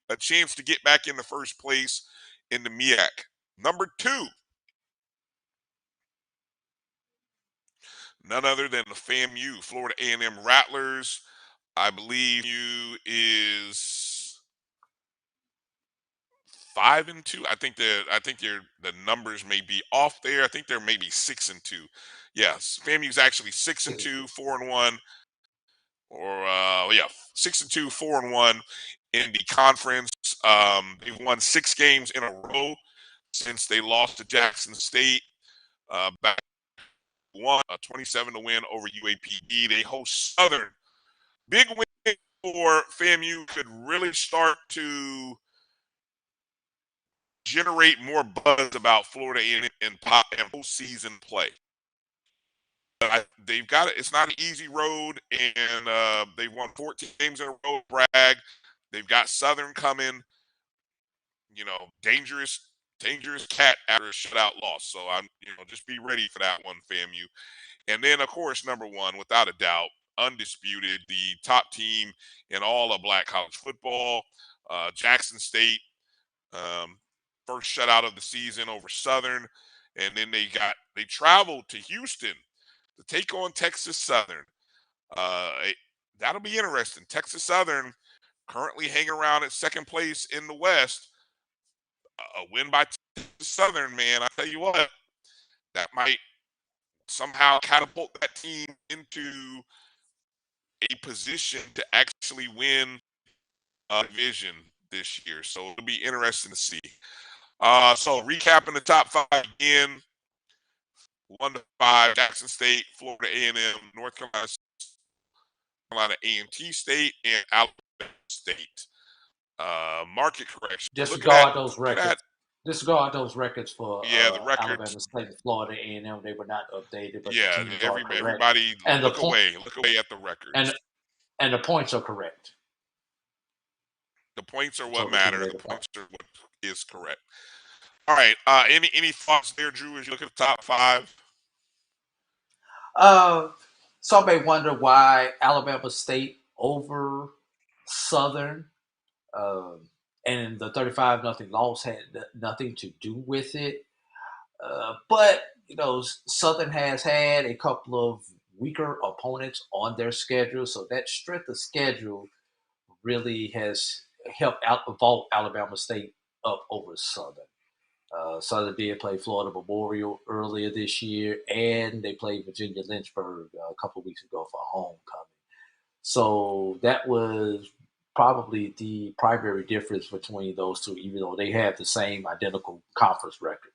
a chance to get back in the first place in the MEAC. Number 2. None other than the FAMU, Florida A&M Rattlers. I believe you is 5-2. I think the numbers may be off there. I think they're maybe 6-2. Yes, FAMU's actually 6-2, 4-1, or 6-2, 4-1 in the conference. They've won 6 games in a row since they lost to Jackson State back 27 to win over UAPB. They host Southern. Big win for FAMU could really start to generate more buzz about Florida in postseason play. They've got it. It's not an easy road, and they've won 14 games in a row. Brag. They've got Southern coming. Dangerous dangerous cat after a shutout loss. So I'm, just be ready for that one, FAMU. And then, of course, number one, without a doubt, undisputed, the top team in all of black college football, Jackson State, first shutout of the season over Southern. And then they traveled to Houston to take on Texas Southern. That'll be interesting. Texas Southern currently hanging around at second place in the West. A win by Texas Southern, man, I tell you what, that might somehow catapult that team into a position to actually win a division this year. So it'll be interesting to see. So recapping the top five again: 1-5, Jackson State, Florida A&M, North Carolina A&T State, and Alabama State. Market correction. Disregard those records. Disregard those records for the records. Alabama State and Florida A&M. They were not updated, but yeah, the teams are correct. Everybody and look away at the records. And the points are correct. The points are what matter. The points are what is correct. All right. Any thoughts there, Drew, as you look at the top five? Some may wonder why Alabama State over Southern. And the 35-0 loss had nothing to do with it. But, Southern has had a couple of weaker opponents on their schedule. So that strength of schedule really has helped vault Alabama State up over Southern. Southern did play Florida Memorial earlier this year, and they played Virginia Lynchburg a couple of weeks ago for homecoming. So that was probably the primary difference between those two, even though they have the same identical conference record.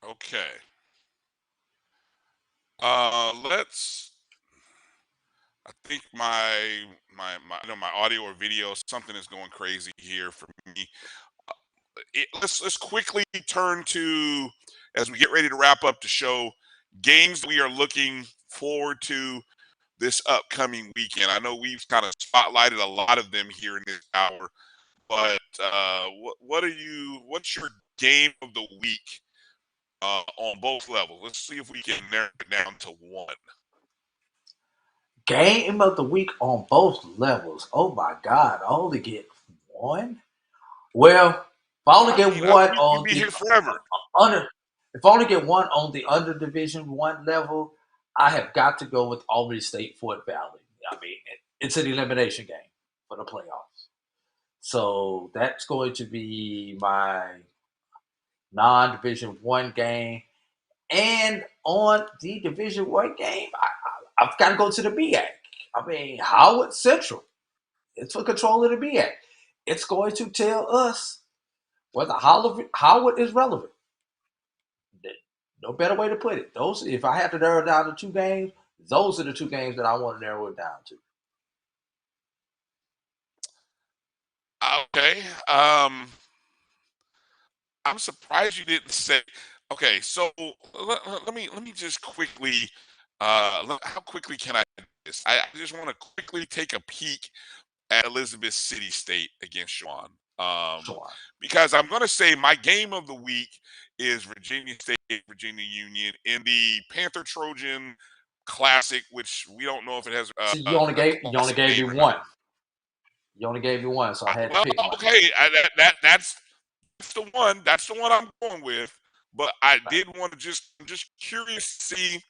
Okay. I think my audio or video, something is going crazy here for me. Let's quickly turn to, as we get ready to wrap up the show, games we are looking forward to this upcoming weekend. I know we've kind of spotlighted a lot of them here in this hour, but what's your game of the week on both levels? Let's see if we can narrow it down to one. Game of the week on both levels. Oh my God, I only get one? Well, if I only get one on the if I only get one on the under Division 1 level, I have got to go with Albany State Fort Valley. I mean, it's an elimination game for the playoffs. So that's going to be my non-Division 1 game. And on the Division 1 game, I've got to go to the MEAC. I mean, Howard Central. It's for control of the MEAC. It's going to tell us whether Howard is relevant. No better way to put it. If I have to narrow it down to two games, those are the two games that I want to narrow it down to. Okay. I'm surprised you didn't say. Okay, so let me just quickly. How quickly can I do this? I just want to quickly take a peek at Elizabeth City State against Shawan. Because I'm going to say my game of the week is Virginia State, Virginia Union in the Panther Trojan Classic, which we don't know if it has. So you only gave me one. You only gave me one, so I had to pick one. Okay, that's the one. That's the one I'm going with. But I did want to I'm just curious to see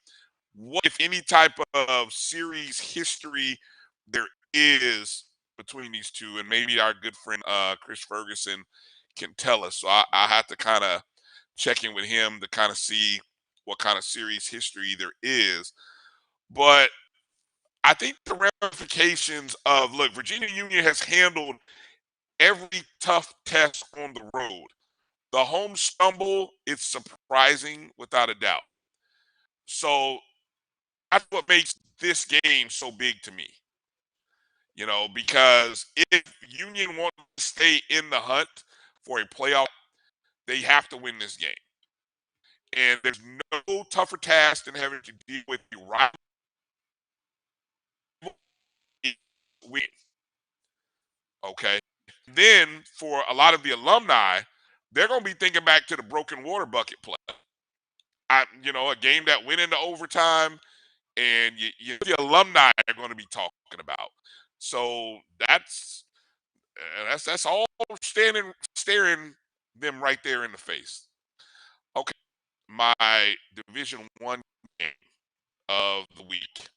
what, if any, type of series history there is between these two, and maybe our good friend Chris Ferguson can tell us. So I have to kind of check in with him to kind of see what kind of series history there is. But I think the ramifications of, look, Virginia Union has handled every tough test on the road. The home stumble, it's surprising without a doubt. So that's what makes this game so big to me. Because if Union wants to stay in the hunt for a playoff, they have to win this game. And there's no tougher task than having to deal with the rival win. Okay? Then for a lot of the alumni, they're going to be thinking back to the broken water bucket play. A game that went into overtime, and the alumni are going to be talking about. So that's all staring them right there in the face. Okay, my Division 1 game of the week.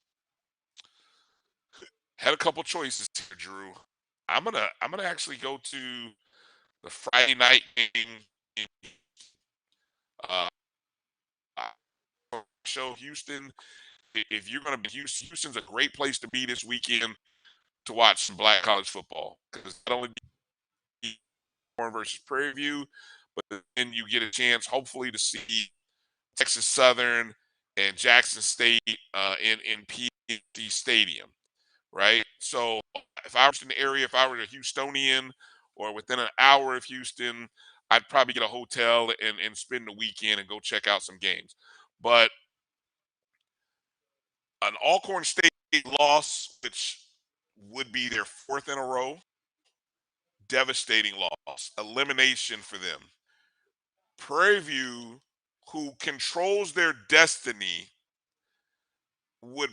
Had a couple choices here, Drew. I'm gonna actually go to the Friday night game. Uh, show Houston. If you're gonna be Houston's a great place to be this weekend to watch some black college football, because not only versus Prairie View, but then you get a chance, hopefully, to see Texas Southern and Jackson State in PNC Stadium, right? So if I was in the area, if I were a Houstonian or within an hour of Houston, I'd probably get a hotel and spend the weekend and go check out some games. But an Alcorn State loss, which would be their fourth in a row, devastating loss, elimination for them. Prairie View, who controls their destiny, would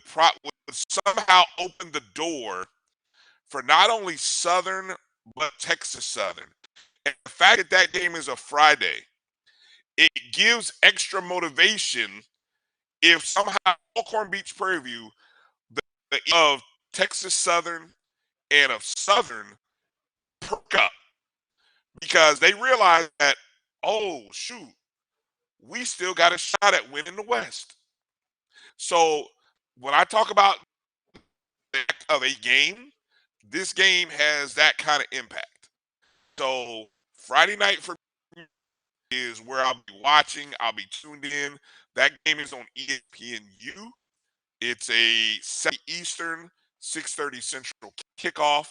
somehow open the door for not only Southern, but Texas Southern. And the fact that that game is a Friday, it gives extra motivation if somehow Alcorn beats Prairie View, of Texas Southern and of Southern perk up, because they realize that, oh, shoot, we still got a shot at winning the West. So when I talk about of a game, this game has that kind of impact. So Friday night for me is where I'll be watching. I'll be tuned in. That game is on ESPNU. It's a 7 Eastern, 6:30 Central kickoff.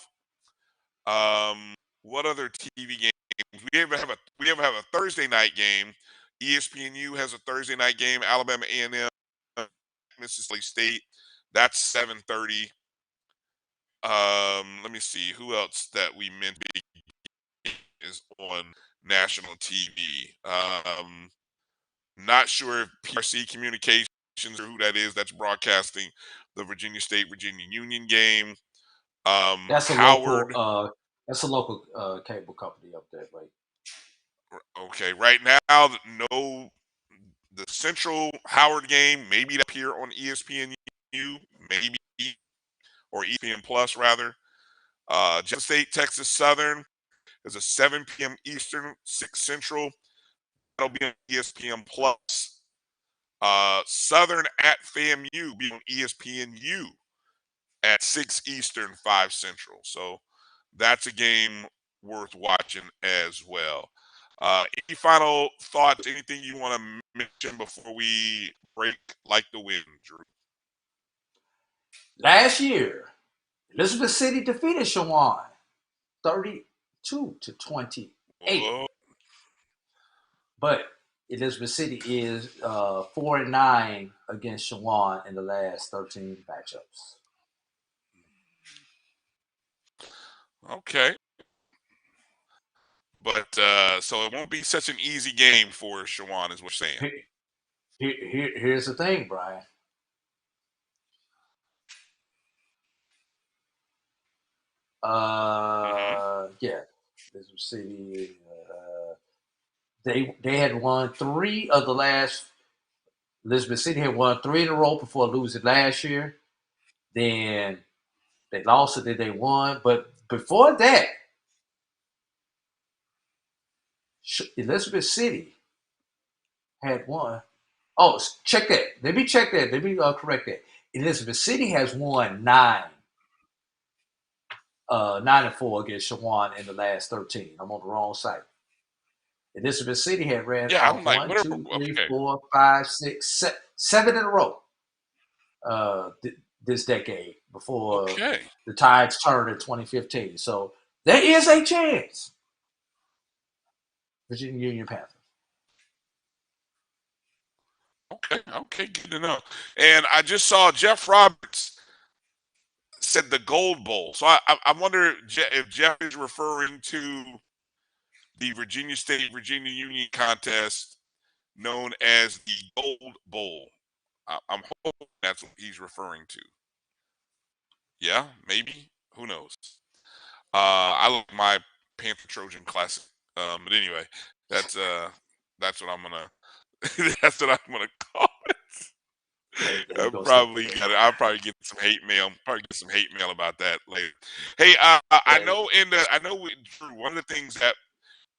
What other TV games? We ever have a Thursday night game. ESPNU has a Thursday night game. Alabama A&M, Mississippi State. That's 7:30. Let me see who else that we meant is on national TV. Not sure if PRC Communications or who that is that's broadcasting the Virginia State Virginia Union game. That's a Howard. local cable company up there, right? Okay, right now, no. The Central Howard game, maybe up here on ESPNU, maybe, or ESPN Plus rather. Jackson State, Texas Southern is a 7 p.m. Eastern, 6 Central. That'll be on ESPN Plus. Southern at FAMU be on ESPNU at 6 Eastern, 5 Central. So that's a game worth watching as well. Any final thoughts, anything you want to mention before we break like the wind, Drew? Last year, Elizabeth City defeated Shawan 32-28. Whoa. But Elizabeth City is 4-9 against Shawan in the last 13 matchups. Okay. But so it won't be such an easy game for Shawan, is what you're saying. Here's the thing, Brian. Yeah, Elizabeth City. They had won 3 of the last. Elizabeth City had won 3 in a row before losing last year. Then they lost it, then they won. But before that, Elizabeth City had won. Oh, check that. Let me check that. Let me correct that. Elizabeth City has won 9-4 against Shawan in the last 13. I'm on the wrong site. Elizabeth City had ran off 1, 2, 3, 4, 5, 6, 7 in a row this decade before the tides turned in 2015. So there is a chance. Virginia Union Panthers. Okay, good to know. And I just saw Jeff Roberts said the Gold Bowl. So I wonder if Jeff is referring to the Virginia State Virginia Union contest known as the Gold Bowl. I'm hoping that's what he's referring to. Yeah, maybe. Who knows? I love my Panther Trojan Classic. But anyway, that's what I'm gonna that's what I'm gonna call it. I'll probably get some hate mail. Probably get some hate mail about that later. Hey, I know Drew, one of the things that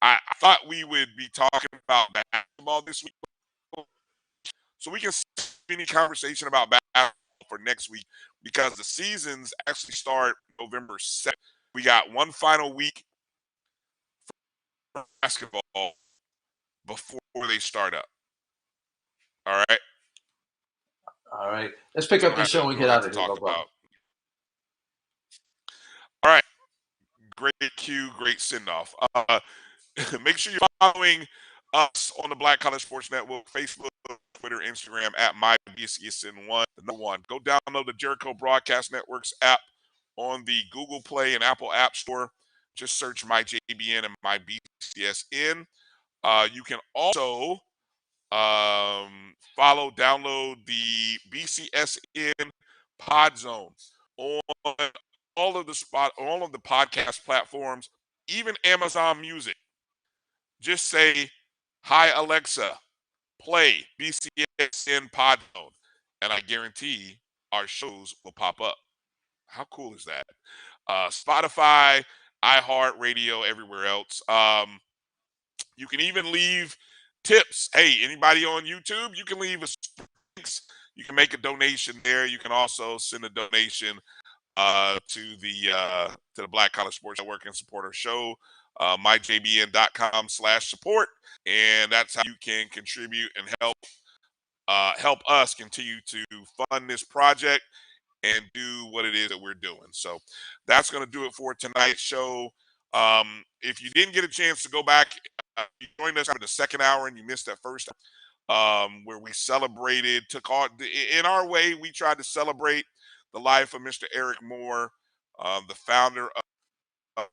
I thought we would be talking about basketball this week, so we can see any conversation about basketball for next week because the seasons actually start November 7th. We got one final week for basketball before they start up. All right. All right. Let's pick up this show and get out of here. All right. Great cue, great send-off. Make sure you're following us on the Black College Sports Network, Facebook, Twitter, Instagram at MyBCSN1. The number one. Go download the Jericho Broadcast Networks app on the Google Play and Apple App Store. Just search MyJBN and MyBCSN. You can also download the BCSN Pod Zone on all of the podcast platforms, even Amazon Music. Just say, "Hi Alexa, play BCSN Pod Zone," and I guarantee our shows will pop up. How cool is that? Spotify, iHeartRadio, everywhere else. You can even leave tips. Hey, anybody on YouTube, you can leave a thanks. You can make a donation there. You can also send a donation to the Black College Sports Network and support our show. myjbn.com/support, and that's how you can contribute and help us continue to fund this project and do what it is that we're doing. So that's going to do it for tonight's show. If you didn't get a chance to go back, you joined us for the second hour and you missed that first where we celebrated, in our way, we tried to celebrate the life of Mr. Eric Moore, the founder of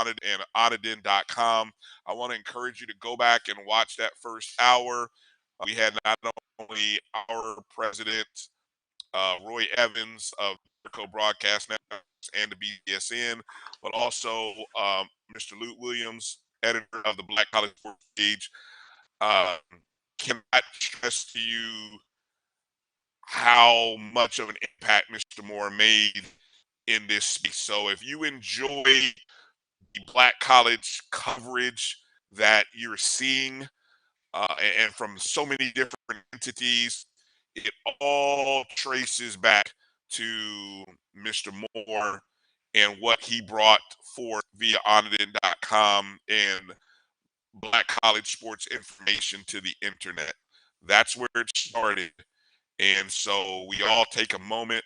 and Onadin.com. I want to encourage you to go back and watch that first hour. We had not only our president, Roy Eavins of Jericho Broadcast Networks and the BCSN, but also Mr. Luke Williams, editor of the Black College Sports page. Cannot stress to you how much of an impact Mr. Moore made in this space. So if you enjoy the Black College coverage that you're seeing, and from so many different entities, it all traces back to Mr. Moore and what he brought forth via Onadin.com and Black College sports information to the internet. That's where it started. And so we all take a moment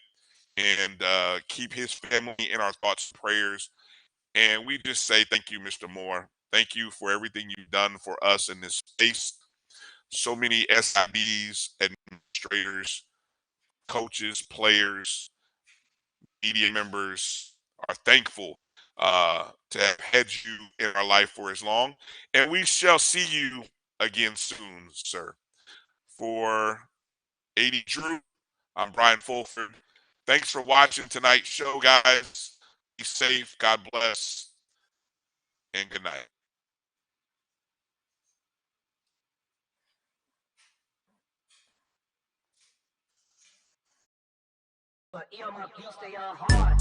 and keep his family in our thoughts and prayers. And we just say thank you, Mr. Moore. Thank you for everything you've done for us in this space. So many SIDs, administrators, coaches, players, media members are thankful to have had you in our life for as long. And we shall see you again soon, sir. For AD Drew, I'm Brian Fulford. Thanks for watching tonight's show, guys. Be safe. God bless. And good night. But earmuff, you stay on hard.